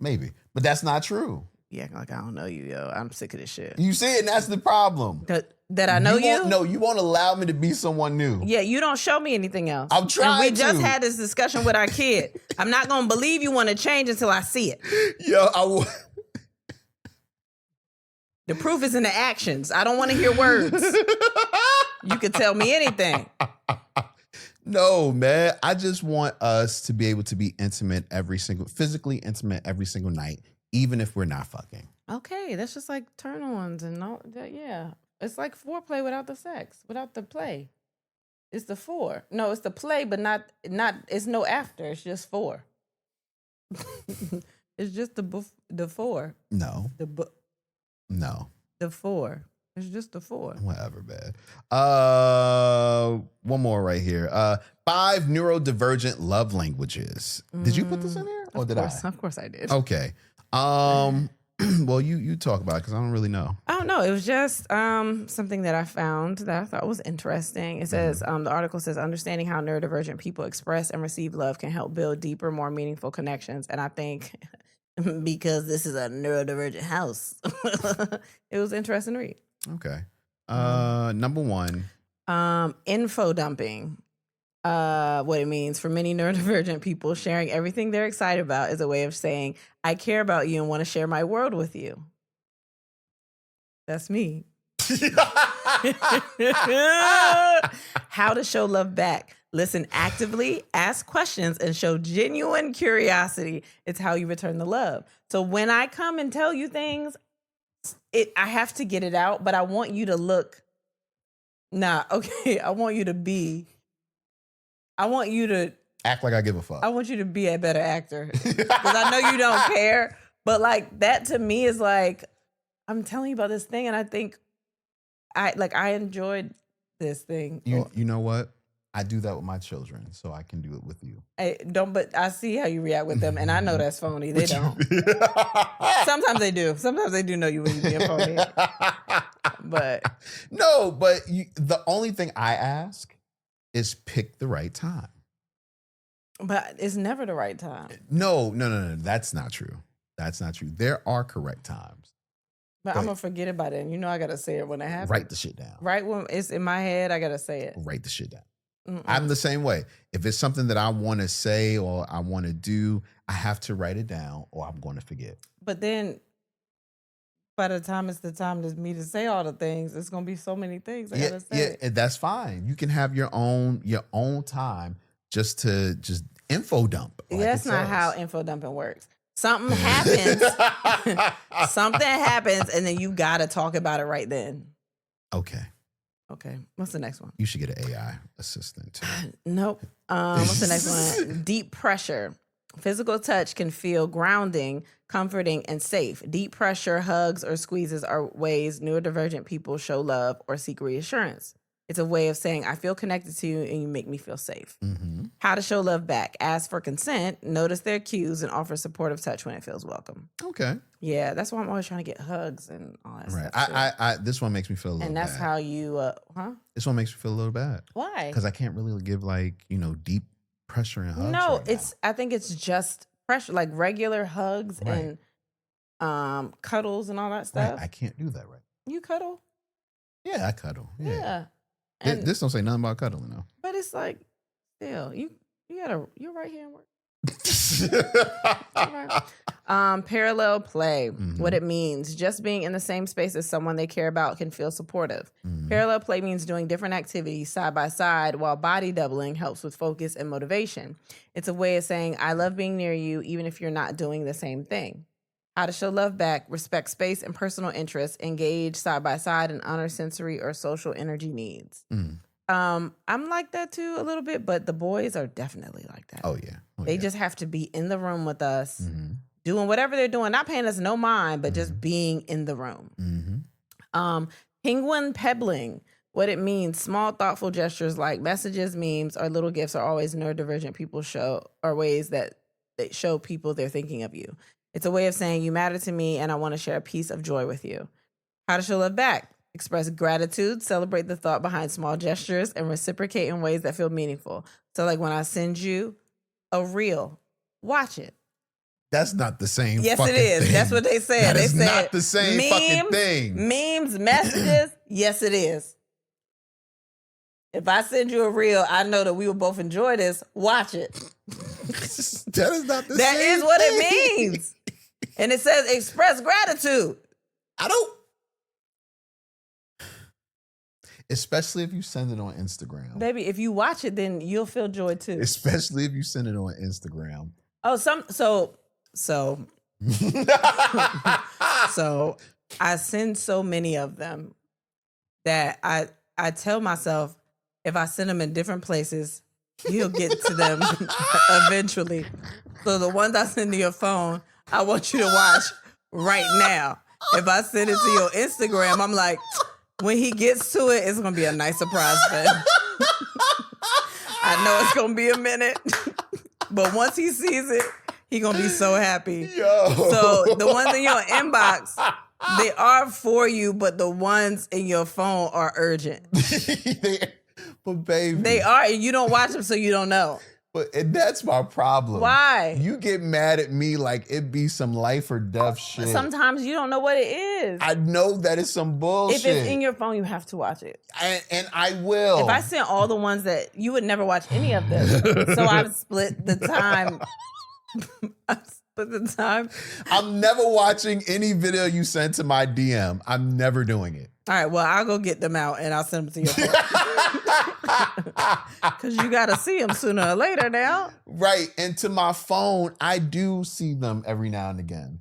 Maybe, but that's not true. You act like I don't know you, yo. I'm sick of this shit. You see it, and that's the problem. That I know you? won't- No, you won't allow me to be someone new. Yeah, you don't show me anything else. I'm trying And we just to. had this discussion with our kid. I'm not going to believe you want to change until I see it. Yo, The proof is in the actions. I don't want to hear words. You could tell me anything. No, man. I just want us to be able to be physically intimate every single night, even if we're not fucking. Okay, that's just like turn-ons and all that. Yeah, it's like foreplay without the sex, without the play. It's the fore. No, it's the play, but not. It's no after. It's just fore. It's just the fore. No, The no. the fore. It's just the fore. Whatever, man. One more right here. 5 neurodivergent love languages. Did you put this in there, or did I? Of course I did. Okay. Well, you talk about it because I don't really know. I don't know. It was just something that I found that I thought was interesting. It says, the article says, understanding how neurodivergent people express and receive love can help build deeper, more meaningful connections. And I think because this is a neurodivergent house, it was interesting to read. Okay. Number 1. Info dumping. What it means for many neurodivergent people, sharing everything they're excited about is a way of saying, I care about you and want to share my world with you. That's me. How to show love back. Listen actively, ask questions, and show genuine curiosity. It's how you return the love. So when I come and tell you things, I have to get it out, but I want you to look. I want you to be. I want you to Act like I give a fuck. I want you to be a better actor, because I know you don't care. But like that to me is like, I'm telling you about this thing, and I think I enjoyed this thing. You know what? I do that with my children, so I can do it with you. But I see how you react with them, and I know that's phony. They don't. Sometimes they do. Sometimes they do know you when you being phony. But no, but the only thing I ask is pick the right time. But it's never the right time. No. That's not true. That's not true. There are correct times. But I'm gonna forget about it, and you know I gotta say it when it happens. Write the shit down. Right when it's in my head, I gotta say it. Write the shit down. I'm the same way. If it's something that I want to say or I want to do, I have to write it down or I'm going to forget. But then by the time it's the time to me to say all the things, it's going to be so many things I gotta say. Yeah, that's fine. You can have your own time just info dump. Like That's not how info dumping works. Something happens, and then you got to talk about it right then. Okay, what's the next one? You should get an AI assistant too. Nope. What's the next one? Deep pressure. Physical touch can feel grounding, comforting, and safe. Deep pressure, hugs, or squeezes are ways neurodivergent people show love or seek reassurance. It's a way of saying, I feel connected to you and you make me feel safe. Mm-hmm. How to show love back. Ask for consent, notice their cues, and offer supportive touch when it feels welcome. Okay. Yeah, that's why I'm always trying to get hugs and all that Right. stuff. I this one makes me feel a little and that's bad. how you, This one makes me feel a little bad. Why? Because I can't really give deep pressure and hugs. No, right I think it's just pressure, like regular hugs Right. and cuddles and all that now. stuff. Right, I can't do that right. You cuddle? Yeah, I cuddle. Yeah. Yeah. Th- And, This don't say nothing about cuddling though. but it's like, still, your right hand work. Parallel play. Mhm. What it means. Just being in the same space as someone they care about can feel supportive. Mhm. Parallel play means doing different activities side by side, while body doubling helps with focus and motivation. It's a way of saying, I love being near you, even if you're not doing the same thing. How to show love back. Respect space and personal interests. Engage side by side and honor sensory or social energy needs. Mm. I'm like that too a little bit, but the boys are definitely like that. Oh yeah. Oh, They yeah. just have to be in the room with us, Mhm. doing whatever they're doing, not paying us no mind, but just being in the room. Mhm. Penguin pebbling. What it means, small thoughtful gestures like messages, memes, or little gifts are always neurodivergent people ways that they show people they're thinking of you. It's a way of saying you matter to me and I want to share a piece of joy with you. How to show love back. Express gratitude, celebrate the thought behind small gestures, and reciprocate in ways that feel meaningful. So like when I send you a reel, watch it. That's not the same. Yes, fucking it is. thing. That's what they said. That They is said not the same fucking thing. Memes, messages. Yes, it is. If I send you a reel, I know that we will both enjoy this. Watch it. That is not the That same is what thing. it means. And it says express gratitude. I don't. Especially if you send it on Instagram. Baby, if you watch it, then you'll feel joy too. Especially if you send it on Instagram. Oh, so I send so many of them that I tell myself if I send them in different places, you'll get to them eventually. So the ones I send to your phone, I want you to watch right now. If I send it to your Instagram, I'm like, when he gets to it, it's gonna be a nice surprise for him. I know it's gonna be a minute, but once he sees it, he gonna be so happy. Yo. So the ones in your inbox, they are for you, but the ones in your phone are urgent. But baby. They are, and you don't watch them, so you don't know. And that's my problem. Why? You get mad at me like it be some life or death shit. Sometimes you don't know what it is. I know that it's some bullshit. If it's in your phone, you have to watch it. And I will. If I sent all the ones that you would never watch any of them, so I've split the time. I'm never watching any video you sent to my DM. I'm never doing it. All right, well, I'll go get them out and I'll send them to your phone. Because you got to see them sooner or later now. Right. And to my phone, I do see them every now and again.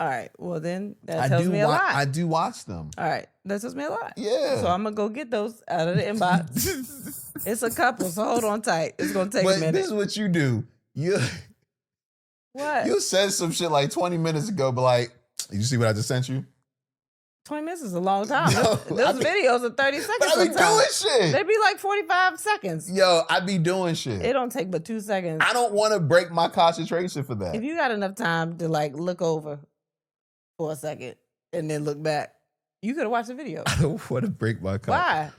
All right, well, then that tells me a lot. I do watch them. All right, that tells me a lot. Yeah. So I'm going to go get those out of the inbox. It's a couple, so hold on tight. It's going to take But a minute. this is what you do. What? You said some shit like 20 minutes ago, but like, you see what I just sent you? 20 minutes is a long time. No, Those videos are 30 seconds. But I be sometimes. doing shit. They be like 45 seconds. Yo, I be doing shit. It don't take but 2 seconds. I don't want to break my concentration for that. If you got enough time to like look over for a second and then look back, you could have watched the video. I don't want to break my concentration. Why?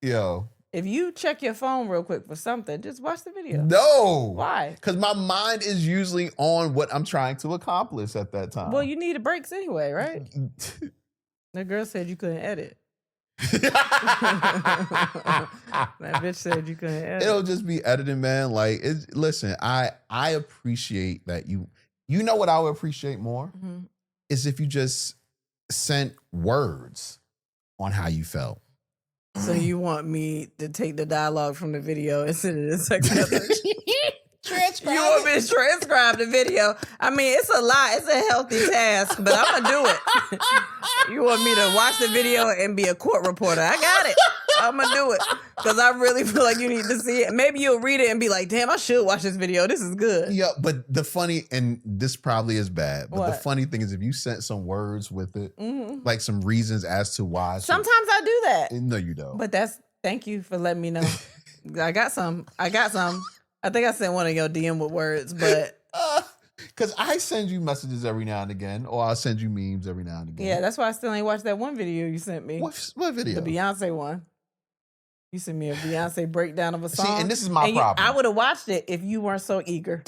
Yo. If you check your phone real quick for something, just watch the video. No. Why? Because my mind is usually on what I'm trying to accomplish at that time. Well, you need breaks anyway, right? The girl said you couldn't edit. That bitch said you couldn't edit. It'll just be editing, man. Like, listen, I appreciate that you know what I would appreciate more Mhm. is if you just sent words on how you felt. So you want me to take the dialogue from the video and send it in text message? Transcribe. You want me to transcribe the video? I mean, it's a lot. It's a healthy task, but I'm gonna do it. You want me to watch the video and be a court reporter? I got it. I'm gonna do it because I really feel like you need to see it. Maybe you'll read it and be like, "Damn, I should watch this video. This is good." Yeah, but the funny, and this probably is bad, but the What? funny thing is if you sent some words with it, Mhm. like some reasons as to why. Sometimes I do that, No, you don't. but thank you for letting me know. I got some. I think I sent one of your DM with words, but Because I send you messages every now and again, or I'll send you memes every now and again. yeah, that's why I still ain't watched that one video you sent me. What video? The Beyonce one. You sent me a Beyonce breakdown of a song. See, and this is my problem. I would have watched it if you weren't so eager.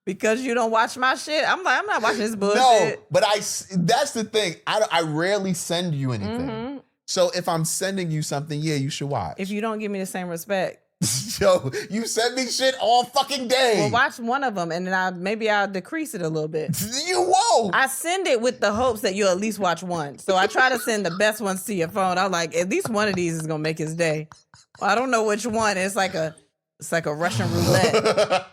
Because you don't watch my shit. I'm like, I'm not watching this bullshit. No, but that's the thing. I rarely send you anything. Mm-hmm. So if I'm sending you something, yeah, you should watch. If you don't give me the same respect. Yo, you send me shit all fucking day. Well, watch one of them and then maybe I'll decrease it a little bit. You won't. I send it with the hopes that you'll at least watch one. So I try to send the best ones to your phone. I'm like, at least one of these is gonna make his day. Well, I don't know which one. It's like a Russian roulette.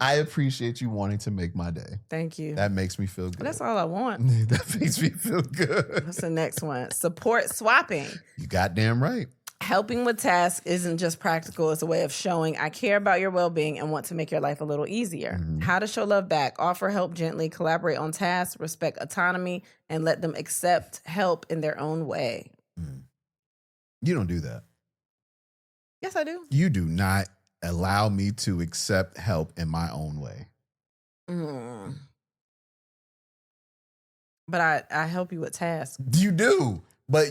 I appreciate you wanting to make my day. Thank you. That makes me feel good. That's all I want. That makes me feel good. What's the next one? Support swapping. You goddamn right. Helping with tasks isn't just practical. It's a way of showing I care about your well-being and want to make your life a little easier. How to show love back. Offer help gently. Collaborate on tasks. Respect autonomy. And let them accept help in their own way. You don't do that. Yes, I do. You do not allow me to accept help in my own way. But I help you with tasks. You do. But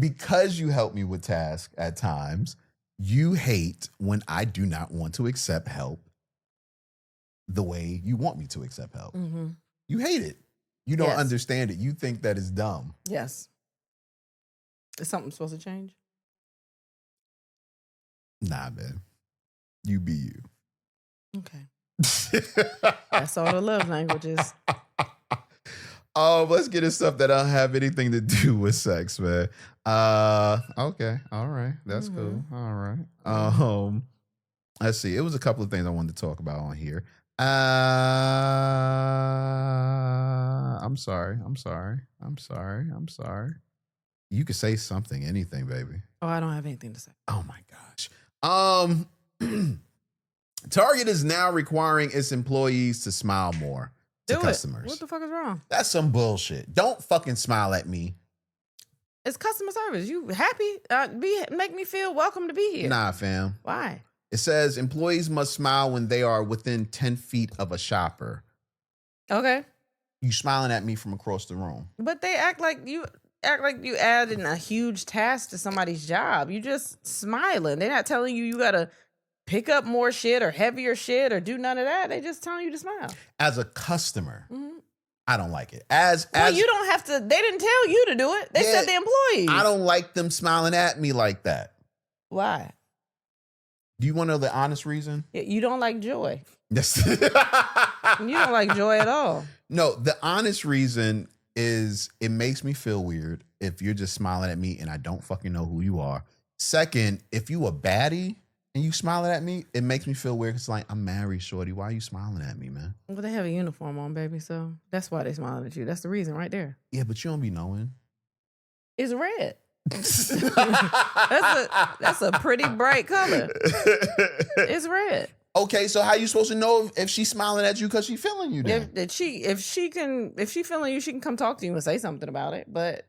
because you help me with tasks at times, you hate when I do not want to accept help the way you want me to accept help. Mm-hmm. You hate it. You don't Yes. understand it. You think that it's dumb. Yes. Is something supposed to change? Nah, man. You be you. Okay. That's all the love languages. Let's get into stuff that don't have anything to do with sex, man. Okay, all right, that's cool. All right. Let's see. It was a couple of things I wanted to talk about on here. I'm sorry. You could say something, anything, baby. Oh, I don't have anything to say. Oh my gosh. Target is now requiring its employees to smile more to Do customers. it. What the fuck is wrong? That's some bullshit. Don't fucking smile at me. It's customer service. You happy? Make me feel welcome to be here. Nah, fam. Why? It says employees must smile when they are within 10 feet of a shopper. Okay. You smiling at me from across the room. But they act like you adding a huge task to somebody's job. You just smiling. They're not telling you gotta pick up more shit or heavier shit or do none of that. They just telling you to smile. As a customer, Mm-hmm. I don't like it. Well, you don't have to. They didn't tell you to do it. They said the employees. I don't like them smiling at me like that. Why? Do you want to know the honest reason? You don't like joy. Yes. You don't like joy at all. No, the honest reason is it makes me feel weird if you're just smiling at me and I don't fucking know who you are. Second, if you a baddie and you smiling at me, it makes me feel weird. It's like, I'm married, shorty. Why are you smiling at me, man? Well, they have a uniform on, baby, so that's why they smiling at you. That's the reason right there. Yeah, but you don't be knowing. It's red. That's a pretty bright color. It's red. Okay, so how you supposed to know if she's smiling at you because she feeling you then? If she feeling you, she can come talk to you and say something about it. But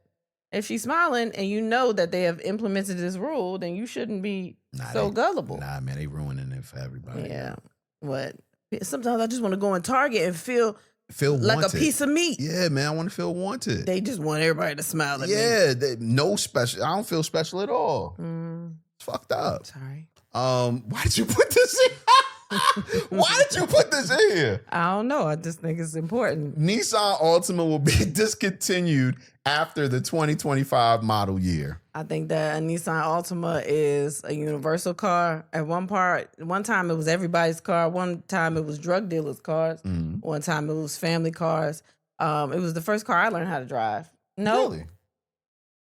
if she's smiling and you know that they have implemented this rule, then you shouldn't be gullible. Nah, man, they ruining it for everybody. Yeah. What? Sometimes I just want to go in Target and feel like wanted. a piece of meat. Yeah, man, I want to feel wanted. They just want everybody to smile at me. Yeah, no special. I don't feel special at all. It's fucked up. Sorry. Why did you put this in? Why did you put this in here? I don't know. I just think it's important. Nissan Altima will be discontinued after the 2025 model year. I think that a Nissan Altima is a universal car. At one time it was everybody's car. One time it was drug dealers' cars. One time it was family cars. It was the first car I learned how to drive. No. Really?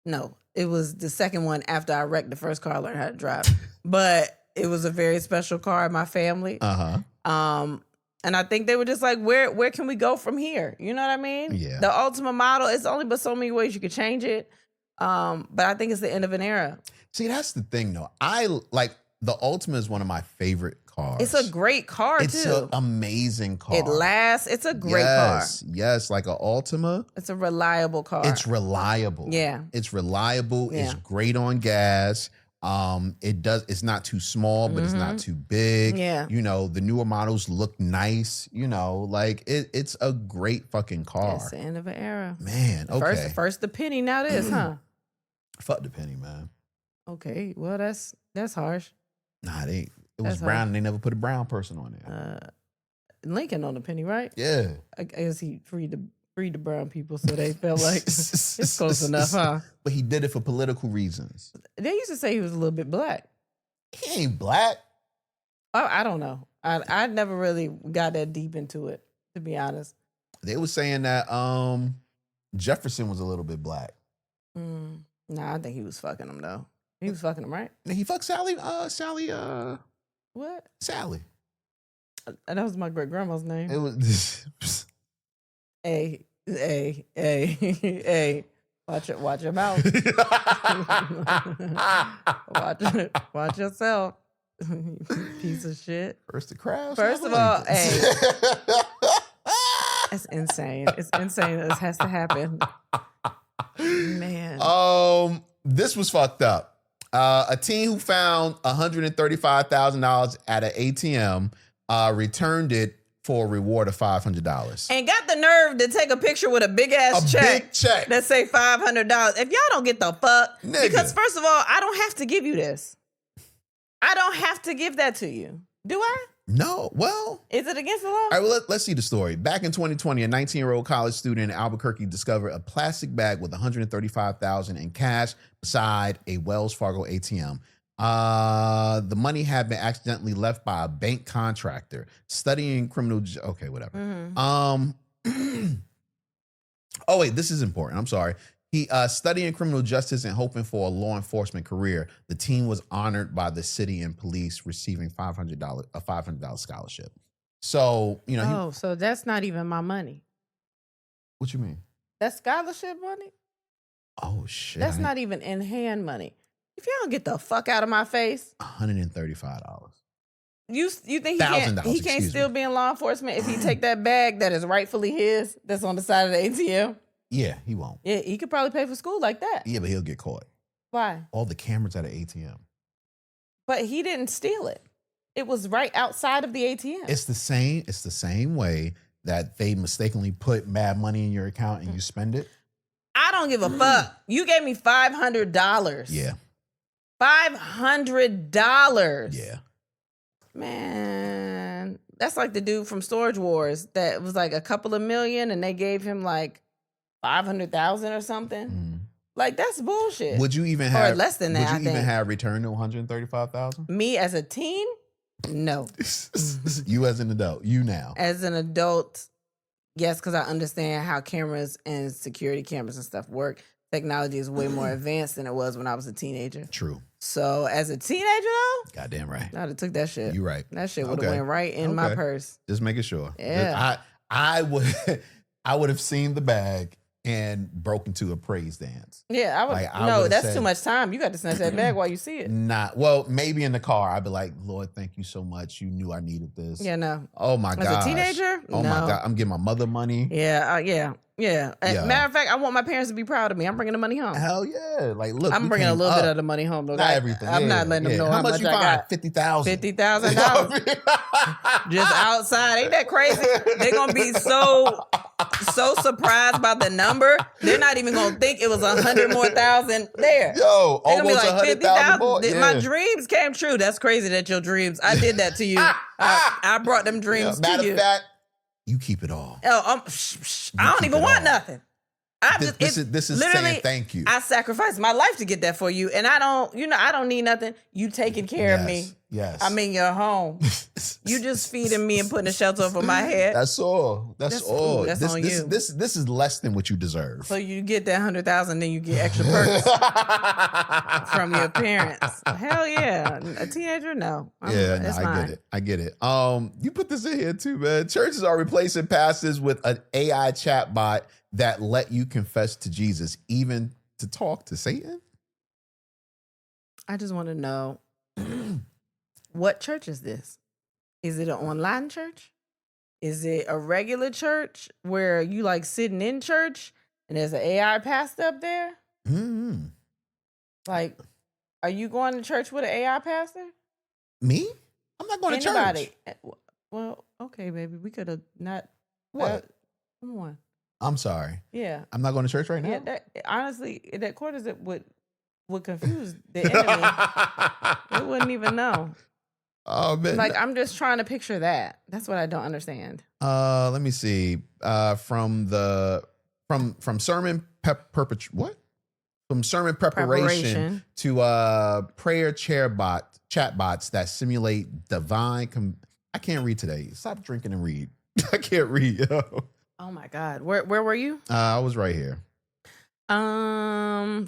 No. It was the second one after I wrecked the first car I learned how to drive. But it was a very special car in my family. And I think they were just like, where can we go from here? You know what I mean? Yeah. The Ultima model, it's only but so many ways you could change it. But I think it's the end of an era. See, that's the thing, though. I like the Altima is one of my favorite cars. It's a great car, It's too. an amazing car. It lasts. It's a great car. Yes, like an Altima. It's a reliable car. It's reliable. Yeah. It's reliable. Yeah. It's great on gas. It's not too small, but it's not too big. Yeah. You know, the newer models look nice. You know, like it's a great fucking car. It's the end of an era. Man, okay. First the penny, now this, huh? Fuck the penny, man. Okay, well that's harsh. Nah, it was That's brown hard. and they never put a brown person on there. Lincoln on the penny, right? Yeah. I guess he freed the brown people, so they felt like it's close enough, huh? But he did it for political reasons. They used to say he was a little bit black. He ain't black. I don't know. I never really got that deep into it, to be honest. They were saying that Jefferson was a little bit black. Nah, I think he was fucking him though. He was fucking him, right? He fucked Sally. What? Sally. That was my great grandma's name. It was. Hey. Watch your mouth. watch yourself. Piece of shit. First the crowd. First of all, hey. That's insane. It's insane. This has to happen. Man. This was fucked up. A teen who found $135,000 at an ATM returned it for a reward of $500. And got the nerve to take a picture with a big ass check. Big check. That say $500. If y'all don't get the fuck, Nigga. because first of all, I don't have to give you this. I don't have to give that to you. Do I? No. Well. Is it against the law? All right, well, let's see the story. Back in 2020, a 19-year-old college student in Albuquerque discovered a plastic bag with $135,000 in cash beside a Wells Fargo ATM. The money had been accidentally left by a bank contractor studying criminal. Okay, whatever. Oh wait, this is important. I'm sorry. He studying criminal justice and hoping for a law enforcement career. The teen was honored by the city and police, receiving $500 scholarship. So you know. So that's not even my money. What you mean? That's scholarship money. Oh shit. That's not even in hand money. If y'all don't get the fuck out of my face, $135. you think $1,000, he can't excuse still me. be in law enforcement if he take that bag that is rightfully his that's on the side of the ATM? Yeah, he won't. Yeah, he could probably pay for school like that. Yeah, but he'll get caught. Why? All the cameras at an ATM. But he didn't steal it. It was right outside of the ATM. It's the same way that they mistakenly put mad money in your account and you spend it. I don't give a fuck. You gave me $500. Yeah. $500. Yeah. Man, that's like the dude from Storage Wars that was like a couple of million and they gave him like 500,000 or something. Like that's bullshit. Would you even Or have less than that, Would I you even think. have returned to 135,000? Me as a teen? No. You as an adult, you now. As an adult, yes, because I understand how cameras and security cameras and stuff work. Technology is way more advanced than it was when I was a teenager. True. So as a teenager though, Goddamn right. I'd have took that shit. You right. That shit would have Okay. went right in my Okay. purse. Just making sure. Yeah. I would I would have seen the bag and broke into a praise dance. Yeah, I would. Like, I no, would've that's said- too much time. You got to snatch that bag while you see it. Well, maybe in the car, I'd be like, Lord, thank you so much. You knew I needed this. Yeah, no. Oh my God. As a teenager? Oh my No. God. I'm getting my mother money. Yeah. Yeah. Matter of fact, I want my parents to be proud of me. I'm bringing the money home. Hell yeah. Like, look. I'm we bringing a came little bit up. of the money home. Though. Not everything. I'm yeah, not letting them yeah. know how much you I find? got. $50,000. $50,000 just outside. Ain't that crazy? They're gonna be so surprised by the number. They're not even gonna think it was 100 more thousand there. Yo, They're gonna be almost like 100,000 more. 50,000. My dreams came true. That's crazy that your dreams. I did that to you. I brought them dreams Matter to you. of fact, you keep it all. Oh, I don't keep even it want all. nothing. This is literally, saying thank you. I sacrificed my life to get that for you, and I don't need nothing. You taking care of me. Yes. I'm in your home. You just feeding me and putting a shelter over my head. That's all. That's all. That's this, on this, you. This is less than what you deserve. So you get that 100,000, then you get extra perks from your parents. Hell yeah, a teenager? No. It's I fine. get it. I get it. You put this in here too, man. Churches are replacing pastors with an AI chatbot that let you confess to Jesus, even to talk to Satan. I just want to know, what church is this? Is it an online church? Is it a regular church where you like sitting in church and there's an AI pastor up there? Mm-hmm. Like, Are you going to church with an AI pastor? Me? I'm not going to Anybody? church. Well, okay, baby. We could have not. What? Come on. I'm sorry. Yeah. I'm not going to church right now. Yeah. Honestly, that courtesan would confuse the enemy. They wouldn't even know. Oh man. Like, I'm just trying to picture that. That's what I don't understand. Let me see. From sermon From sermon preparation to prayer chatbots that simulate divine. I can't read today. Stop drinking and read. I can't read. Yo. Oh my God. Where were you? I was right here.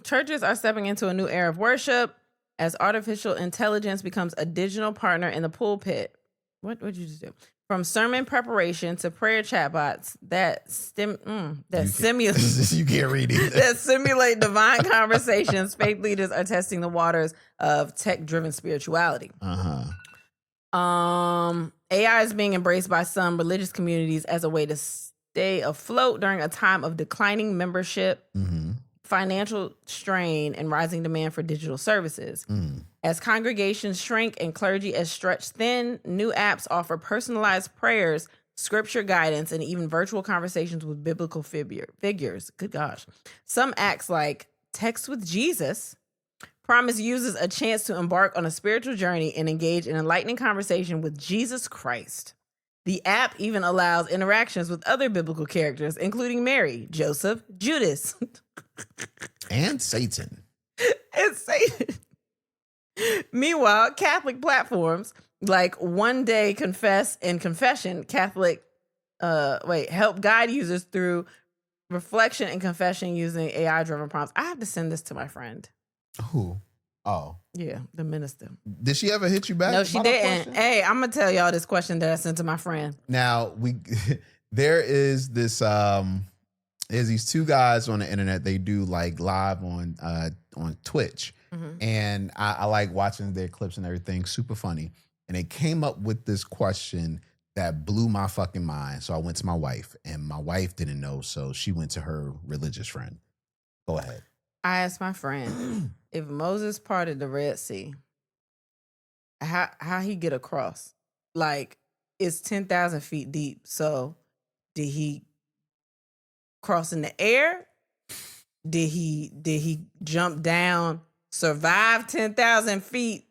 Churches are stepping into a new era of worship as artificial intelligence becomes a digital partner in the pulpit. What did you just do? From sermon preparation to prayer chatbots that simulate You can't read either. that simulate divine conversations, faith leaders are testing the waters of tech-driven spirituality. AI is being embraced by some religious communities as a way to stay afloat during a time of declining membership, financial strain, and rising demand for digital services. As congregations shrink and clergy is stretched thin, new apps offer personalized prayers, scripture guidance, and even virtual conversations with biblical figures. Good gosh. Some acts like Text with Jesus promise users a chance to embark on a spiritual journey and engage in enlightening conversation with Jesus Christ. The app even allows interactions with other biblical characters, including Mary, Joseph, Judas, and Satan. and Satan. Meanwhile, Catholic platforms like One Day Confess and Confession help guide users through reflection and confession using AI-driven prompts. I have to send this to my friend. Who? Oh. Yeah, the minister. Did she ever hit you back? No, she didn't. Hey, I'm gonna tell y'all this question that I sent to my friend. Now there is this there's these two guys on the internet. They do like live on Twitch, and I like watching their clips and everything. Super funny. And they came up with this question that blew my fucking mind. So I went to my wife, and my wife didn't know, so she went to her religious friend. Go ahead. I asked my friend if Moses parted the Red Sea, how he get across? Like, it's 10,000 feet deep. So did he cross in the air? Did he jump down, survive 10,000 feet,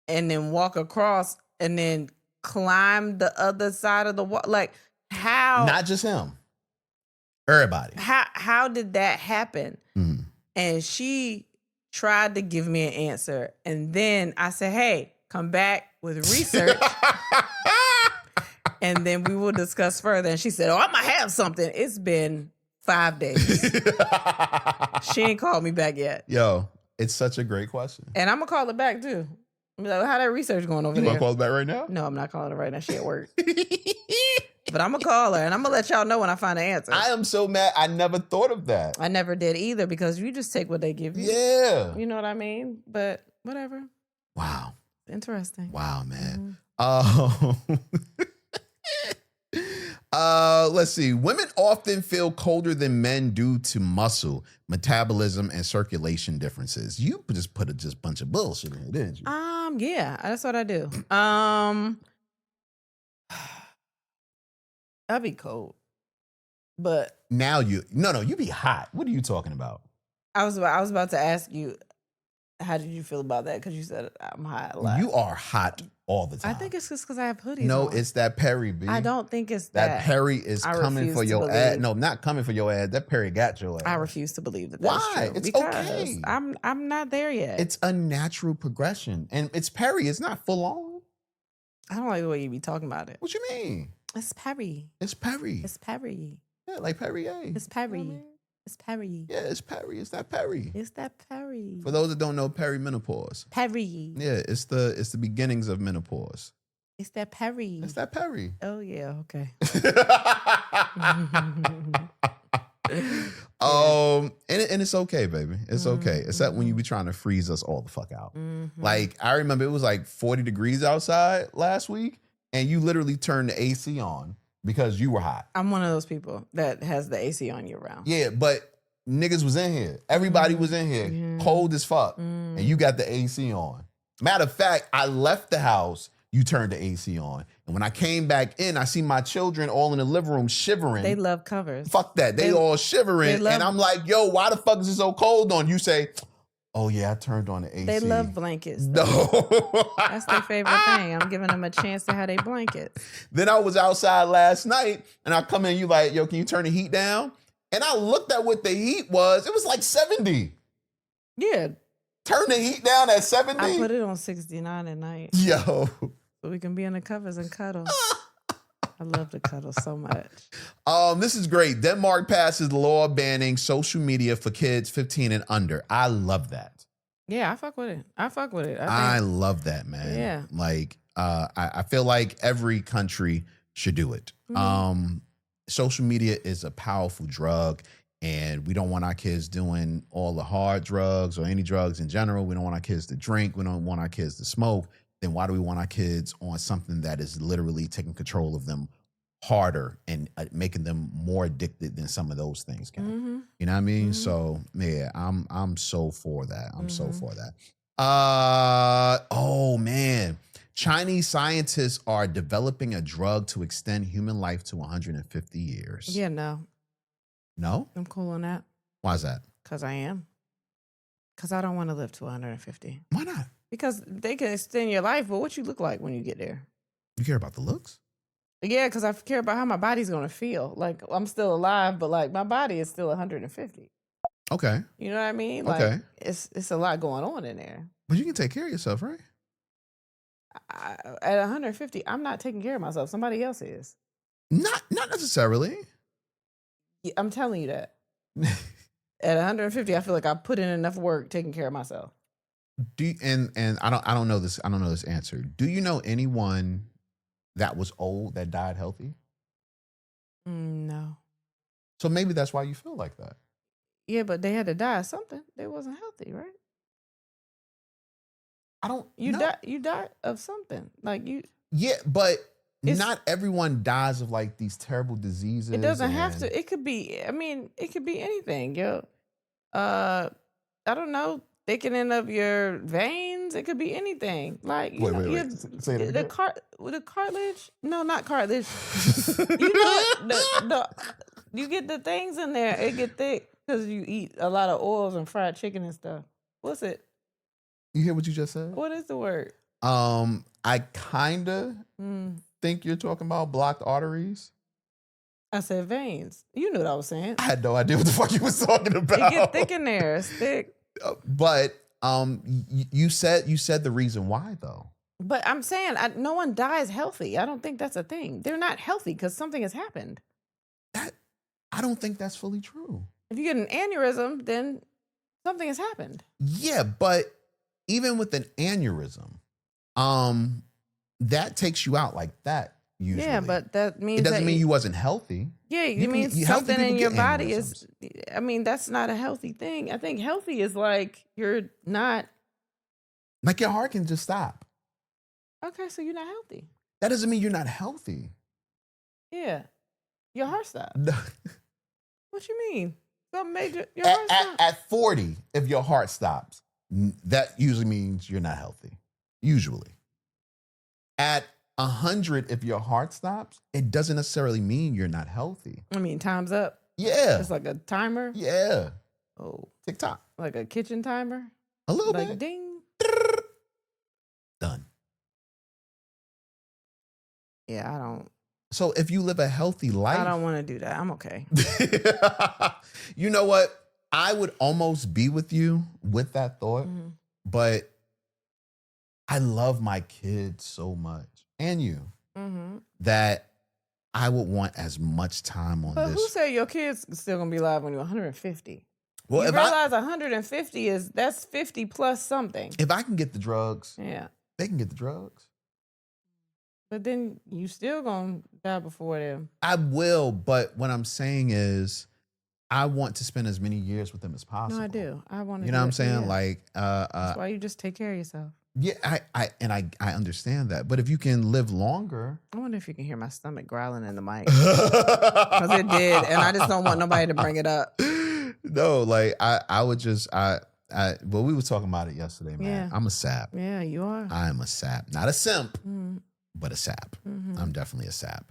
and then walk across and then climb the other side of the wall? Like, how? Not just him. Everybody. How did that happen? And she tried to give me an answer. And then I said, hey, come back with research. And then we will discuss further. And she said, oh, I might have something. It's been 5 days. She ain't called me back yet. Yo, it's such a great question. And I'm going to call it back too. Like, how that research going over You there? want to call it back right now? No, I'm not calling her right now. She at work. But I'm going to call her and I'm going to let y'all know when I find the answer. I am so mad. I never thought of that. I never did either because you just take what they give you. Yeah. You know what I mean? But whatever. Wow. Interesting. Wow, man. Let's see. Women often feel colder than men due to muscle, metabolism, and circulation differences. You just put a bunch of bullshit in it, didn't you? Yeah, that's what I do. I'd be cold. But now you be hot. What are you talking about? I was about to ask you, how did you feel about that? Because you said I'm hot a lot. You are hot all the time. I think it's just because I have hoodies. No, on. it's that Perry, B. I don't think it's that. That Perry is coming for your ass. No, not coming for your ass. That Perry got your ass. I refuse to believe that. Why? That's true It's because okay. I'm not there yet. It's a natural progression, and it's Perry. It's not full on. I don't like the way you be talking about it. What you mean? It's Perry. It's Perry. It's Perry. Yeah, like Perrier. It's Perry. You know what I mean? It's Perry. Yeah, it's Perry. It's that Perry. It's that Perry. For those that don't know, perimenopause. Perry. Yeah, it's the beginnings of menopause. It's that Perry. It's that Perry. Oh yeah, okay. And it's okay, baby. It's okay. Except when you be trying to freeze us all the fuck out. Like, I remember it was like 40 degrees outside last week, and you literally turned the AC on because you were hot. I'm one of those people that has the AC on year round. Yeah, but niggas was in here. Everybody was in here, cold as fuck, and you got the AC on. Matter of fact, I left the house. You turned the AC on, and when I came back in, I see my children all in the living room shivering. They love covers. Fuck that. They all shivering, and I'm like, "Yo, why the fuck is it so cold on?" You say, "Oh yeah, I turned on the AC." They love blankets. No, That's their favorite thing. I'm giving them a chance to have their blankets. Then I was outside last night, and I come in. You like, "Yo, can you turn the heat down?" And I looked at what the heat was. It was like 70. Yeah. Turn the heat down at 70. I put it on 69 at night. Yo. So we can be in the covers and cuddle. I love to cuddle so much. This is great. Denmark passes the law banning social media for kids 15 and under. I love that. Yeah, I fuck with it. I love that, man. Yeah. Like, I feel like every country should do it. Social media is a powerful drug, and we don't want our kids doing all the hard drugs or any drugs in general. We don't want our kids to drink. We don't want our kids to smoke. Then why do we want our kids on something that is literally taking control of them harder and making them more addicted than some of those things can? You know what I mean? So yeah, I'm so for that. I'm so for that. Oh man. Chinese scientists are developing a drug to extend human life to 150 years. Yeah, no. No? I'm cool on that. Why is that? Because I am. Because I don't want to live to 150. Why not? Because they can extend your life, but what you look like when you get there. You care about the looks? Yeah, because I care about how my body's going to feel. Like, I'm still alive, but like my body is still 150. Okay. You know what I mean? Like, Okay. It's a lot going on in there. But you can take care of yourself, right? At 150, I'm not taking care of myself. Somebody else is. Not necessarily. I'm telling you that. At 150, I feel like I put in enough work taking care of myself. And I don't know this answer. Do you know anyone that was old that died healthy? No. So maybe that's why you feel like that. Yeah, but they had to die of something. They wasn't healthy, right? You died of something. Like you. Yeah, but not everyone dies of like these terrible diseases. It doesn't have to. It could be. I mean, it could be anything. Yo, I don't know. Thickening of your veins. It could be anything. Like wait. Say it again. The cartilage. No, not cartilage. You know, you get the things in there. It get thick because you eat a lot of oils and fried chicken and stuff. What's it? You hear what you just said? What is the word? I kinda think you're talking about blocked arteries. I said veins. You knew what I was saying. I had no idea what the fuck you was talking about. It get thick in there. It's thick. But you said the reason why though. But I'm saying no one dies healthy. I don't think that's a thing. They're not healthy because something has happened. I don't think that's fully true. If you get an aneurysm, then something has happened. Yeah, but even with an aneurysm, that takes you out like that usually. Yeah, but that means it doesn't mean you wasn't healthy. Yeah, it means something in your body is. I mean, that's not a healthy thing. I think healthy is like you're not. Like your heart can just stop. Okay, so you're not healthy. That doesn't mean you're not healthy. Yeah, your heart stopped. No. What you mean? Something major? Your heart stopped? At 40, if your heart stops, that usually means you're not healthy. Usually. At 100, if your heart stops, it doesn't necessarily mean you're not healthy. I mean, time's up. Yeah. It's like a timer. Yeah. Oh, TikTok. like a kitchen timer. A little like bit. Ding. Done. Yeah, I don't. So if you live a healthy life, I don't want to do that. I'm okay. You know what? I would almost be with you with that thought, but I love my kids so much and you that I would want as much time on but this. Who said your kids still gonna be alive when you're 150? Well, you if realize 150 that's 50 plus something. If I can get the drugs, yeah, they can get the drugs. But then you still gonna die before them. I will, but what I'm saying is I want to spend as many years with them as possible. No, I do. I want to. You know what I'm saying? Yeah. Like, that's why you just take care of yourself. Yeah, I understand that. But if you can live longer, I wonder if you can hear my stomach growling in the mic because it did, and I just don't want nobody to bring it up. No, like I would just but we were talking about it yesterday, man. Yeah. I'm a sap. Yeah, you are. I am a sap. Not a simp, Mm. but a sap. Mhm. I'm definitely a sap.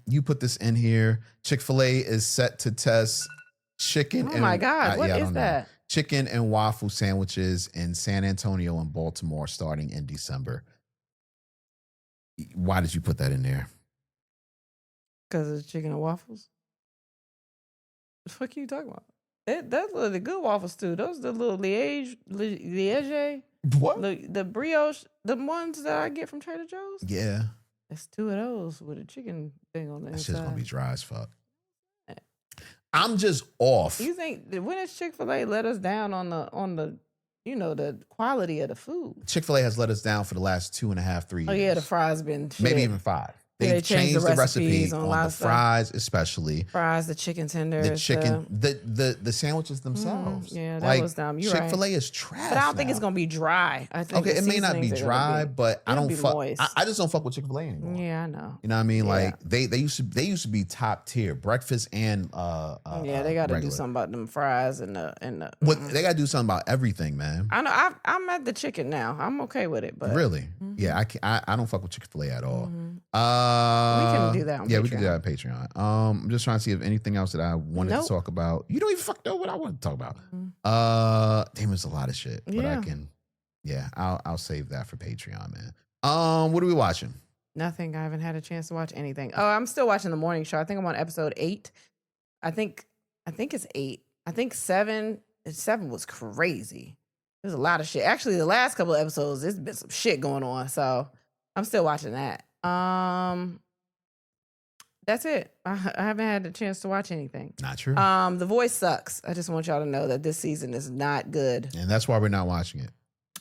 You put this in here. Chick-fil-A is set to test chicken. Oh my God, what I is don't know. that? Chicken and waffle sandwiches in San Antonio and Baltimore starting in December. Why did you put that in there? Because it's chicken and waffles. The fuck are you talking about? That's the good waffles too. Those the little liege, What? the brioche, the ones that I get from Trader Joe's. Yeah, It's 2 of those with a chicken thing on the that shit's inside. gonna be dry as fuck. I'm just off. You think when has Chick-fil-A let us down on the the quality of the food? Chick-fil-A has let us down for the last 2.5, 3 years. Oh yeah, the fries been shit. maybe even 5. Yeah, They've changed the recipe recipes on a lot on the of stuff. fries, especially fries, the chicken tenders, the chicken, the sandwiches themselves. yeah, that was dumb. You're right. Chick-fil-A is trash. But I don't think it's now. gonna be dry. I think Okay, the it may not be seasonings are dry, gonna be- but I it'll don't be fuck. moist. I just don't fuck with Chick-fil-A anymore. Yeah, I know. You know what I mean? Yeah. Like they used to be top tier breakfast and Yeah, they got to do regular. something about them fries and the. What they got to do something about everything, man. I know. I'm at the chicken now. I'm okay with it, but Really? Yeah, I don't fuck with Chick-fil-A at all. we can do that on yeah, we can do Patreon. that on Patreon. I'm just trying to see if anything else that I wanted Nope. to talk about. You don't even fuck know what I want to talk about. Damn, there's a lot of shit, but I Yeah. can. Yeah, I'll save that for Patreon, man. What are we watching? Nothing. I haven't had a chance to watch anything. Oh, I'm still watching the morning show. I think I'm on episode 8. I think it's 8. I think 7. 7 was crazy. There's a lot of shit. Actually, the last couple of episodes, there's been some shit going on. So I'm still watching that. That's it. I haven't had a chance to watch anything. Not true. The Voice sucks. I just want y'all to know that this season is not good. And that's why we're not watching it.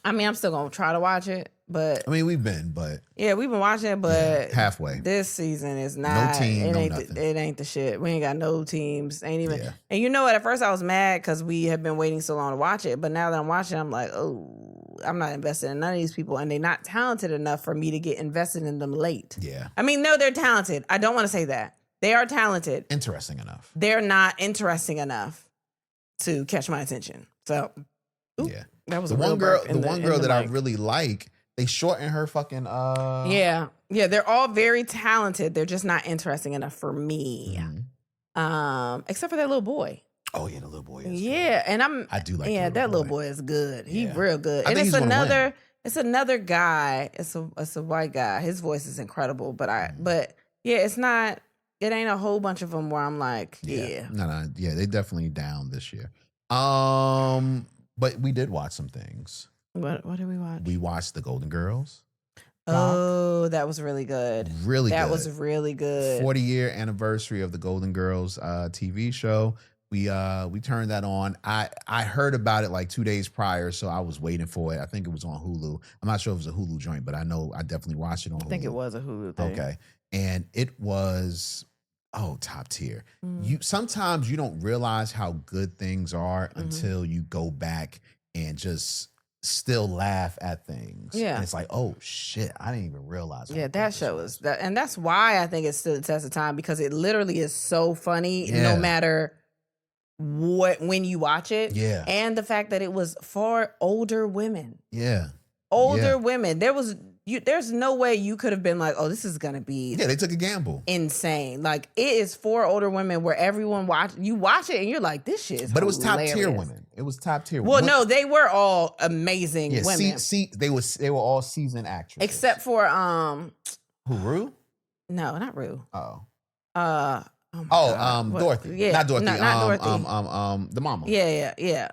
I mean, I'm still gonna try to watch it, but I mean, we've been, but yeah, we've been watching it, but yeah, halfway. this season is not. team, it no ain't. nothing. It ain't the shit. We ain't got no teams. Ain't even. Yeah. And you know what? At first, I was mad because we had been waiting so long to watch it, but now that I'm watching, I'm like, oh, I'm not invested in none of these people, and they're not talented enough for me to get invested in them late. Yeah. I mean, no, they're talented. I don't want to say that. They are talented. Interesting enough. They're not interesting enough to catch my attention. So, Yeah. that was The a real one girl, burp in the one in girl the that I mic. really like, they shortened her fucking Yeah, they're all very talented. They're just not interesting enough for me. Mhm. Except for that little boy. Oh yeah, the little boy is Yeah, and I do like yeah, the that little boy. boy is good. He's Yeah. real good. I And think it's he's gonna win. it's another guy. It's a white guy. His voice is incredible, but yeah, it ain't a whole bunch of them where I'm like, yeah. No, yeah, they definitely down this year. But we did watch some things. What did we watch? We watched The Golden Girls. Oh, that was really good. Really That good. was really good. 40-year anniversary of the Golden Girls TV show. We turned that on. I heard about it like 2 days prior, so I was waiting for it. I think it was on Hulu. I'm not sure if it was a Hulu joint, but I know I definitely watched it on Hulu. I think it was a Hulu thing. Okay. And it was top tier. Mm. Sometimes you don't realize how good things are Mm-hmm. until you go back and just still laugh at things. Yeah. And it's like, oh shit, I didn't even realize. how Yeah, good that this show was. is that, and that's why I think it stood the test of time because it literally is so funny Yeah. no matter when you watch it. Yeah. And the fact that it was for older women. Yeah. Older Yeah. women. There's no way you could have been like, oh, this is gonna be Yeah, they took a gamble. insane. Like it is for older women where everyone watch it and you're like, this shit is But it was top tier hilarious. women. It was top tier. Well, no, they were all amazing yeah, women. they were all seasoned actresses. Except for who? Rue? no, not Rue. Oh. Oh, my God. What- Dorothy. Yeah, Not Dorothy. Not Dorothy. The mama. Yeah.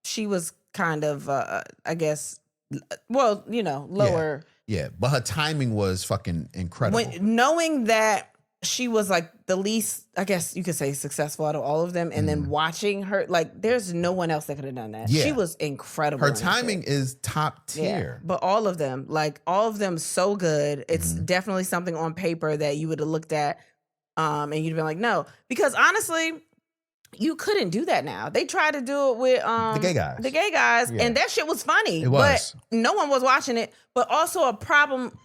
She was kind of, I guess, well, lower. Yeah, but her timing was fucking incredible. Knowing that she was like the least, I guess you could say, successful out of all of them, and then watching her, like, there's no one else that could have done that. Yeah. She was incredible. Her in that timing shit. is top Yeah, tier. but all of them, so good. It's definitely something on paper that you would have looked at, and you'd been like, no, because honestly, you couldn't do that now. They tried to do it with The gay guys. Yeah. and that shit was funny. It was. But no one was watching it. But also a problem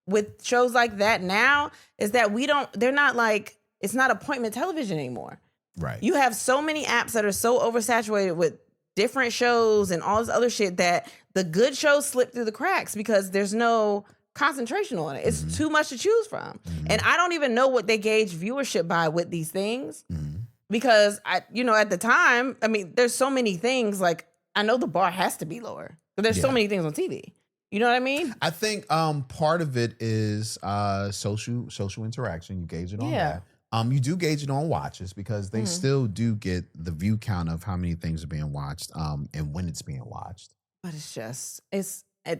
with shows like that now is that they're not like, it's not appointment television anymore. Right. You have so many apps that are so oversaturated with different shows and all this other shit that the good shows slip through the cracks because there's no concentration on it. It's too much to choose from. And I don't even know what they gauge viewership by with these things because at the time, I mean, there's so many things. Like, I know the bar has to be lower, but there's so many things on TV. You know what I mean? I think part of it is social interaction. You gauge it on that. You do gauge it on watches because they still do get the view count of how many things are being watched and when it's being watched. But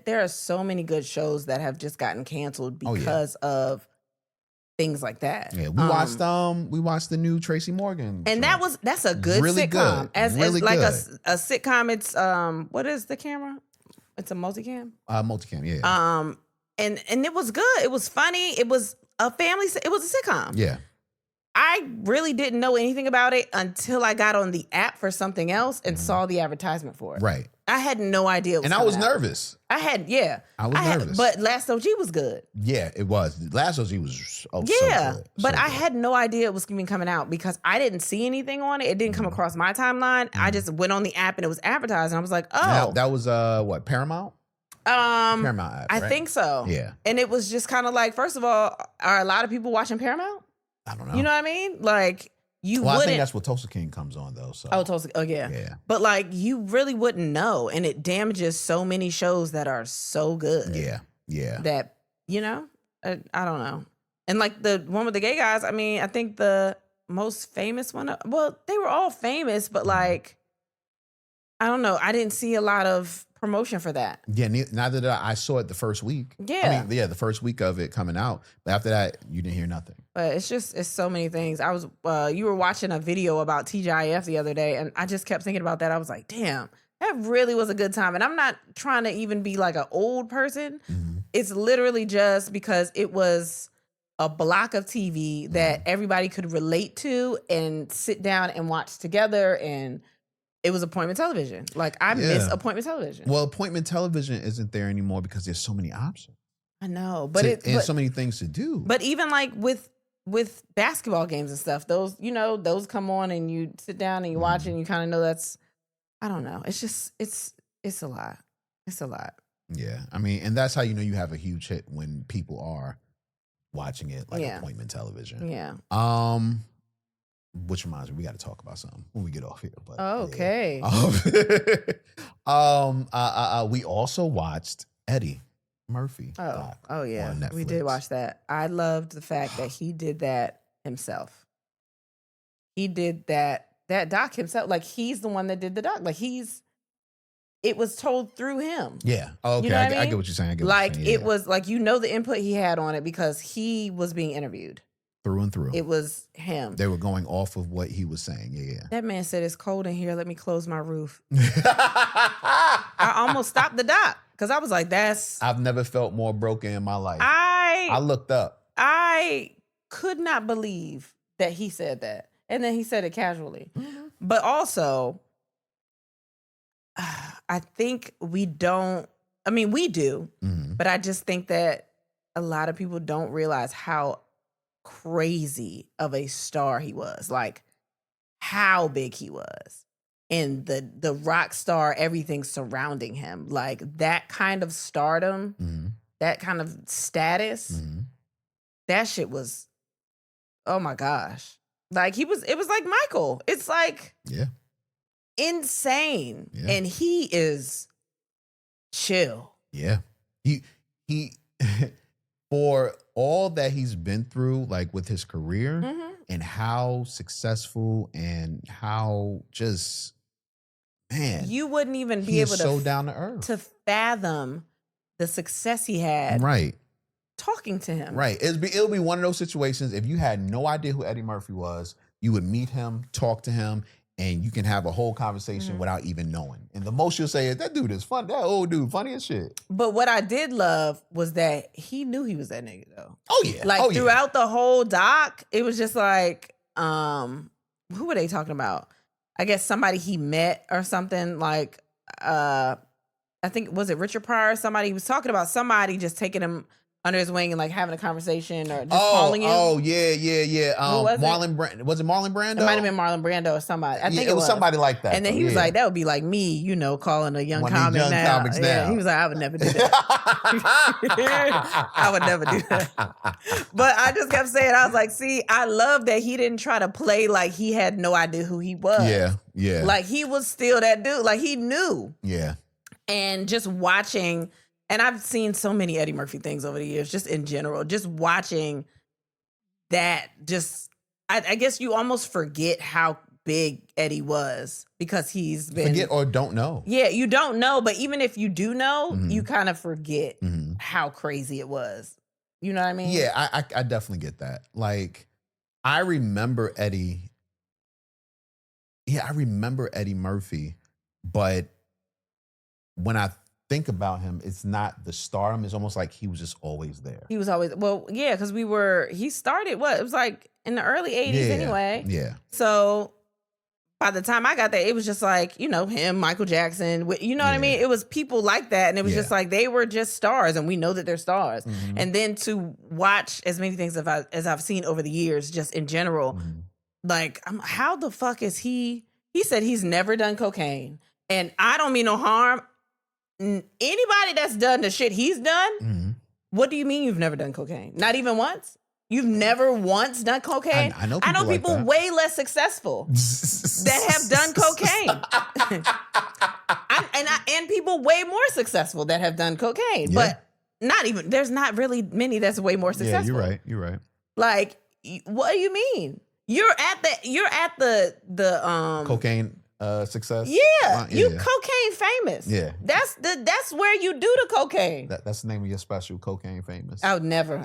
there are so many good shows that have just gotten canceled because of things like that. Yeah, we watched the new Tracy Morgan, and show. that's a good really sitcom. Good. As really like good. a sitcom, it's what is the camera? It's a multicam. Multicam, yeah. And it was good. It was funny. It was a family. It was a sitcom. Yeah. I really didn't know anything about it until I got on the app for something else and saw the advertisement for it. Right. I had no idea. And I was nervous. I was nervous. But Last OG was good. Yeah, it was. Last OG was so good. But I had no idea it was even coming out because I didn't see anything on it. It didn't come across my timeline. I just went on the app and it was advertised and I was like, oh. That was what, Paramount? Paramount app, I right? think so. Yeah. And it was just kind of like, first of all, are a lot of people watching Paramount? I don't know. You know what I mean? Like, well, wouldn't. I think that's what Tulsa King comes on though. So. Tulsa. Oh, yeah. Yeah. But like, you really wouldn't know. And it damages so many shows that are so good. Yeah. Yeah. That, I don't know. And like the one with the gay guys, I mean, I think the most famous one, well, they were all famous, but like, I don't know. I didn't see a lot of promotion for that. Yeah, neither did I. I saw it the first week. Yeah. The first week of it coming out. But after that, you didn't hear nothing. But it's so many things. I was, you were watching a video about TGIF the other day, and I just kept thinking about that. I was like, damn, that really was a good time. And I'm not trying to even be like an old person. It's literally just because it was a block of TV that everybody could relate to and sit down and watch together. And it was appointment television. Like, I miss appointment television. Well, appointment television isn't there anymore because there's so many options. I know, but so many things to do. But even like with basketball games and stuff, those come on and you sit down and you watch it and you kind of know that's, I don't know. It's just it's a lot. It's a lot. Yeah, I mean, and that's how you know you have a huge hit when people are watching it like appointment television. Yeah. Which reminds me, we got to talk about something when we get off here. But okay. We also watched Eddie Murphy. Oh yeah, on Netflix. We did watch that. I loved the fact that he did that himself. He did that doc himself. Like, he's the one that did the doc. Like, it was told through him. Yeah. Okay. You know what I get what you're saying. It was like, the input he had on it because he was being interviewed. Through and through. It was him. They were going off of what he was saying. Yeah. That man said, it's cold in here. Let me close my roof. I almost stopped the doc because I was like, I've never felt more broken in my life. I looked up. I could not believe that he said that. And then he said it casually. But also, I think we do, but I just think that a lot of people don't realize how crazy of a star he was, like how big he was, and the rock star, everything surrounding him, like that kind of stardom, that kind of status, that shit was, oh my gosh, like it was like Michael. It's like insane, and he is chill. Yeah, he for all that he's been through, like with his career and how successful and how just, man, you wouldn't even be able to so down to earth to fathom the success he had. Right. Talking to him. Right. It'll be one of those situations. If you had no idea who Eddie Murphy was, you would meet him, talk to him, and you can have a whole conversation without even knowing. And the most you'll say is, that dude is fun. That old dude, funny as shit. But what I did love was that he knew he was that nigga, though. Oh, yeah. Like, throughout the whole doc, it was just like, who were they talking about? I guess somebody he met or something. Like, I think, was it Richard Pryor? Somebody, he was talking about somebody just taking him under his wing and like having a conversation or just calling you? Oh, yeah. Who was it? Was it Marlon Brando? It might have been Marlon Brando or somebody. I think it was somebody like that. And then he was like, that would be like me, you know, calling a young One of these comic young now. comics Yeah, now. he was like, I would never do that. I would never do that. But I just kept saying, I was like, see, I love that he didn't try to play like he had no idea who he was. Yeah. Like he was still that dude. Like he knew. Yeah. And just watching, and I've seen so many Eddie Murphy things over the years, just in general, just watching that, I guess you almost forget how big Eddie was because he's been. Forget or don't know. Yeah, you don't know, but even if you do know, you kind of forget how crazy it was. You know what I mean? Yeah, I definitely get that. Like, I remember Eddie. Yeah, I remember Eddie Murphy, but when I think about him, it's not the stardom. It's almost like he was just always there. He was always, yeah, because he started, it was like in the early 80s anyway. Yeah. So by the time I got there, it was just like, you know, him, Michael Jackson, you know what I mean? It was people like that. And it was just like, they were just stars and we know that they're stars. And then to watch as many things as I've seen over the years, just in general, like, how the fuck is he said he's never done cocaine. And I don't mean no harm. Anybody that's done the shit he's done, what do you mean you've never done cocaine? Not even once? You've never once done cocaine? I know people like way less successful that have done cocaine. and people way more successul that have done cocaine. Yeah. But there's not really many that's way more successful. Yeah, you're right. Like, what do you mean? You're at the cocaine success. Yeah, you cocaine famous. Yeah. That's where you do the cocaine. That's the name of your special, Cocaine Famous. I would never.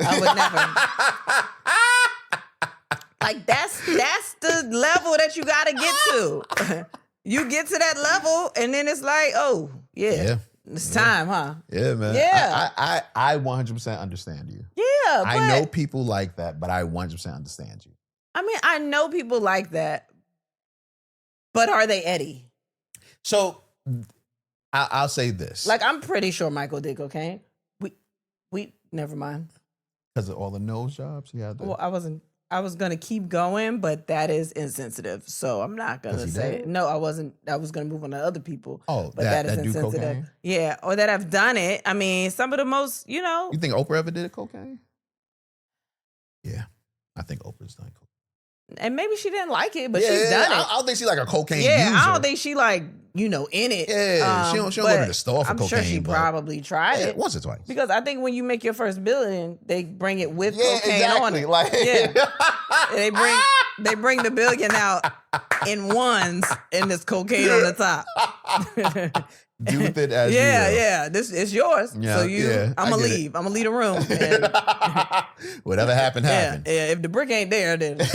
Like that's the level that you gotta get to. You get to that level and then it's like, oh, yeah. It's time, huh? Yeah, man. Yeah. I 100% understand you. Yeah, but I know people like that, but I 100% understand you. I mean, I know people like that, but are they Eddie? So I'll say this. Like, I'm pretty sure Michael did cocaine. We never mind. Because of all the nose jobs he had there. Well, I was gonna keep going, but that is insensitive. So I'm not gonna say it. No, I wasn't. I was gonna move on to other people. Oh, but that is do insensitive. cocaine? Yeah, or that I've done it. I mean, some of the most, you know. You think Oprah ever did cocaine? Yeah, I think Oprah's done cocaine. And maybe she didn't like it, but she's done it. I don't think she's like a cocaine user. I don't think she like, you know, in it. Yeah, she don't go to the store for I'm cocaine. I'm sure she probably tried it. Once or twice. Because I think when you make your first billion, they bring it with cocaine on it. Like, they bring the billion out in ones and there's cocaine on the top. Do with it as you will. Yeah. This is yours. Yeah, So I'm gonna leave. I'm gonna leave the room. And, whatever happened, happened. Yeah. If the brick ain't there, then if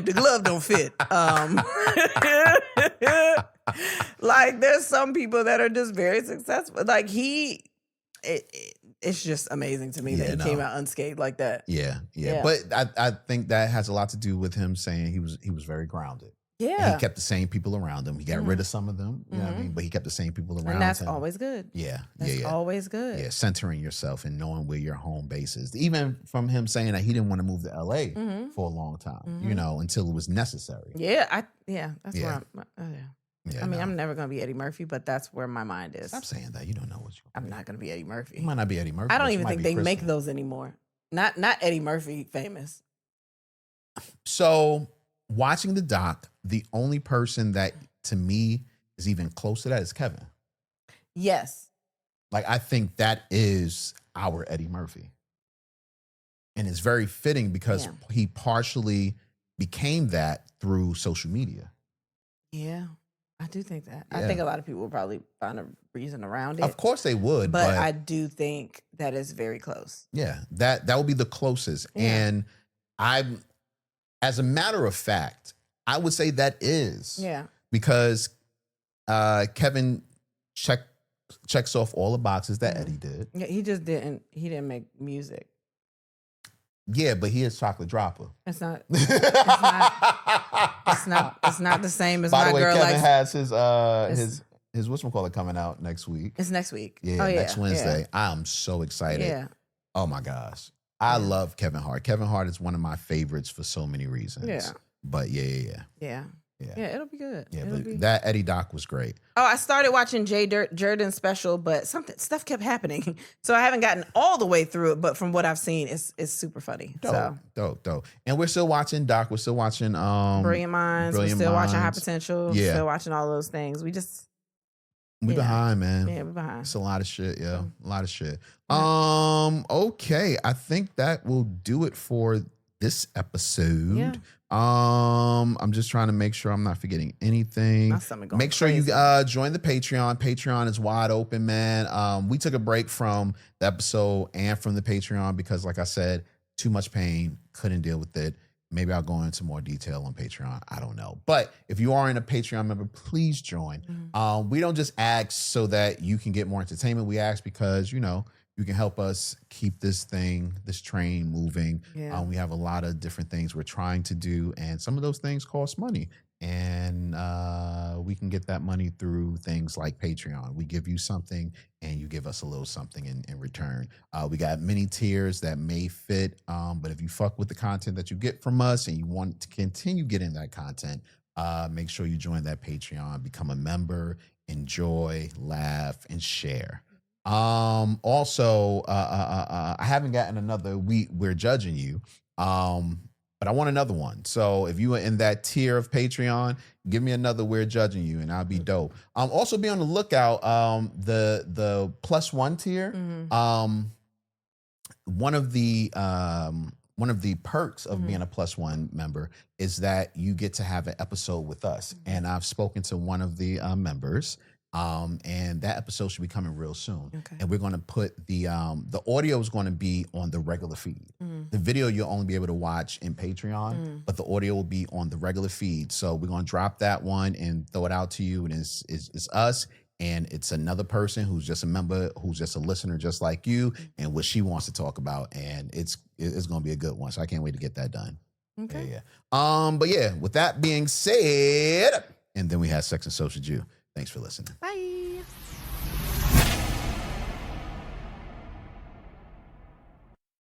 the glove don't fit. Like there's some people that are just very successful. Like it's just amazing to me that he came out unscathed like that. Yeah. But I think that has a lot to do with him saying he was very grounded. Yeah. And he kept the same people around him. He got rid of some of them, you know what I mean? But he kept the same people around him. And that's always good. Yeah. That's always good. Yeah, centering yourself and knowing where your home base is. Even from him saying that he didn't want to move to LA for a long time, you know, until it was necessary. Yeah, that's where Yeah, I mean, I'm never gonna be Eddie Murphy, but that's where my mind is. Stop saying that. You don't know what you're I'm not gonna be Eddie Murphy. You might not be Eddie Murphy. I don't even think they make those anymore. Not Eddie Murphy famous. So watching the doc, the only person that to me is even close to that is Kevin. Yes. Like, I think that is our Eddie Murphy. And it's very fitting because he partially became that through social media. Yeah, I do think that. Yeah. I think a lot of people would probably find a reason around it. Of course they would. But I do think that is very close. Yeah, that would be the closest. Yeah. And as a matter of fact, I would say that is. Yeah. Because Kevin checks off all the boxes that Eddie did. Yeah, he didn't make music. Yeah, but he is Chocolate Dropper. It's not the same as By My the way, Girl Kevin Likes. has his his whatchamacallit coming out next week. It's next week. Yeah, next Wednesday. I'm so excited. Yeah. Oh my gosh. I love Kevin Hart. Kevin Hart is one of my favorites for so many reasons. Yeah. But Yeah, yeah. it'll be good. Yeah, It'll but be... that Eddie Doc was great. Oh, I started watching Jay Jordan's special, but stuff kept happening, so I haven't gotten all the way through it. But from what I've seen, it's super funny. Dope. And we're still watching Doc. We're still watching Brilliant Minds. We're still watching High Potential. Yeah. We're still watching all those things. We behind, man. Yeah, we're behind. It's a lot of shit, yeah. A lot of shit. Okay. I think that will do it for this episode. Yeah. I'm just trying to make sure I'm not forgetting anything. My stomach going Make sure crazy. you join the Patreon. Patreon is wide open, man. We took a break from the episode and from the Patreon because, like I said, too much pain, couldn't deal with it. Maybe I'll go into more detail on Patreon. I don't know. But if you are in a Patreon member, please join. We don't just ask so that you can get more entertainment. We ask because, you can help us keep this train moving. Yeah. We have a lot of different things we're trying to do, and some of those things cost money. And we can get that money through things like Patreon. We give you something, and you give us a little something in return. We got many tiers that may fit, but if you fuck with the content that you get from us and you want to continue getting that content, make sure you join that Patreon, become a member, enjoy, laugh, and share. Also, I haven't gotten another We're Judging You, but I want another one. So if you are in that tier of Patreon, give me another We're Judging You, and I'll be dope. Also be on the lookout. The +1 tier. One of the perks of being a +1 member is that you get to have an episode with us. And I've spoken to one of the members. And that episode should be coming real soon. Okay. And we're going to put the audio is going to be on the regular feed. The video you'll only be able to watch in Patreon, but the audio will be on the regular feed. So we're going to drop that one and throw it out to you. And it's us, and it's another person who's just a member, who's just a listener, just like you, and what she wants to talk about. And it's going to be a good one. So I can't wait to get that done. Okay. Yeah. But yeah, with that being said, and then we have Sex and Social Jew. Thanks for listening. Bye.